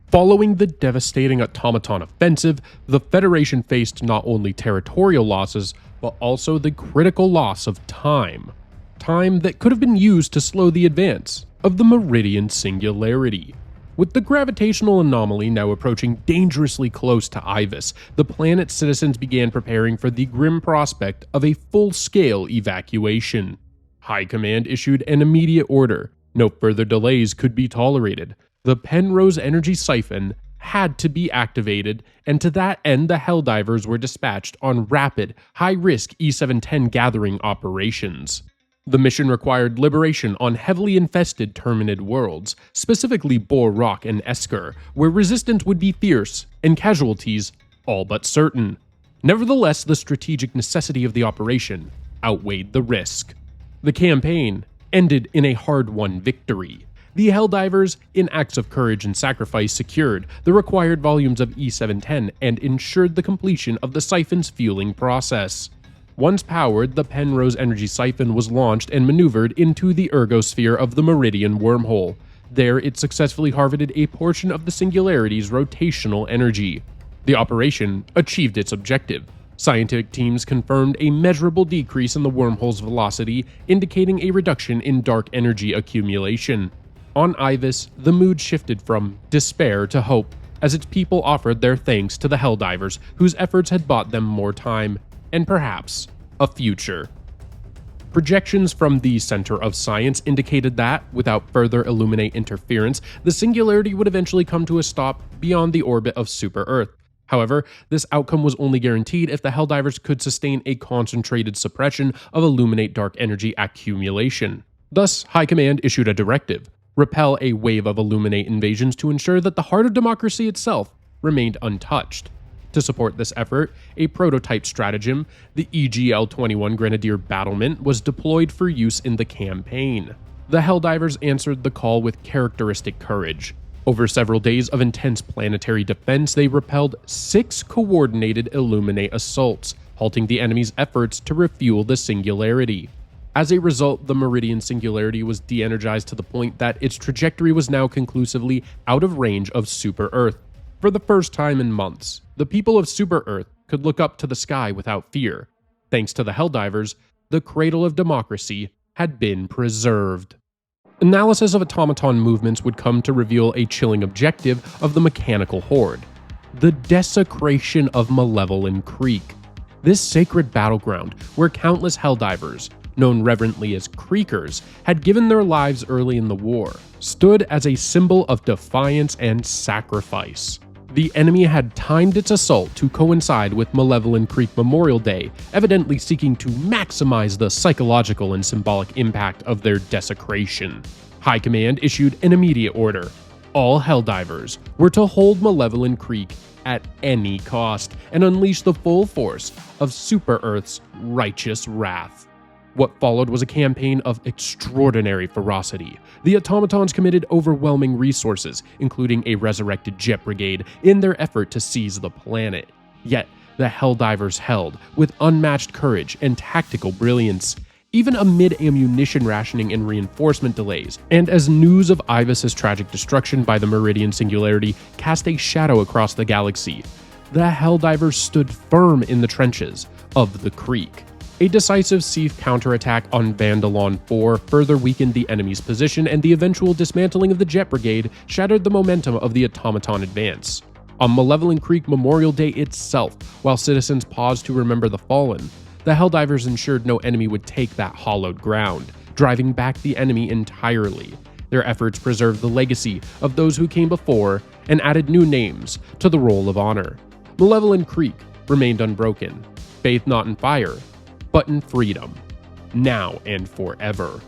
Following the devastating Automaton offensive, the Federation faced not only territorial losses, but also the critical loss of time. Time that could have been used to slow the advance of the Meridian Singularity. With the gravitational anomaly now approaching dangerously close to Ivis, the planet's citizens began preparing for the grim prospect of a full-scale evacuation. High Command issued an immediate order. No further delays could be tolerated. The Penrose energy siphon had to be activated, and to that end the Helldivers were dispatched on rapid, high-risk E710 gathering operations. The mission required liberation on heavily infested Terminid worlds, specifically Boar Rock and Esker, where resistance would be fierce and casualties all but certain. Nevertheless, the strategic necessity of the operation outweighed the risk. The campaign ended in a hard-won victory. The Helldivers, in acts of courage and sacrifice, secured the required volumes of E710 and ensured the completion of the siphon's fueling process. Once powered, the Penrose energy siphon was launched and maneuvered into the ergosphere of the Meridian wormhole. There, it successfully harvested a portion of the Singularity's rotational energy. The operation achieved its objective. Scientific teams confirmed a measurable decrease in the wormhole's velocity, indicating a reduction in dark energy accumulation. On Ivis, the mood shifted from despair to hope, as its people offered their thanks to the Helldivers, whose efforts had bought them more time, and perhaps a future. Projections from the Center of Science indicated that, without further Illuminate interference, the Singularity would eventually come to a stop beyond the orbit of Super Earth. However, this outcome was only guaranteed if the Helldivers could sustain a concentrated suppression of Illuminate dark energy accumulation. Thus, High Command issued a directive: repel a wave of Illuminate invasions to ensure that the heart of democracy itself remained untouched. To support this effort, a prototype stratagem, the EGL-21 Grenadier Battlement, was deployed for use in the campaign. The Helldivers answered the call with characteristic courage. Over several days of intense planetary defense, they repelled 6 coordinated Illuminate assaults, halting the enemy's efforts to refuel the Singularity. As a result, the Meridian Singularity was de-energized to the point that its trajectory was now conclusively out of range of Super Earth. For the first time in months, the people of Super Earth could look up to the sky without fear. Thanks to the Helldivers, the cradle of democracy had been preserved. Analysis of automaton movements would come to reveal a chilling objective of the mechanical horde: the desecration of Malevolent Creek. This sacred battleground, where countless Helldivers, known reverently as Creekers, had given their lives early in the war, stood as a symbol of defiance and sacrifice. The enemy had timed its assault to coincide with Malevolent Creek Memorial Day, evidently seeking to maximize the psychological and symbolic impact of their desecration. High Command issued an immediate order: all Helldivers were to hold Malevolent Creek at any cost and unleash the full force of Super Earth's righteous wrath. What followed was a campaign of extraordinary ferocity. The Automatons committed overwhelming resources, including a resurrected jet brigade, in their effort to seize the planet. Yet, the Helldivers held with unmatched courage and tactical brilliance, even amid ammunition rationing and reinforcement delays. And as news of Ivis's tragic destruction by the Meridian Singularity cast a shadow across the galaxy, the Helldivers stood firm in the trenches of the Creek. A decisive Seath counterattack on Vandalon 4 further weakened the enemy's position, and the eventual dismantling of the Jet Brigade shattered the momentum of the Automaton advance. On Malevolent Creek Memorial Day itself, while citizens paused to remember the fallen, the Helldivers ensured no enemy would take that hallowed ground, driving back the enemy entirely. Their efforts preserved the legacy of those who came before and added new names to the Roll of Honor. Malevolent Creek remained unbroken, faith not in fire, but in freedom, now and forever.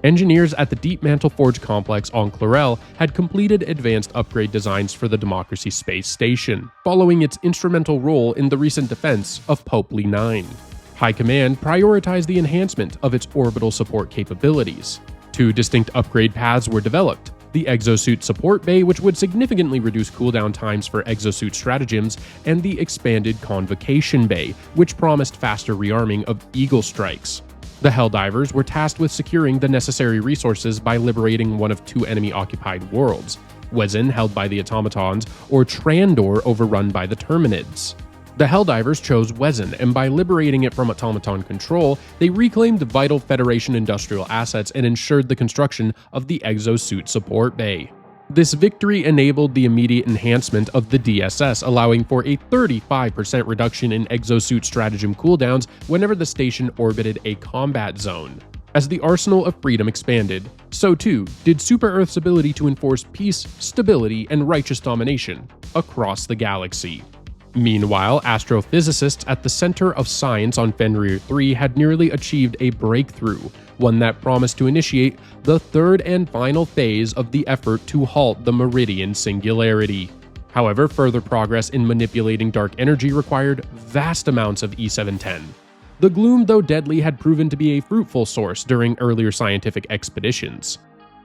Engineers at the Deep Mantle Forge complex on Chlorel had completed advanced upgrade designs for the Democracy Space Station, following its instrumental role in the recent defense of Popely 9. High Command prioritized the enhancement of its orbital support capabilities. Two distinct upgrade paths were developed: the Exosuit Support Bay, which would significantly reduce cooldown times for exosuit stratagems, and the expanded Convocation Bay, which promised faster rearming of Eagle strikes. The Helldivers were tasked with securing the necessary resources by liberating one of two enemy-occupied worlds, Wezin, held by the Automatons, or Trandor, overrun by the Terminids. The Helldivers chose Wezin, and by liberating it from automaton control, they reclaimed vital Federation industrial assets and ensured the construction of the Exosuit Support Bay. This victory enabled the immediate enhancement of the DSS, allowing for a 35% reduction in exosuit stratagem cooldowns whenever the station orbited a combat zone. As the arsenal of freedom expanded, so too did Super Earth's ability to enforce peace, stability, and righteous domination across the galaxy. Meanwhile, astrophysicists at the Center of Science on Fenrir 3 had nearly achieved a breakthrough, one that promised to initiate the third and final phase of the effort to halt the Meridian Singularity. However, further progress in manipulating dark energy required vast amounts of E710. The gloom, though deadly, had proven to be a fruitful source during earlier scientific expeditions.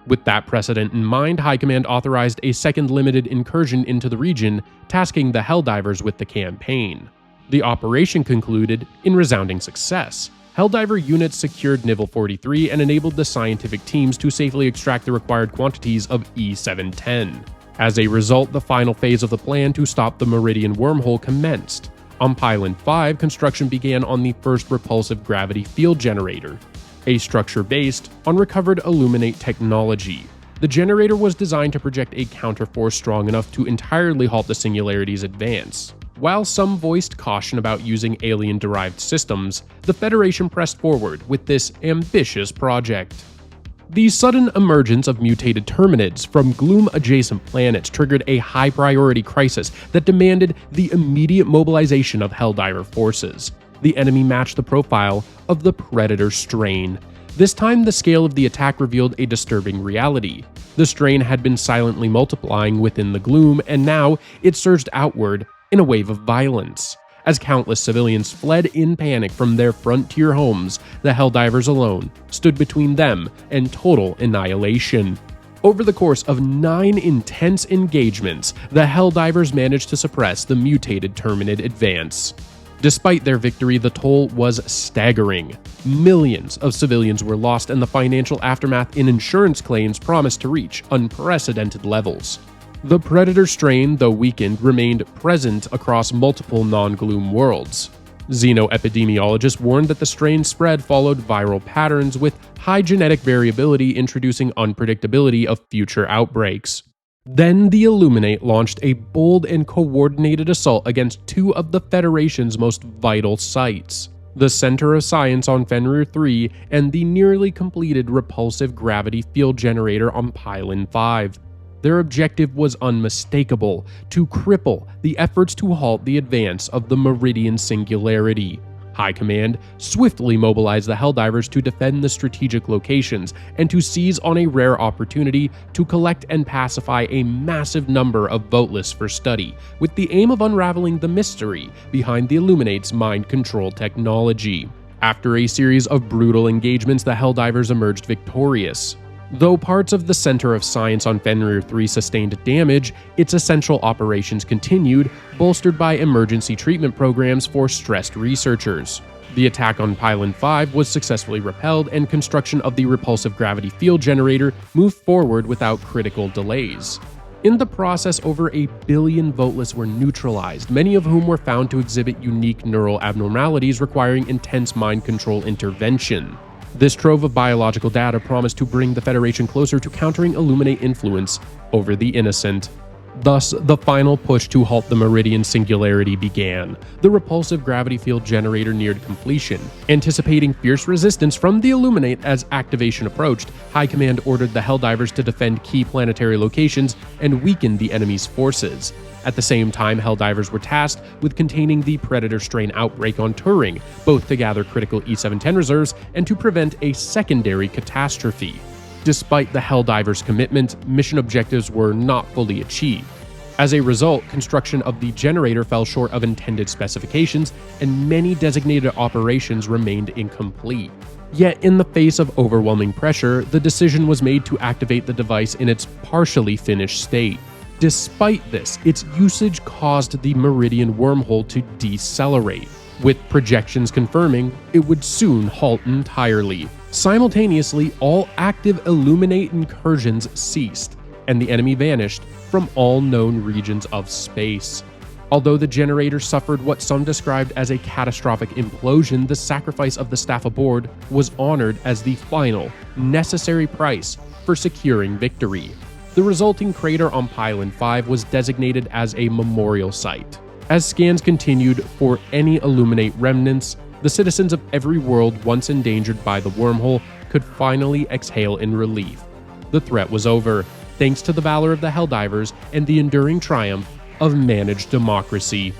With that precedent in mind, High Command authorized a second limited incursion into the region, tasking the Helldivers with the campaign. The operation concluded in resounding success. Helldiver units secured Nivel 43 and enabled the scientific teams to safely extract the required quantities of E710. As a result, the final phase of the plan to stop the Meridian wormhole commenced. On Pylon 5, construction began on the first repulsive gravity field generator, a structure based on recovered Illuminate technology. The generator was designed to project a counterforce strong enough to entirely halt the Singularity's advance. While some voiced caution about using alien-derived systems, the Federation pressed forward with this ambitious project. The sudden emergence of mutated Terminids from gloom-adjacent planets triggered a high-priority crisis that demanded the immediate mobilization of Helldiver forces. The enemy matched the profile of the Predator strain. This time, the scale of the attack revealed a disturbing reality. The strain had been silently multiplying within the gloom, and now it surged outward in a wave of violence. As countless civilians fled in panic from their frontier homes, the Helldivers alone stood between them and total annihilation. Over the course of 9 intense engagements, the Helldivers managed to suppress the mutated Terminid advance. Despite their victory, the toll was staggering. Millions of civilians were lost, and the financial aftermath in insurance claims promised to reach unprecedented levels. The Predator strain, though weakened, remained present across multiple non-gloom worlds. Xenoepidemiologists warned that the strain spread followed viral patterns, with high genetic variability introducing unpredictability of future outbreaks. Then the Illuminate launched a bold and coordinated assault against two of the Federation's most vital sites: the Center of Science on Fenrir 3 and the nearly completed repulsive gravity field generator on Pylon 5. Their objective was unmistakable: to cripple the efforts to halt the advance of the Meridian Singularity. High Command swiftly mobilized the Helldivers to defend the strategic locations and to seize on a rare opportunity to collect and pacify a massive number of voteless for study, with the aim of unraveling the mystery behind the Illuminate's mind control technology. After a series of brutal engagements, the Helldivers emerged victorious. Though parts of the Center of Science on Fenrir 3 sustained damage, its essential operations continued, bolstered by emergency treatment programs for stressed researchers. The attack on Pylon 5 was successfully repelled, and construction of the repulsive gravity field generator moved forward without critical delays. In the process, over 1 billion voteless were neutralized, many of whom were found to exhibit unique neural abnormalities requiring intense mind control intervention. This trove of biological data promised to bring the Federation closer to countering Illuminate influence over the innocent. Thus, the final push to halt the Meridian Singularity began. The repulsive gravity field generator neared completion. Anticipating fierce resistance from the Illuminate as activation approached, High Command ordered the Helldivers to defend key planetary locations and weaken the enemy's forces. At the same time, Helldivers were tasked with containing the Predator strain outbreak on Turing, both to gather critical E-710 reserves and to prevent a secondary catastrophe. Despite the Helldivers' commitment, mission objectives were not fully achieved. As a result, construction of the generator fell short of intended specifications, and many designated operations remained incomplete. Yet, in the face of overwhelming pressure, the decision was made to activate the device in its partially finished state. Despite this, its usage caused the Meridian wormhole to decelerate, with projections confirming it would soon halt entirely. Simultaneously, all active Illuminate incursions ceased, and the enemy vanished from all known regions of space. Although the generator suffered what some described as a catastrophic implosion, the sacrifice of the staff aboard was honored as the final, necessary price for securing victory. The resulting crater on Pylon 5 was designated as a memorial site. As scans continued for any Illuminate remnants, the citizens of every world once endangered by the wormhole could finally exhale in relief. The threat was over, thanks to the valor of the Helldivers and the enduring triumph of managed democracy.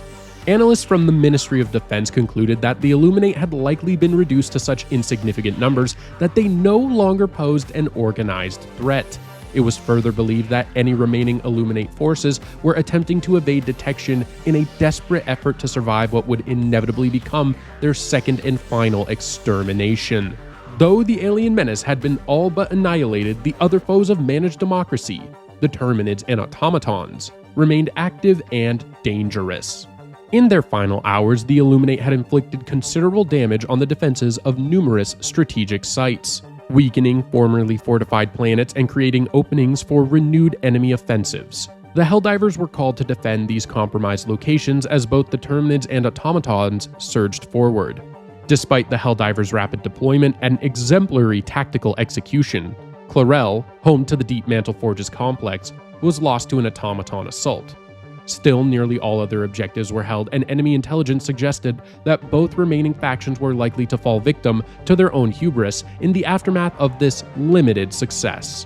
Analysts from the Ministry of Defense concluded that the Illuminate had likely been reduced to such insignificant numbers that they no longer posed an organized threat. It was further believed that any remaining Illuminate forces were attempting to evade detection in a desperate effort to survive what would inevitably become their second and final extermination. Though the alien menace had been all but annihilated, the other foes of managed democracy, the Terminids and Automatons, remained active and dangerous. In their final hours, the Illuminate had inflicted considerable damage on the defenses of numerous strategic sites, weakening formerly fortified planets and creating openings for renewed enemy offensives. The Helldivers were called to defend these compromised locations as both the Terminids and Automatons surged forward. Despite the Helldivers' rapid deployment and exemplary tactical execution, Clarel, home to the Deep Mantle Forges complex, was lost to an automaton assault. Still, nearly all other objectives were held, and enemy intelligence suggested that both remaining factions were likely to fall victim to their own hubris in the aftermath of this limited success.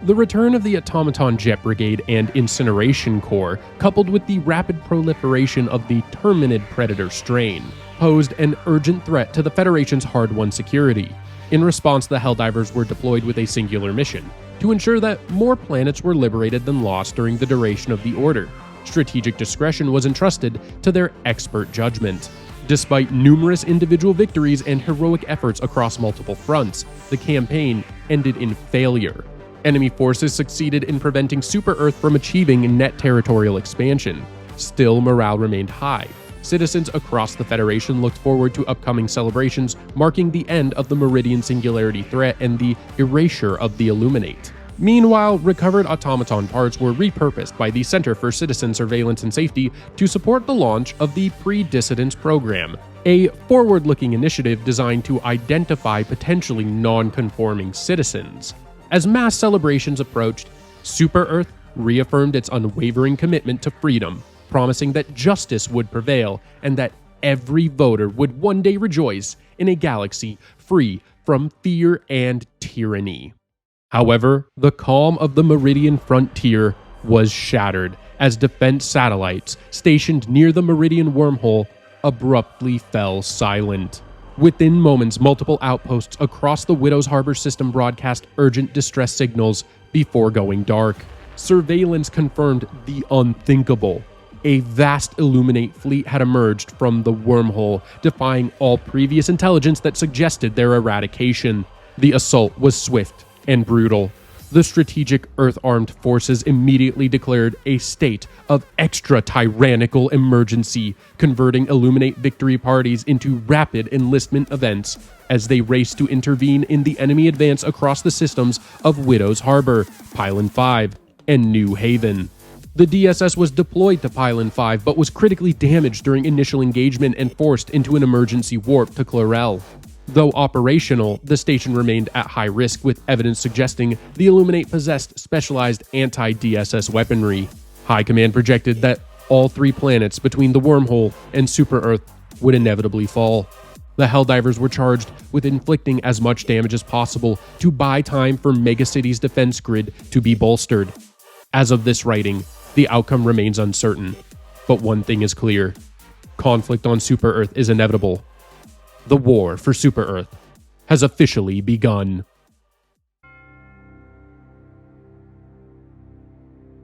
The return of the Automaton Jet Brigade and Incineration Corps, coupled with the rapid proliferation of the Terminid Predator strain, posed an urgent threat to the Federation's hard-won security. In response, the Helldivers were deployed with a singular mission: to ensure that more planets were liberated than lost during the duration of the Order. Strategic discretion was entrusted to their expert judgment. Despite numerous individual victories and heroic efforts across multiple fronts, the campaign ended in failure. Enemy forces succeeded in preventing Super Earth from achieving net territorial expansion. Still, morale remained high. Citizens across the Federation looked forward to upcoming celebrations marking the end of the Meridian Singularity threat and the erasure of the Illuminate. Meanwhile, recovered automaton parts were repurposed by the Center for Citizen Surveillance and Safety to support the launch of the Pre-Dissidence Program, a forward-looking initiative designed to identify potentially non-conforming citizens. As mass celebrations approached, Super Earth reaffirmed its unwavering commitment to freedom, promising that justice would prevail and that every voter would one day rejoice in a galaxy free from fear and tyranny. However, the calm of the Meridian frontier was shattered as defense satellites stationed near the Meridian wormhole abruptly fell silent. Within moments, multiple outposts across the Widow's Harbor system broadcast urgent distress signals before going dark. Surveillance confirmed the unthinkable. A vast Illuminate fleet had emerged from the wormhole, defying all previous intelligence that suggested their eradication. The assault was swift and brutal. The strategic Earth-armed forces immediately declared a state of extra-tyrannical emergency, converting Illuminate victory parties into rapid enlistment events as they raced to intervene in the enemy advance across the systems of Widow's Harbor, Pylon 5, and New Haven. The DSS was deployed to Pylon 5 but was critically damaged during initial engagement and forced into an emergency warp to Chlorel. Though operational, the station remained at high risk, with evidence suggesting the Illuminate possessed specialized anti-DSS weaponry. High Command projected that all 3 planets between the Wormhole and Super-Earth would inevitably fall. The Helldivers were charged with inflicting as much damage as possible to buy time for Megacity's defense grid to be bolstered. As of this writing, the outcome remains uncertain, but one thing is clear: conflict on Super-Earth is inevitable. The war for Super-Earth has officially begun.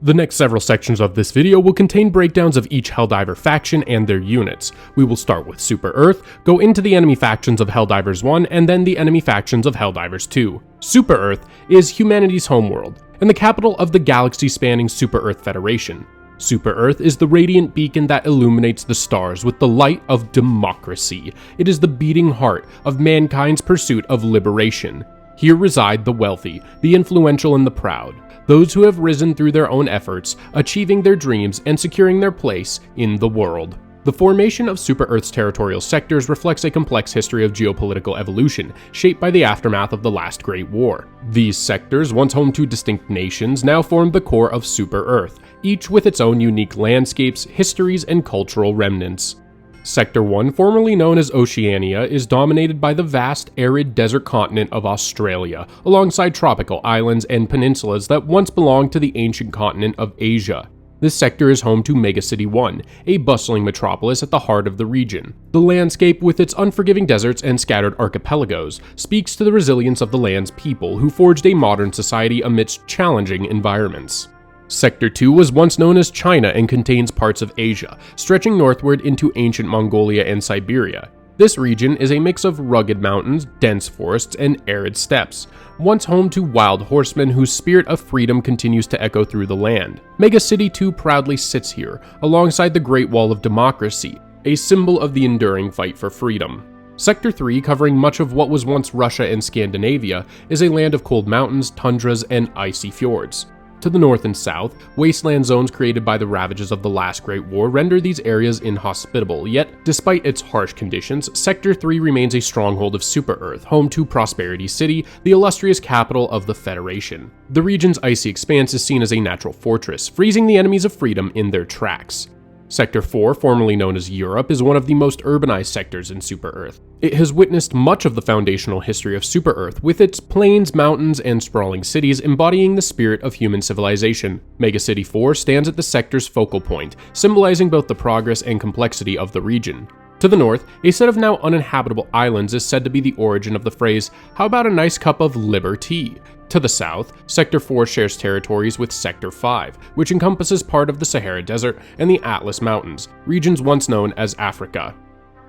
The next several sections of this video will contain breakdowns of each Helldiver faction and their units. We will start with Super-Earth, go into the enemy factions of Helldivers 1, and then the enemy factions of Helldivers 2. Super-Earth is humanity's homeworld, and the capital of the galaxy-spanning Super-Earth Federation. Super-Earth is the radiant beacon that illuminates the stars with the light of democracy. It is the beating heart of mankind's pursuit of liberation. Here reside the wealthy, the influential, and the proud, those who have risen through their own efforts, achieving their dreams and securing their place in the world. The formation of Super-Earth's territorial sectors reflects a complex history of geopolitical evolution, shaped by the aftermath of the last Great War. These sectors, once home to distinct nations, now form the core of Super-Earth, each with its own unique landscapes, histories, and cultural remnants. Sector 1, formerly known as Oceania, is dominated by the vast, arid desert continent of Australia, alongside tropical islands and peninsulas that once belonged to the ancient continent of Asia. This sector is home to Megacity 1, a bustling metropolis at the heart of the region. The landscape, with its unforgiving deserts and scattered archipelagos, speaks to the resilience of the land's people who forged a modern society amidst challenging environments. Sector 2 was once known as China and contains parts of Asia, stretching northward into ancient Mongolia and Siberia. This region is a mix of rugged mountains, dense forests, and arid steppes, once home to wild horsemen whose spirit of freedom continues to echo through the land. Megacity 2 proudly sits here, alongside the Great Wall of Democracy, a symbol of the enduring fight for freedom. Sector 3, covering much of what was once Russia and Scandinavia, is a land of cold mountains, tundras, and icy fjords. To the north and south, wasteland zones created by the ravages of the last Great War render these areas inhospitable, yet despite its harsh conditions, Sector 3 remains a stronghold of Super-Earth, home to Prosperity City, the illustrious capital of the Federation. The region's icy expanse is seen as a natural fortress, freezing the enemies of freedom in their tracks. Sector 4, formerly known as Europe, is one of the most urbanized sectors in Super-Earth. It has witnessed much of the foundational history of Super-Earth, with its plains, mountains, and sprawling cities embodying the spirit of human civilization. Megacity 4 stands at the sector's focal point, symbolizing both the progress and complexity of the region. To the north, a set of now uninhabitable islands is said to be the origin of the phrase, "How about a nice cup of liberty?" To the south, Sector 4 shares territories with Sector 5, which encompasses part of the Sahara Desert and the Atlas Mountains, regions once known as Africa.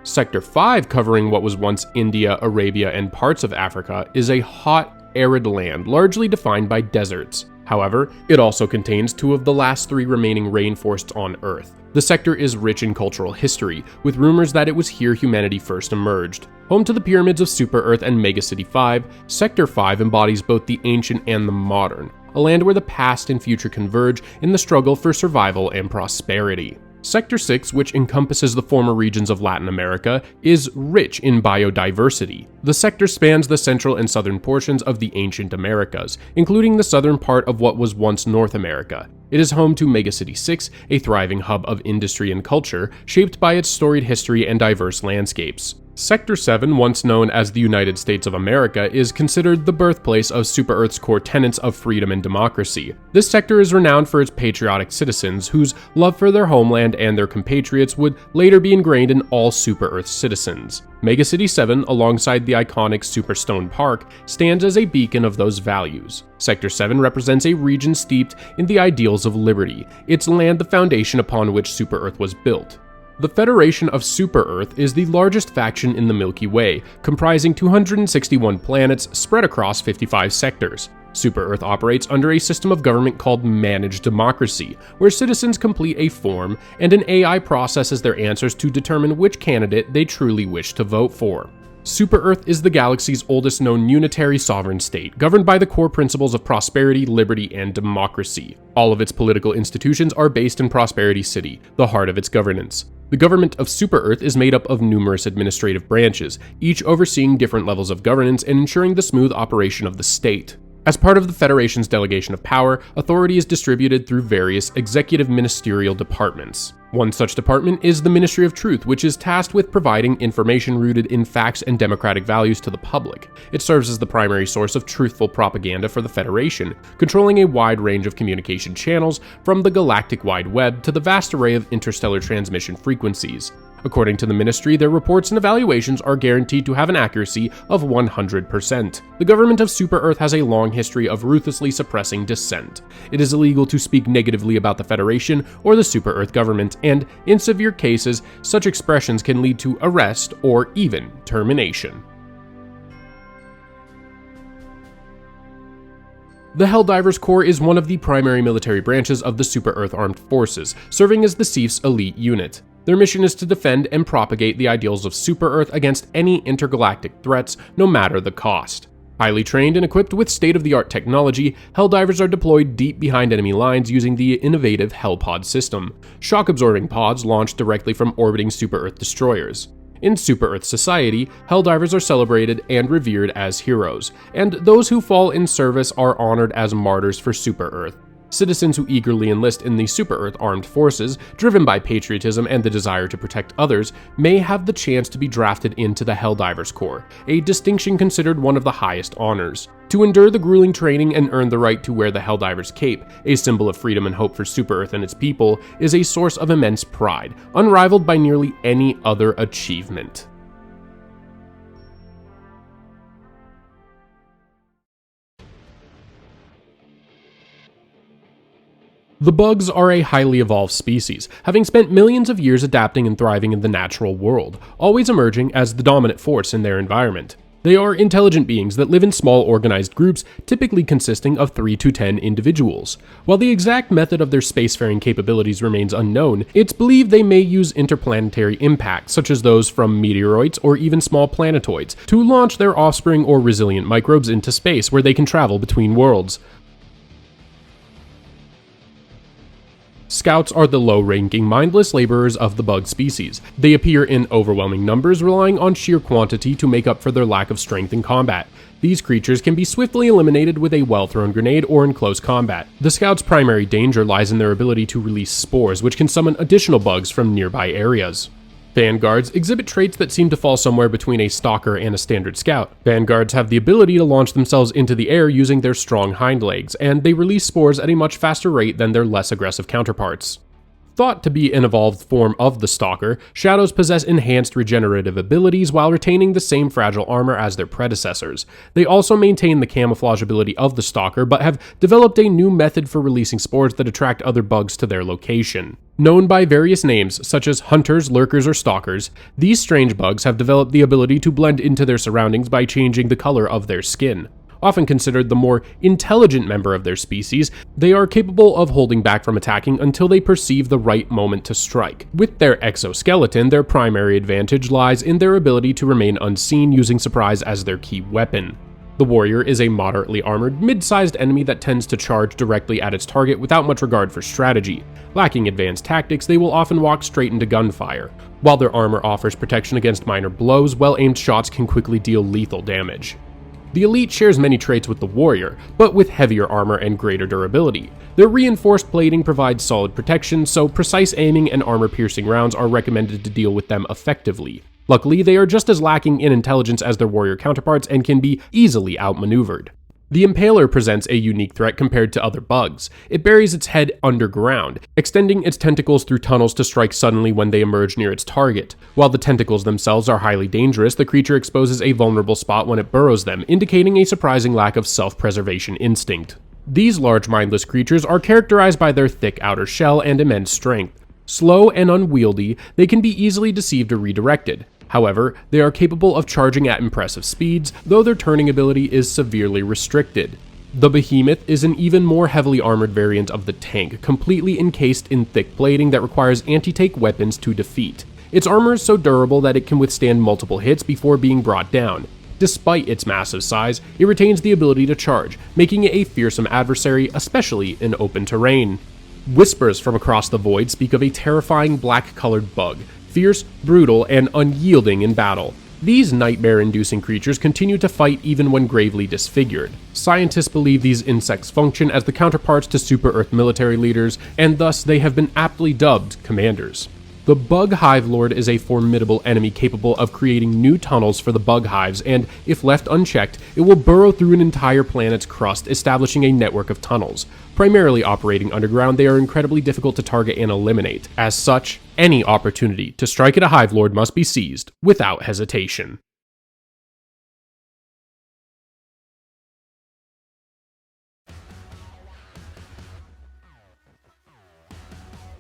Sector 5, covering what was once India, Arabia, and parts of Africa, is a hot, arid land largely defined by deserts. However, it also contains 2 of the last 3 remaining rainforests on Earth. The sector is rich in cultural history, with rumors that it was here humanity first emerged. Home to the pyramids of Super-Earth and Megacity 5, Sector 5 embodies both the ancient and the modern, a land where the past and future converge in the struggle for survival and prosperity. Sector 6, which encompasses the former regions of Latin America, is rich in biodiversity. The sector spans the central and southern portions of the ancient Americas, including the southern part of what was once North America. It is home to Megacity 6, a thriving hub of industry and culture, shaped by its storied history and diverse landscapes. Sector 7, once known as the United States of America, is considered the birthplace of Super-Earth's core tenets of freedom and democracy. This sector is renowned for its patriotic citizens, whose love for their homeland and their compatriots would later be ingrained in all Super-Earth citizens. Megacity 7, alongside the iconic Superstone Park, stands as a beacon of those values. Sector 7 represents a region steeped in the ideals of liberty, its land the foundation upon which Super-Earth was built. The Federation of Super-Earth is the largest faction in the Milky Way, comprising 261 planets spread across 55 sectors. Super-Earth operates under a system of government called managed democracy, where citizens complete a form and an AI processes their answers to determine which candidate they truly wish to vote for. Super-Earth is the galaxy's oldest known unitary sovereign state, governed by the core principles of prosperity, liberty, and democracy. All of its political institutions are based in Prosperity City, the heart of its governance. The government of Super-Earth is made up of numerous administrative branches, each overseeing different levels of governance and ensuring the smooth operation of the state. As part of the Federation's delegation of power, authority is distributed through various executive ministerial departments. One such department is the Ministry of Truth, which is tasked with providing information rooted in facts and democratic values to the public. It serves as the primary source of truthful propaganda for the Federation, controlling a wide range of communication channels, from the galactic wide web to the vast array of interstellar transmission frequencies. According to the ministry, their reports and evaluations are guaranteed to have an accuracy of 100%. The government of Super-Earth has a long history of ruthlessly suppressing dissent. It is illegal to speak negatively about the Federation or the Super-Earth government, and in severe cases, such expressions can lead to arrest or even termination. The Helldivers Corps is one of the primary military branches of the Super-Earth Armed Forces, serving as the Chief's elite unit. Their mission is to defend and propagate the ideals of Super-Earth against any intergalactic threats, no matter the cost. Highly trained and equipped with state-of-the-art technology, Helldivers are deployed deep behind enemy lines using the innovative Hellpod system, shock-absorbing pods launched directly from orbiting Super-Earth destroyers. In Super-Earth society, Helldivers are celebrated and revered as heroes, and those who fall in service are honored as martyrs for Super-Earth. Citizens who eagerly enlist in the Super-Earth Armed Forces, driven by patriotism and the desire to protect others, may have the chance to be drafted into the Helldivers Corps, a distinction considered one of the highest honors. To endure the grueling training and earn the right to wear the Helldivers cape, a symbol of freedom and hope for Super-Earth and its people, is a source of immense pride, unrivaled by nearly any other achievement. The bugs are a highly evolved species, having spent millions of years adapting and thriving in the natural world, always emerging as the dominant force in their environment. They are intelligent beings that live in small organized groups, typically consisting of 3 to 10 individuals. While the exact method of their spacefaring capabilities remains unknown, it's believed they may use interplanetary impacts, such as those from meteoroids or even small planetoids, to launch their offspring or resilient microbes into space where they can travel between worlds. Scouts are the low-ranking, mindless laborers of the bug species. They appear in overwhelming numbers, relying on sheer quantity to make up for their lack of strength in combat. These creatures can be swiftly eliminated with a well-thrown grenade or in close combat. The Scouts' primary danger lies in their ability to release spores, which can summon additional bugs from nearby areas. Vanguards exhibit traits that seem to fall somewhere between a stalker and a standard scout. Vanguards have the ability to launch themselves into the air using their strong hind legs, and they release spores at a much faster rate than their less aggressive counterparts. Thought to be an evolved form of the Stalker, Shadows possess enhanced regenerative abilities while retaining the same fragile armor as their predecessors. They also maintain the camouflage ability of the Stalker, but have developed a new method for releasing spores that attract other bugs to their location. Known by various names, such as hunters, lurkers, or stalkers, these strange bugs have developed the ability to blend into their surroundings by changing the color of their skin. Often considered the more intelligent member of their species, they are capable of holding back from attacking until they perceive the right moment to strike. With their exoskeleton, their primary advantage lies in their ability to remain unseen, using surprise as their key weapon. The warrior is a moderately armored, mid-sized enemy that tends to charge directly at its target without much regard for strategy. Lacking advanced tactics, they will often walk straight into gunfire. While their armor offers protection against minor blows, well-aimed shots can quickly deal lethal damage. The Elite shares many traits with the Warrior, but with heavier armor and greater durability. Their reinforced plating provides solid protection, so precise aiming and armor-piercing rounds are recommended to deal with them effectively. Luckily, they are just as lacking in intelligence as their Warrior counterparts and can be easily outmaneuvered. The Impaler presents a unique threat compared to other bugs. It buries its head underground, extending its tentacles through tunnels to strike suddenly when they emerge near its target. While the tentacles themselves are highly dangerous, the creature exposes a vulnerable spot when it burrows them, indicating a surprising lack of self-preservation instinct. These large mindless creatures are characterized by their thick outer shell and immense strength. Slow and unwieldy, they can be easily deceived or redirected. However, they are capable of charging at impressive speeds, though their turning ability is severely restricted. The Behemoth is an even more heavily armored variant of the tank, completely encased in thick plating that requires anti-tank weapons to defeat. Its armor is so durable that it can withstand multiple hits before being brought down. Despite its massive size, it retains the ability to charge, making it a fearsome adversary, especially in open terrain. Whispers from across the void speak of a terrifying black-colored bug, fierce, brutal, and unyielding in battle. These nightmare-inducing creatures continue to fight even when gravely disfigured. Scientists believe these insects function as the counterparts to Super-Earth military leaders, and thus they have been aptly dubbed commanders. The Bug Hive Lord is a formidable enemy capable of creating new tunnels for the bug hives, and, if left unchecked, it will burrow through an entire planet's crust, establishing a network of tunnels. Primarily operating underground, they are incredibly difficult to target and eliminate. As such, any opportunity to strike at a Hive Lord must be seized, without hesitation.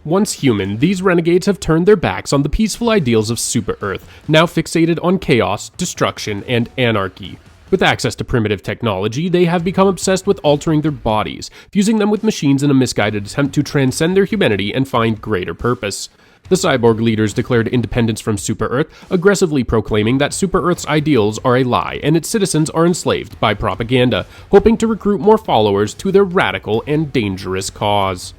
Once human, these renegades have turned their backs on the peaceful ideals of Super-Earth, now fixated on chaos, destruction, and anarchy. With access to primitive technology, they have become obsessed with altering their bodies, fusing them with machines in a misguided attempt to transcend their humanity and find greater purpose. The cyborg leaders declared independence from Super-Earth, aggressively proclaiming that Super-Earth's ideals are a lie and its citizens are enslaved by propaganda, hoping to recruit more followers to their radical and dangerous cause.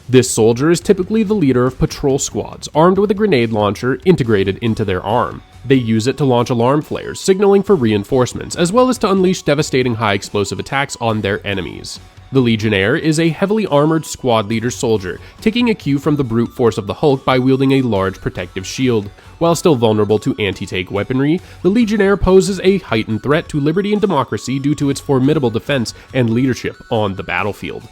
This soldier is typically the leader of patrol squads, armed with a grenade launcher integrated into their arm. They use it to launch alarm flares, signaling for reinforcements, as well as to unleash devastating high explosive attacks on their enemies. The Legionnaire is a heavily armored squad leader soldier, taking a cue from the brute force of the Hulk by wielding a large protective shield. While still vulnerable to anti-tank weaponry, the Legionnaire poses a heightened threat to liberty and democracy due to its formidable defense and leadership on the battlefield.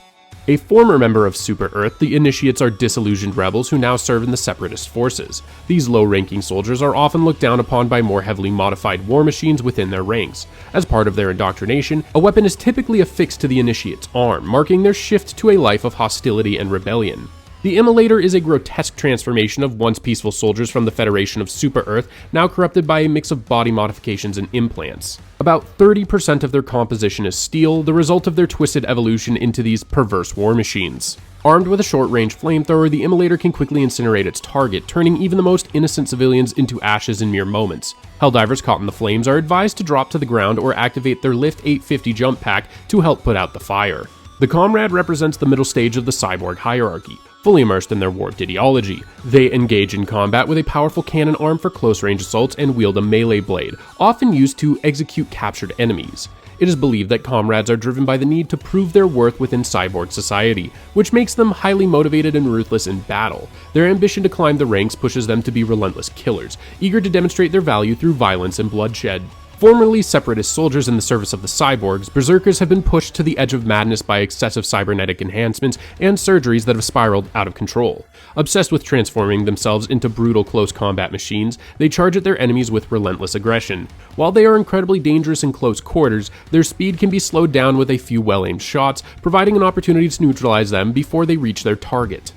A former member of Super-Earth, the Initiates are disillusioned rebels who now serve in the Separatist forces. These low-ranking soldiers are often looked down upon by more heavily modified war machines within their ranks. As part of their indoctrination, a weapon is typically affixed to the Initiate's arm, marking their shift to a life of hostility and rebellion. The Immolator is a grotesque transformation of once peaceful soldiers from the Federation of Super-Earth, now corrupted by a mix of body modifications and implants. About 30% of their composition is steel, the result of their twisted evolution into these perverse war machines. Armed with a short-range flamethrower, the Immolator can quickly incinerate its target, turning even the most innocent civilians into ashes in mere moments. Helldivers caught in the flames are advised to drop to the ground or activate their Lift 850 jump pack to help put out the fire. The Comrade represents the middle stage of the cyborg hierarchy. Fully immersed in their warped ideology, they engage in combat with a powerful cannon arm for close-range assaults and wield a melee blade, often used to execute captured enemies. It is believed that Comrades are driven by the need to prove their worth within cyborg society, which makes them highly motivated and ruthless in battle. Their ambition to climb the ranks pushes them to be relentless killers, eager to demonstrate their value through violence and bloodshed. Formerly separatist soldiers in the service of the cyborgs, berserkers have been pushed to the edge of madness by excessive cybernetic enhancements and surgeries that have spiraled out of control. Obsessed with transforming themselves into brutal close combat machines, they charge at their enemies with relentless aggression. While they are incredibly dangerous in close quarters, their speed can be slowed down with a few well-aimed shots, providing an opportunity to neutralize them before they reach their target.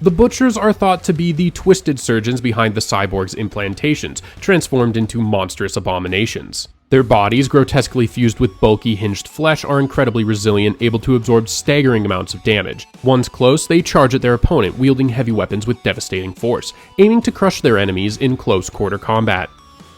The Butchers are thought to be the twisted surgeons behind the cyborgs' implantations, transformed into monstrous abominations. Their bodies, grotesquely fused with bulky, hinged flesh, are incredibly resilient, able to absorb staggering amounts of damage. Once close, they charge at their opponent, wielding heavy weapons with devastating force, aiming to crush their enemies in close-quarter combat.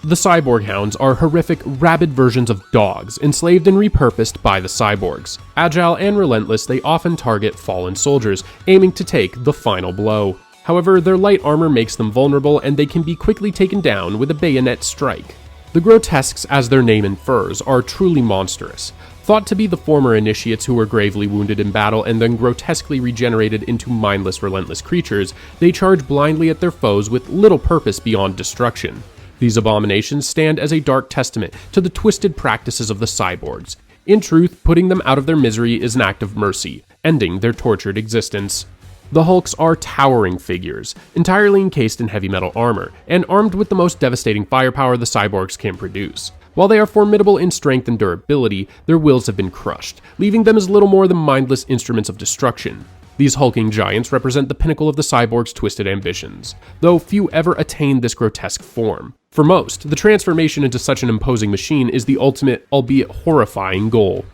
The Cyborg Hounds are horrific, rabid versions of dogs, enslaved and repurposed by the cyborgs. Agile and relentless, they often target fallen soldiers, aiming to take the final blow. However, their light armor makes them vulnerable, and they can be quickly taken down with a bayonet strike. The Grotesques, as their name infers, are truly monstrous. Thought to be the former Initiates who were gravely wounded in battle and then grotesquely regenerated into mindless, relentless creatures, they charge blindly at their foes with little purpose beyond destruction. These abominations stand as a dark testament to the twisted practices of the cyborgs. In truth, putting them out of their misery is an act of mercy, ending their tortured existence. The Hulks are towering figures, entirely encased in heavy metal armor, and armed with the most devastating firepower the cyborgs can produce. While they are formidable in strength and durability, their wills have been crushed, leaving them as little more than mindless instruments of destruction. These hulking giants represent the pinnacle of the cyborg's twisted ambitions, though few ever attain this grotesque form. For most, the transformation into such an imposing machine is the ultimate, albeit horrifying, goal.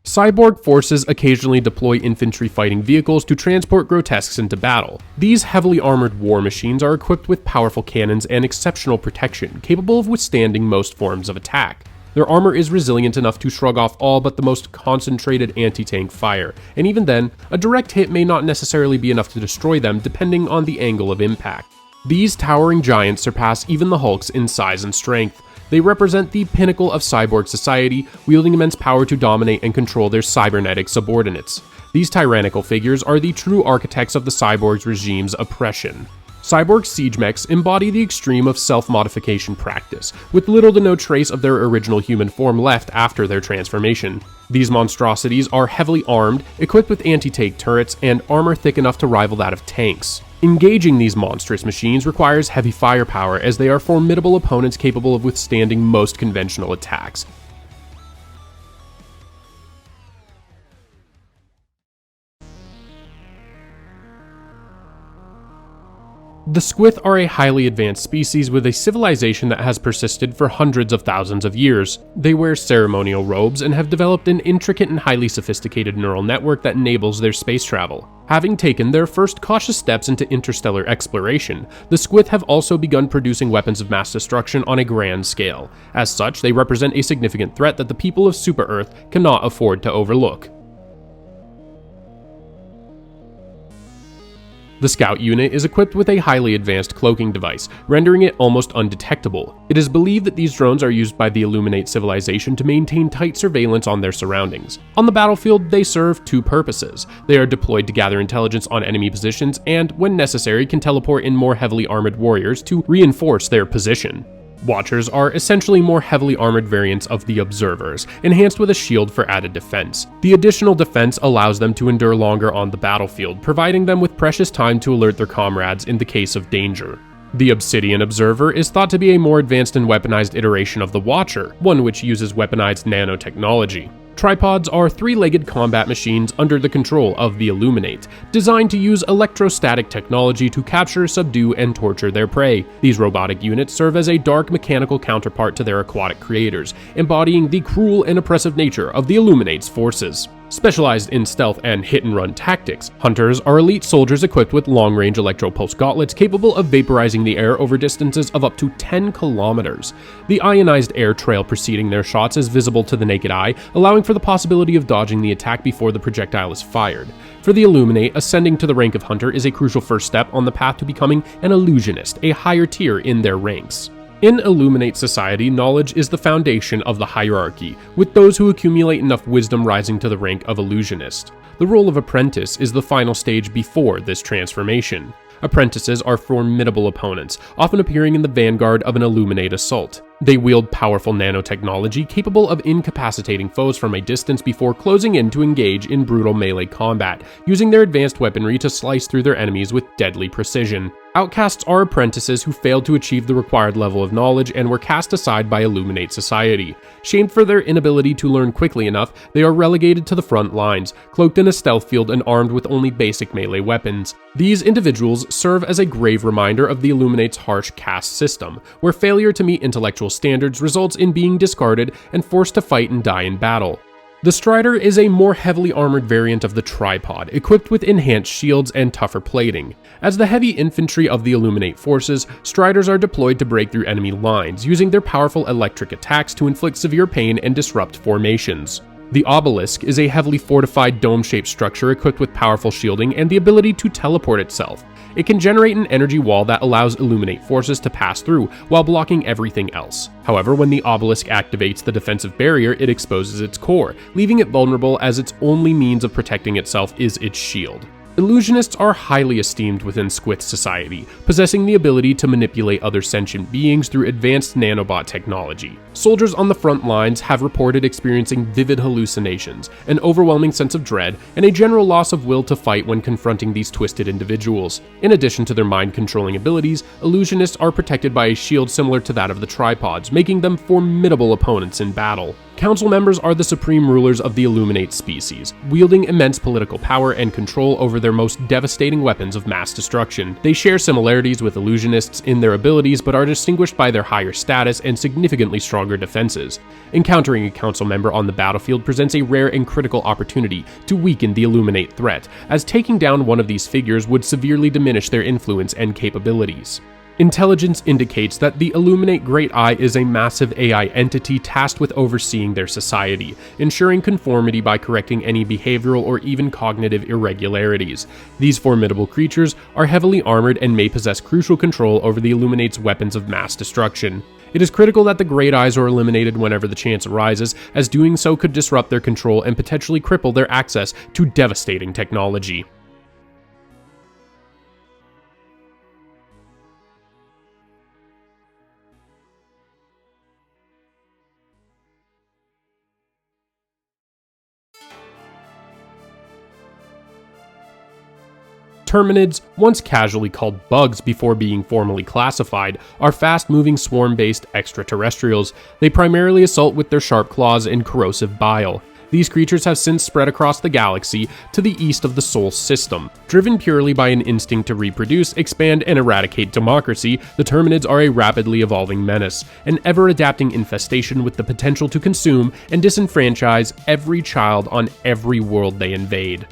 Cyborg forces occasionally deploy infantry fighting vehicles to transport grotesques into battle. These heavily armored war machines are equipped with powerful cannons and exceptional protection, capable of withstanding most forms of attack. Their armor is resilient enough to shrug off all but the most concentrated anti-tank fire, and even then, a direct hit may not necessarily be enough to destroy them depending on the angle of impact. These towering giants surpass even the Hulks in size and strength. They represent the pinnacle of cyborg society, wielding immense power to dominate and control their cybernetic subordinates. These tyrannical figures are the true architects of the cyborgs regime's oppression. Cyborg siege mechs embody the extreme of self-modification practice, with little to no trace of their original human form left after their transformation. These monstrosities are heavily armed, equipped with anti-tank turrets, and armor thick enough to rival that of tanks. Engaging these monstrous machines requires heavy firepower, as they are formidable opponents capable of withstanding most conventional attacks. The Squith are a highly advanced species with a civilization that has persisted for hundreds of thousands of years. They wear ceremonial robes and have developed an intricate and highly sophisticated neural network that enables their space travel. Having taken their first cautious steps into interstellar exploration, the Squith have also begun producing weapons of mass destruction on a grand scale. As such, they represent a significant threat that the people of Super-Earth cannot afford to overlook. The Scout unit is equipped with a highly advanced cloaking device, rendering it almost undetectable. It is believed that these drones are used by the Illuminate civilization to maintain tight surveillance on their surroundings. On the battlefield, they serve two purposes. They are deployed to gather intelligence on enemy positions and, when necessary, can teleport in more heavily armored warriors to reinforce their position. Watchers are essentially more heavily armored variants of the Observers, enhanced with a shield for added defense. The additional defense allows them to endure longer on the battlefield, providing them with precious time to alert their comrades in the case of danger. The Obsidian Observer is thought to be a more advanced and weaponized iteration of the Watcher, one which uses weaponized nanotechnology. Tripods are three-legged combat machines under the control of the Illuminate, designed to use electrostatic technology to capture, subdue, and torture their prey. These robotic units serve as a dark mechanical counterpart to their aquatic creators, embodying the cruel and oppressive nature of the Illuminate's forces. Specialized in stealth and hit-and-run tactics, Hunters are elite soldiers equipped with long-range electro-pulse gauntlets capable of vaporizing the air over distances of up to 10 kilometers. The ionized air trail preceding their shots is visible to the naked eye, allowing for the possibility of dodging the attack before the projectile is fired. For the Illuminate, ascending to the rank of Hunter is a crucial first step on the path to becoming an illusionist, a higher tier in their ranks. In Illuminate society, knowledge is the foundation of the hierarchy, with those who accumulate enough wisdom rising to the rank of illusionist. The role of apprentice is the final stage before this transformation. Apprentices are formidable opponents, often appearing in the vanguard of an Illuminate assault. They wield powerful nanotechnology capable of incapacitating foes from a distance before closing in to engage in brutal melee combat, using their advanced weaponry to slice through their enemies with deadly precision. Outcasts are apprentices who failed to achieve the required level of knowledge and were cast aside by Illuminate society. Shamed for their inability to learn quickly enough, they are relegated to the front lines, cloaked in a stealth field and armed with only basic melee weapons. These individuals serve as a grave reminder of the Illuminate's harsh caste system, where failure to meet intellectual standards results in being discarded and forced to fight and die in battle. The Strider is a more heavily armored variant of the Tripod, equipped with enhanced shields and tougher plating. As the heavy infantry of the Illuminate forces, Striders are deployed to break through enemy lines, using their powerful electric attacks to inflict severe pain and disrupt formations. The Obelisk is a heavily fortified dome-shaped structure equipped with powerful shielding and the ability to teleport itself. It can generate an energy wall that allows Illuminate forces to pass through while blocking everything else. However, when the Obelisk activates the defensive barrier, it exposes its core, leaving it vulnerable as its only means of protecting itself is its shield. Illusionists are highly esteemed within Squith society, possessing the ability to manipulate other sentient beings through advanced nanobot technology. Soldiers on the front lines have reported experiencing vivid hallucinations, an overwhelming sense of dread, and a general loss of will to fight when confronting these twisted individuals. In addition to their mind-controlling abilities, illusionists are protected by a shield similar to that of the Tripods, making them formidable opponents in battle. Council members are the supreme rulers of the Illuminate species, wielding immense political power and control over their most devastating weapons of mass destruction. They share similarities with illusionists in their abilities, but are distinguished by their higher status and significantly stronger defenses. Encountering a council member on the battlefield presents a rare and critical opportunity to weaken the Illuminate threat, as taking down one of these figures would severely diminish their influence and capabilities. Intelligence indicates that the Illuminate Great Eye is a massive AI entity tasked with overseeing their society, ensuring conformity by correcting any behavioral or even cognitive irregularities. These formidable creatures are heavily armored and may possess crucial control over the Illuminate's weapons of mass destruction. It is critical that the Great Eyes are eliminated whenever the chance arises, as doing so could disrupt their control and potentially cripple their access to devastating technology. Terminids, once casually called bugs before being formally classified, are fast-moving swarm-based extraterrestrials. They primarily assault with their sharp claws and corrosive bile. These creatures have since spread across the galaxy to the east of the Sol system. Driven purely by an instinct to reproduce, expand, and eradicate democracy, the Terminids are a rapidly evolving menace, an ever-adapting infestation with the potential to consume and disenfranchise every child on every world they invade.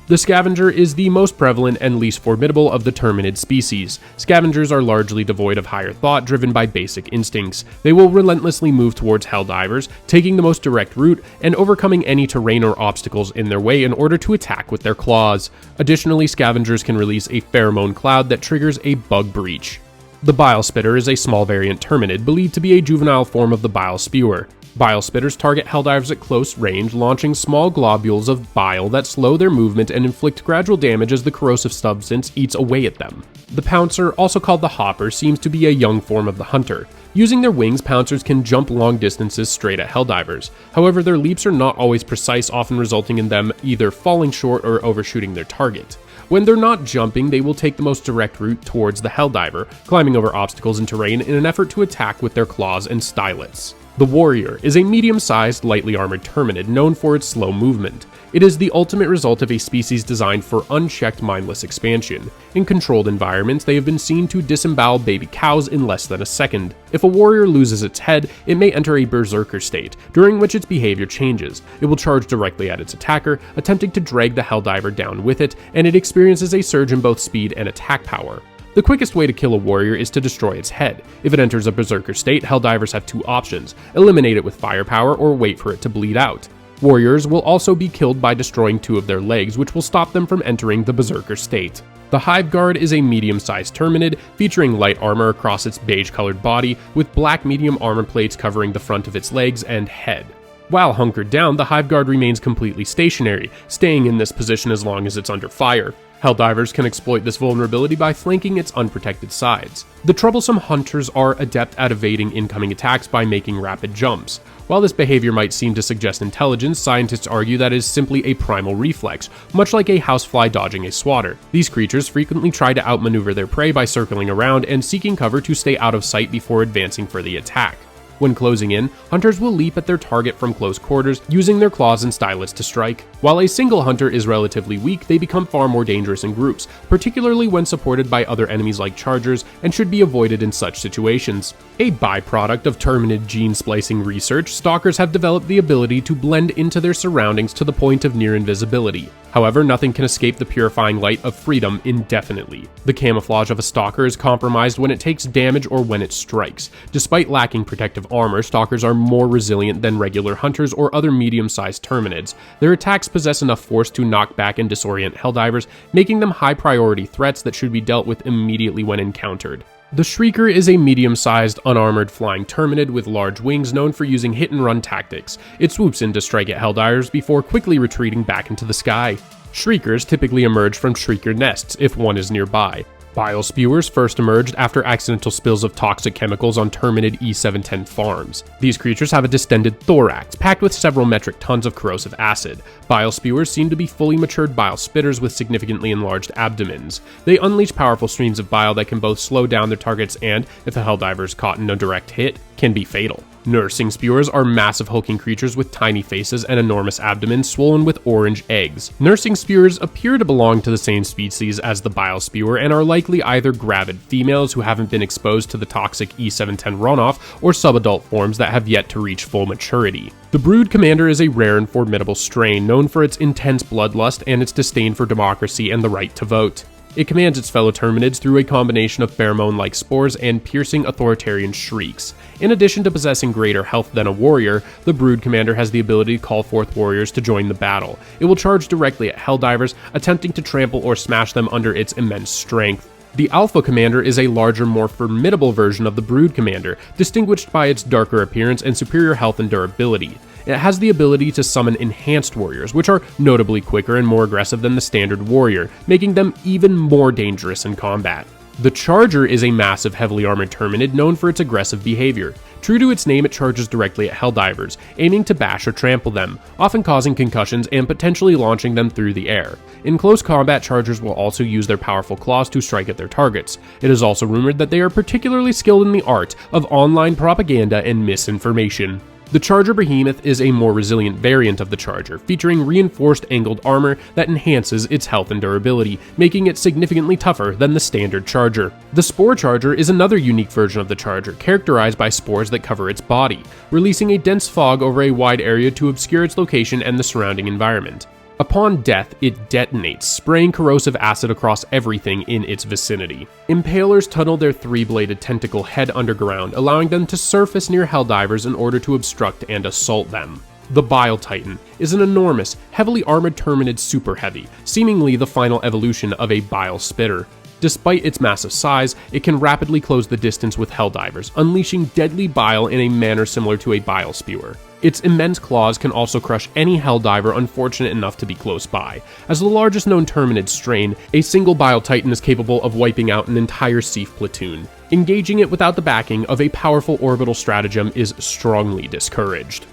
The Scavenger is the most prevalent and least formidable of the Terminid species. Scavengers are largely devoid of higher thought, driven by basic instincts. They will relentlessly move towards Helldivers, taking the most direct route and overcoming any terrain or obstacles in their way in order to attack with their claws. Additionally, Scavengers can release a pheromone cloud that triggers a bug breach. The Bile Spitter is a small variant Terminid believed to be a juvenile form of the Bile Spewer. Bile Spitters target Helldivers at close range, launching small globules of bile that slow their movement and inflict gradual damage as the corrosive substance eats away at them. The Pouncer, also called the Hopper, seems to be a young form of the Hunter. Using their wings, Pouncers can jump long distances straight at Helldivers. However, their leaps are not always precise, often resulting in them either falling short or overshooting their target. When they're not jumping, they will take the most direct route towards the Helldiver, climbing over obstacles and terrain in an effort to attack with their claws and stylets. The Warrior is a medium-sized, lightly armored Terminid known for its slow movement. It is the ultimate result of a species designed for unchecked mindless expansion. In controlled environments, they have been seen to disembowel baby cows in less than a second. If a warrior loses its head, it may enter a berserker state, during which its behavior changes. It will charge directly at its attacker, attempting to drag the Helldiver down with it, and it experiences a surge in both speed and attack power. The quickest way to kill a warrior is to destroy its head. If it enters a berserker state, Helldivers have two options: eliminate it with firepower or wait for it to bleed out. Warriors will also be killed by destroying two of their legs, which will stop them from entering the berserker state. The Hive Guard is a medium-sized Terminid, featuring light armor across its beige-colored body, with black medium armor plates covering the front of its legs and head. While hunkered down, the Hive Guard remains completely stationary, staying in this position as long as it's under fire. Helldivers can exploit this vulnerability by flanking its unprotected sides. The troublesome hunters are adept at evading incoming attacks by making rapid jumps. While this behavior might seem to suggest intelligence, scientists argue that it is simply a primal reflex, much like a housefly dodging a swatter. These creatures frequently try to outmaneuver their prey by circling around and seeking cover to stay out of sight before advancing for the attack. When closing in, hunters will leap at their target from close quarters, using their claws and stylets to strike. While a single hunter is relatively weak, they become far more dangerous in groups, particularly when supported by other enemies like chargers, and should be avoided in such situations. A byproduct of Terminid gene splicing research, stalkers have developed the ability to blend into their surroundings to the point of near invisibility. However, nothing can escape the purifying light of freedom indefinitely. The camouflage of a stalker is compromised when it takes damage or when it strikes. Despite lacking protective armor, stalkers are more resilient than regular hunters or other medium-sized Terminids. Their attacks possess enough force to knock back and disorient Helldivers, making them high-priority threats that should be dealt with immediately when encountered. The Shrieker is a medium-sized, unarmored flying Terminid with large wings known for using hit-and-run tactics. It swoops in to strike at Helldivers before quickly retreating back into the sky. Shriekers typically emerge from Shrieker nests if one is nearby. Bile spewers first emerged after accidental spills of toxic chemicals on Terminid E710 farms. These creatures have a distended thorax, packed with several metric tons of corrosive acid. Bile spewers seem to be fully matured bile spitters with significantly enlarged abdomens. They unleash powerful streams of bile that can both slow down their targets and, if a Helldiver is caught in a direct hit, can be fatal. Nursing spewers are massive hulking creatures with tiny faces and enormous abdomens swollen with orange eggs. Nursing spewers appear to belong to the same species as the bile spewer and are likely either gravid females who haven't been exposed to the toxic E710 runoff or subadult forms that have yet to reach full maturity. The Brood Commander is a rare and formidable strain known for its intense bloodlust and its disdain for democracy and the right to vote. It commands its fellow Terminids through a combination of pheromone-like spores and piercing authoritarian shrieks. In addition to possessing greater health than a warrior, the Brood Commander has the ability to call forth warriors to join the battle. It will charge directly at Helldivers, attempting to trample or smash them under its immense strength. The Alpha Commander is a larger, more formidable version of the Brood Commander, distinguished by its darker appearance and superior health and durability. It has the ability to summon enhanced warriors, which are notably quicker and more aggressive than the standard warrior, making them even more dangerous in combat. The Charger is a massive, heavily armored Terminid known for its aggressive behavior. True to its name, it charges directly at Helldivers, aiming to bash or trample them, often causing concussions and potentially launching them through the air. In close combat, Chargers will also use their powerful claws to strike at their targets. It is also rumored that they are particularly skilled in the art of online propaganda and misinformation. The Charger Behemoth is a more resilient variant of the Charger, featuring reinforced angled armor that enhances its health and durability, making it significantly tougher than the standard Charger. The Spore Charger is another unique version of the Charger, characterized by spores that cover its body, releasing a dense fog over a wide area to obscure its location and the surrounding environment. Upon death, it detonates, spraying corrosive acid across everything in its vicinity. Impalers tunnel their three-bladed tentacle head underground, allowing them to surface near Helldivers in order to obstruct and assault them. The Bile Titan is an enormous, heavily armored Terminid super heavy, seemingly the final evolution of a bile spitter. Despite its massive size, it can rapidly close the distance with Helldivers, unleashing deadly bile in a manner similar to a bile spewer. Its immense claws can also crush any Helldiver unfortunate enough to be close by. As the largest known Terminid strain, a single Bile Titan is capable of wiping out an entire Sief platoon. Engaging it without the backing of a powerful orbital stratagem is strongly discouraged.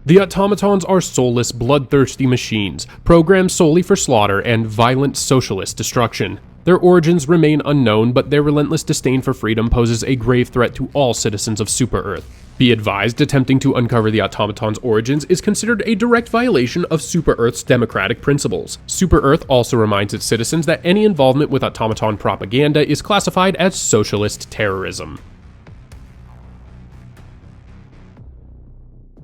The Automatons are soulless, bloodthirsty machines, programmed solely for slaughter and violent socialist destruction. Their origins remain unknown, but their relentless disdain for freedom poses a grave threat to all citizens of Super-Earth. Be advised, attempting to uncover the Automatons' origins is considered a direct violation of Super-Earth's democratic principles. Super-Earth also reminds its citizens that any involvement with Automaton propaganda is classified as socialist terrorism.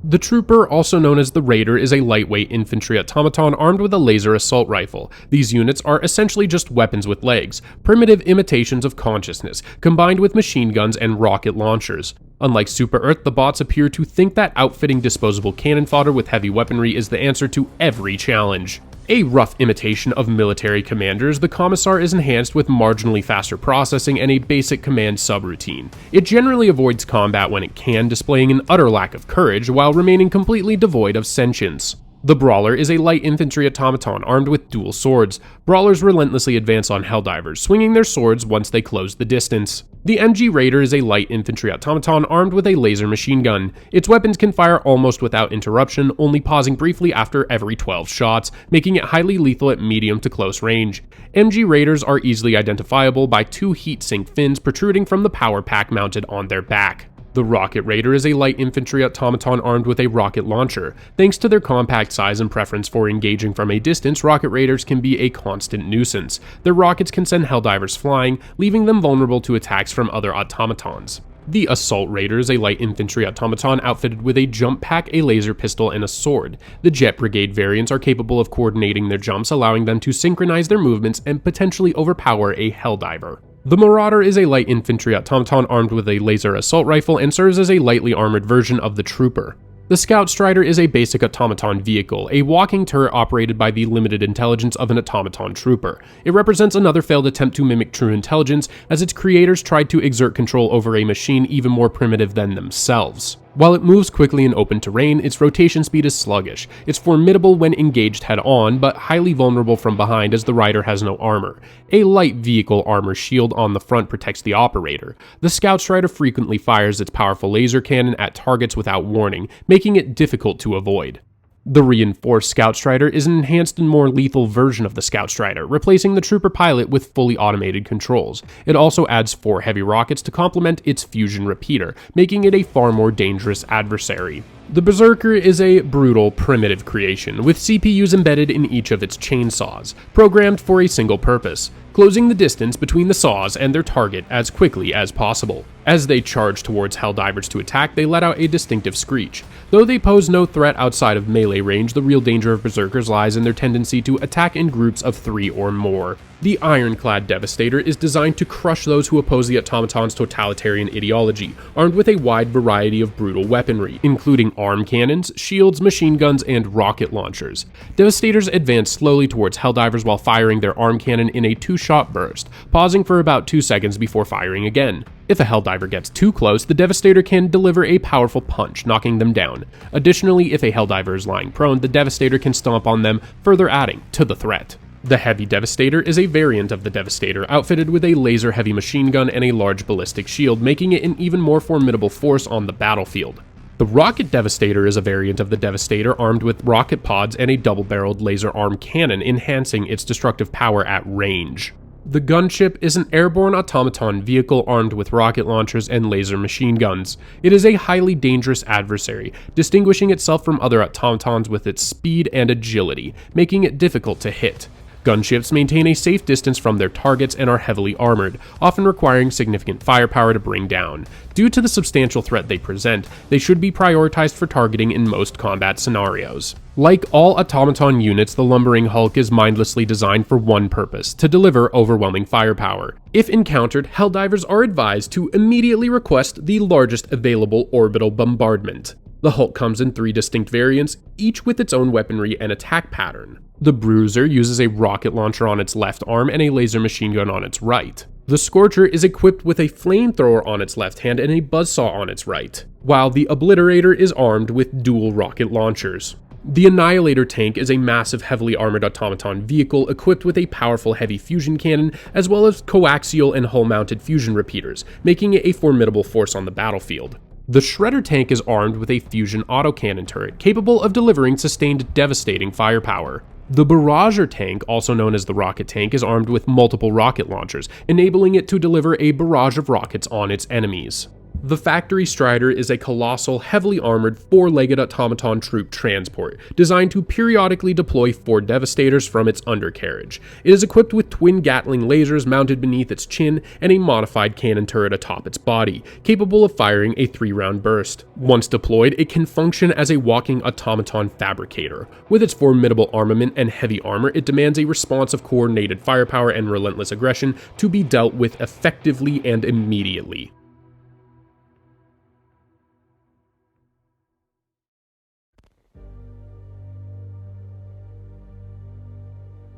The Trooper, also known as the Raider, is a lightweight infantry automaton armed with a laser assault rifle. These units are essentially just weapons with legs, primitive imitations of consciousness, combined with machine guns and rocket launchers. Unlike Super-Earth, the bots appear to think that outfitting disposable cannon fodder with heavy weaponry is the answer to every challenge. A rough imitation of military commanders, the Commissar is enhanced with marginally faster processing and a basic command subroutine. It generally avoids combat when it can, displaying an utter lack of courage while remaining completely devoid of sentience. The Brawler is a light infantry automaton armed with dual swords. Brawlers relentlessly advance on Helldivers, swinging their swords once they close the distance. The MG Raider is a light infantry automaton armed with a laser machine gun. Its weapons can fire almost without interruption, only pausing briefly after every 12 shots, making it highly lethal at medium to close range. MG Raiders are easily identifiable by two heat-sink fins protruding from the power pack mounted on their back. The Rocket Raider is a light infantry automaton armed with a rocket launcher. Thanks to their compact size and preference for engaging from a distance, Rocket Raiders can be a constant nuisance. Their rockets can send Helldivers flying, leaving them vulnerable to attacks from other automatons. The Assault Raider is a light infantry automaton outfitted with a jump pack, a laser pistol, and a sword. The Jet Brigade variants are capable of coordinating their jumps, allowing them to synchronize their movements and potentially overpower a Helldiver. The Marauder is a light infantry automaton armed with a laser assault rifle and serves as a lightly armored version of the Trooper. The Scout Strider is a basic automaton vehicle, a walking turret operated by the limited intelligence of an automaton trooper. It represents another failed attempt to mimic true intelligence, as its creators tried to exert control over a machine even more primitive than themselves. While it moves quickly in open terrain, its rotation speed is sluggish. It's formidable when engaged head-on, but highly vulnerable from behind as the rider has no armor. A light vehicle armor shield on the front protects the operator. The Scout Strider frequently fires its powerful laser cannon at targets without warning, making it difficult to avoid. The reinforced Scout Strider is an enhanced and more lethal version of the Scout Strider, replacing the Trooper Pilot with fully automated controls. It also adds 4 heavy rockets to complement its fusion repeater, making it a far more dangerous adversary. The Berserker is a brutal, primitive creation, with CPUs embedded in each of its chainsaws, programmed for a single purpose: closing the distance between the saws and their target as quickly as possible. As they charge towards Helldivers to attack, they let out a distinctive screech. Though they pose no threat outside of melee range, the real danger of Berserkers lies in their tendency to attack in groups of 3 or more. The Ironclad Devastator is designed to crush those who oppose the Automatons' totalitarian ideology, armed with a wide variety of brutal weaponry, including arm cannons, shields, machine guns, and rocket launchers. Devastators advance slowly towards Helldivers while firing their arm cannon in a 2-shot burst, pausing for about 2 seconds before firing again. If a Helldiver gets too close, the Devastator can deliver a powerful punch, knocking them down. Additionally, if a Helldiver is lying prone, the Devastator can stomp on them, further adding to the threat. The Heavy Devastator is a variant of the Devastator, outfitted with a laser heavy machine gun and a large ballistic shield, making it an even more formidable force on the battlefield. The Rocket Devastator is a variant of the Devastator, armed with rocket pods and a double-barreled laser arm cannon, enhancing its destructive power at range. The Gunship is an airborne automaton vehicle armed with rocket launchers and laser machine guns. It is a highly dangerous adversary, distinguishing itself from other automatons with its speed and agility, making it difficult to hit. Gunships maintain a safe distance from their targets and are heavily armored, often requiring significant firepower to bring down. Due to the substantial threat they present, they should be prioritized for targeting in most combat scenarios. Like all automaton units, the lumbering hulk is mindlessly designed for one purpose: to deliver overwhelming firepower. If encountered, Helldivers are advised to immediately request the largest available orbital bombardment. The Hulk comes in 3 distinct variants, each with its own weaponry and attack pattern. The Bruiser uses a rocket launcher on its left arm and a laser machine gun on its right. The Scorcher is equipped with a flamethrower on its left hand and a buzzsaw on its right, while the Obliterator is armed with dual rocket launchers. The Annihilator tank is a massive, heavily armored automaton vehicle equipped with a powerful heavy fusion cannon, as well as coaxial and hull-mounted fusion repeaters, making it a formidable force on the battlefield. The Shredder tank is armed with a fusion autocannon turret, capable of delivering sustained, devastating firepower. The Barrager tank, also known as the Rocket tank, is armed with multiple rocket launchers, enabling it to deliver a barrage of rockets on its enemies. The Factory Strider is a colossal, heavily armored, 4-legged automaton troop transport, designed to periodically deploy 4 Devastators from its undercarriage. It is equipped with twin Gatling lasers mounted beneath its chin and a modified cannon turret atop its body, capable of firing a 3-round burst. Once deployed, it can function as a walking automaton fabricator. With its formidable armament and heavy armor, it demands a response of coordinated firepower and relentless aggression to be dealt with effectively and immediately.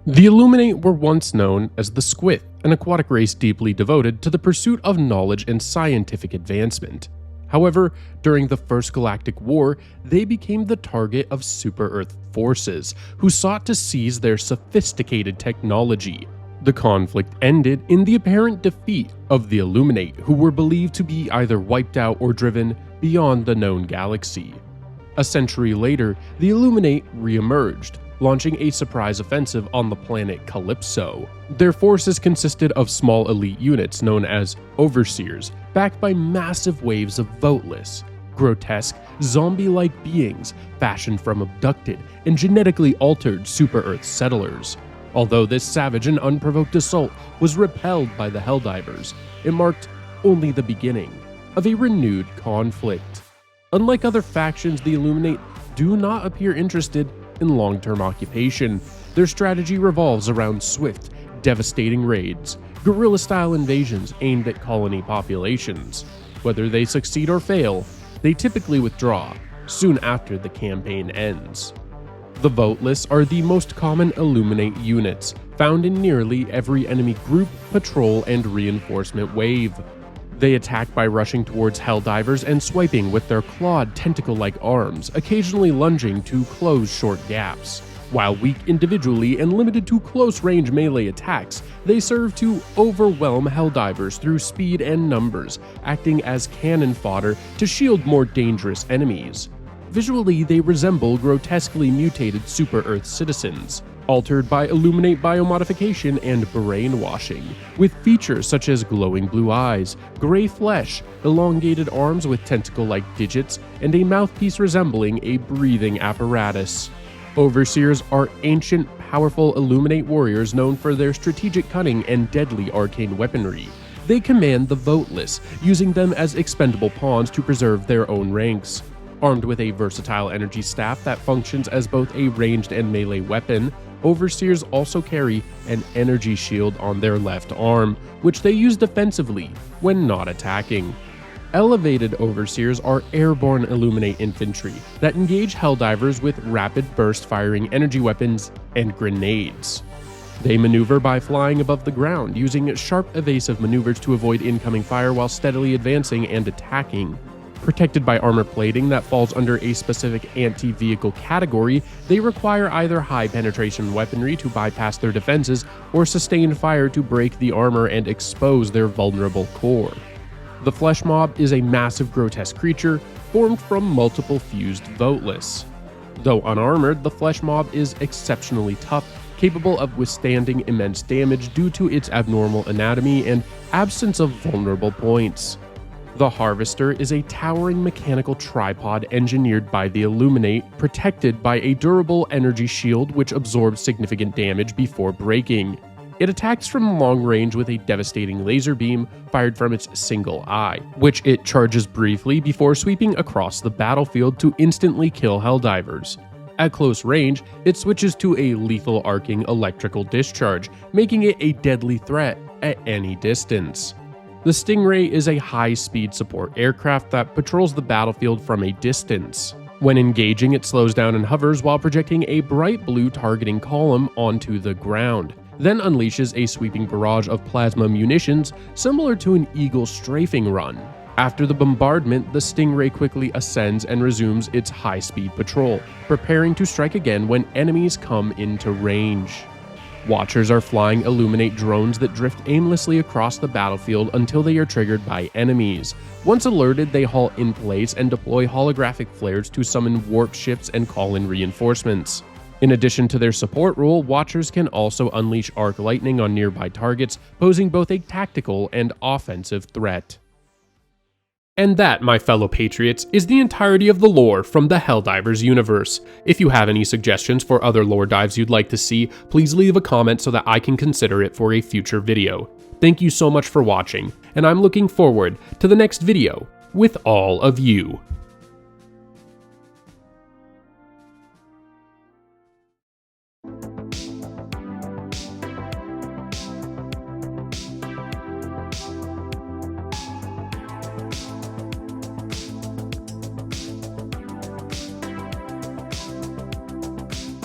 The Illuminate were once known as the Squith, an aquatic race deeply devoted to the pursuit of knowledge and scientific advancement. However, during the First Galactic War, they became the target of super-Earth forces, who sought to seize their sophisticated technology. The conflict ended in the apparent defeat of the Illuminate, who were believed to be either wiped out or driven beyond the known galaxy. A century later, the Illuminate re-emerged, launching a surprise offensive on the planet Calypso. Their forces consisted of small elite units known as Overseers, backed by massive waves of voteless, grotesque, zombie-like beings fashioned from abducted and genetically altered super-Earth settlers. Although this savage and unprovoked assault was repelled by the Helldivers, it marked only the beginning of a renewed conflict. Unlike other factions, the Illuminate do not appear interested in long-term occupation. Their strategy revolves around swift, devastating raids, guerrilla-style invasions aimed at colony populations. Whether they succeed or fail, they typically withdraw soon after the campaign ends. The Voteless are the most common Illuminate units, found in nearly every enemy group, patrol, and reinforcement wave. They attack by rushing towards Helldivers and swiping with their clawed, tentacle-like arms, occasionally lunging to close short gaps. While weak individually and limited to close-range melee attacks, they serve to overwhelm Helldivers through speed and numbers, acting as cannon fodder to shield more dangerous enemies. Visually, they resemble grotesquely mutated Super-Earth citizens, altered by Illuminate biomodification and brainwashing, with features such as glowing blue eyes, gray flesh, elongated arms with tentacle-like digits, and a mouthpiece resembling a breathing apparatus. Overseers are ancient, powerful Illuminate warriors known for their strategic cunning and deadly arcane weaponry. They command the voteless, using them as expendable pawns to preserve their own ranks. Armed with a versatile energy staff that functions as both a ranged and melee weapon, Overseers also carry an energy shield on their left arm, which they use defensively when not attacking. Elevated Overseers are airborne Illuminate infantry that engage Helldivers with rapid burst-firing energy weapons and grenades. They maneuver by flying above the ground, using sharp evasive maneuvers to avoid incoming fire while steadily advancing and attacking. Protected by armor plating that falls under a specific anti-vehicle category, they require either high-penetration weaponry to bypass their defenses or sustained fire to break the armor and expose their vulnerable core. The Flesh Mob is a massive grotesque creature formed from multiple fused voteless. Though unarmored, the Flesh Mob is exceptionally tough, capable of withstanding immense damage due to its abnormal anatomy and absence of vulnerable points. The Harvester is a towering mechanical tripod engineered by the Illuminate, protected by a durable energy shield which absorbs significant damage before breaking. It attacks from long range with a devastating laser beam fired from its single eye, which it charges briefly before sweeping across the battlefield to instantly kill Helldivers. At close range, it switches to a lethal arcing electrical discharge, making it a deadly threat at any distance. The Stingray is a high-speed support aircraft that patrols the battlefield from a distance. When engaging, it slows down and hovers while projecting a bright blue targeting column onto the ground, then unleashes a sweeping barrage of plasma munitions similar to an Eagle strafing run. After the bombardment, the Stingray quickly ascends and resumes its high-speed patrol, preparing to strike again when enemies come into range. Watchers are flying Illuminate drones that drift aimlessly across the battlefield until they are triggered by enemies. Once alerted, they halt in place and deploy holographic flares to summon warp ships and call in reinforcements. In addition to their support role, Watchers can also unleash arc lightning on nearby targets, posing both a tactical and offensive threat. And that, my fellow patriots, is the entirety of the lore from the Helldivers universe. If you have any suggestions for other lore dives you'd like to see, please leave a comment so that I can consider it for a future video. Thank you so much for watching, and I'm looking forward to the next video with all of you.